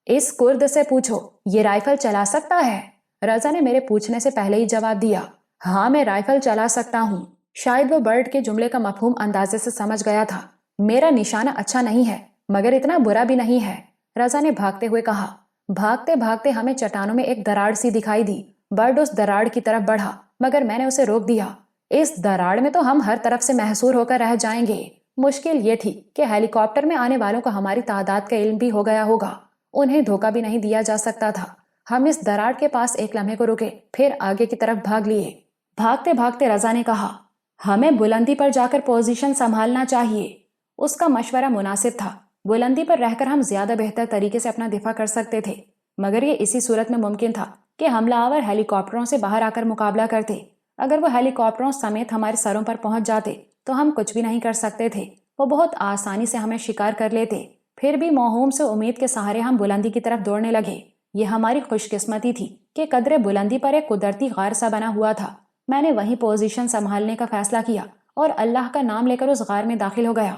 اس کرد سے پوچھو یہ رائفل چلا سکتا ہے؟ رضا نے میرے پوچھنے سے پہلے ہی جواب دیا، ہاں میں رائفل چلا سکتا ہوں۔ شاید وہ برڈ کے جملے کا مفہوم اندازے سے سمجھ گیا تھا۔ میرا نشانہ اچھا نہیں ہے، مگر اتنا برا بھی نہیں ہے، رضا نے بھاگتے ہوئے کہا۔ بھاگتے بھاگتے ہمیں چٹانوں میں ایک دراڑ سی دکھائی دی۔ برڈ اس دراڑ کی طرف بڑھا، مگر میں نے اسے روک دیا۔ اس دراڑ میں تو ہم ہر طرف سے محصور ہو کر رہ جائیں گے۔ مشکل یہ تھی کہ ہیلی کاپٹر میں آنے والوں کو ہماری تعداد کا علم بھی ہو گیا ہوگا۔ انہیں دھوکہ بھی نہیں دیا جا سکتا تھا۔ ہم اس دراڑ کے پاس ایک لمحے کو رکے، پھر آگے کی طرف بھاگ لیے۔ بھاگتے بھاگتے رضا نے کہا، ہمیں بلندی پر جا کر پوزیشن سنبھالنا چاہیے۔ اس کا مشورہ مناسب تھا۔ بلندی پر رہ کر ہم زیادہ بہتر طریقے سے اپنا دفاع کر سکتے تھے، مگر یہ اسی صورت میں ممکن تھا کہ حملہ آور ہیلی کاپٹروں سے باہر آ کر مقابلہ کرتے۔ اگر وہ ہیلی کاپٹروں سمیت ہمارے سروں پر پہنچ جاتے تو ہم کچھ بھی نہیں کر سکتے تھے۔ وہ بہت آسانی سے ہمیں شکار کر لیتے۔ پھر بھی موہوم سے امید کے سہارے ہم بلندی کی طرف دوڑنے لگے۔ یہ ہماری خوش قسمتی تھی کہ قدرے بلندی پر ایک قدرتی غار سا بنا ہوا تھا۔ میں نے وہیں پوزیشن سنبھالنے کا فیصلہ کیا اور اللہ کا نام لے کر اس غار میں داخل ہو گیا۔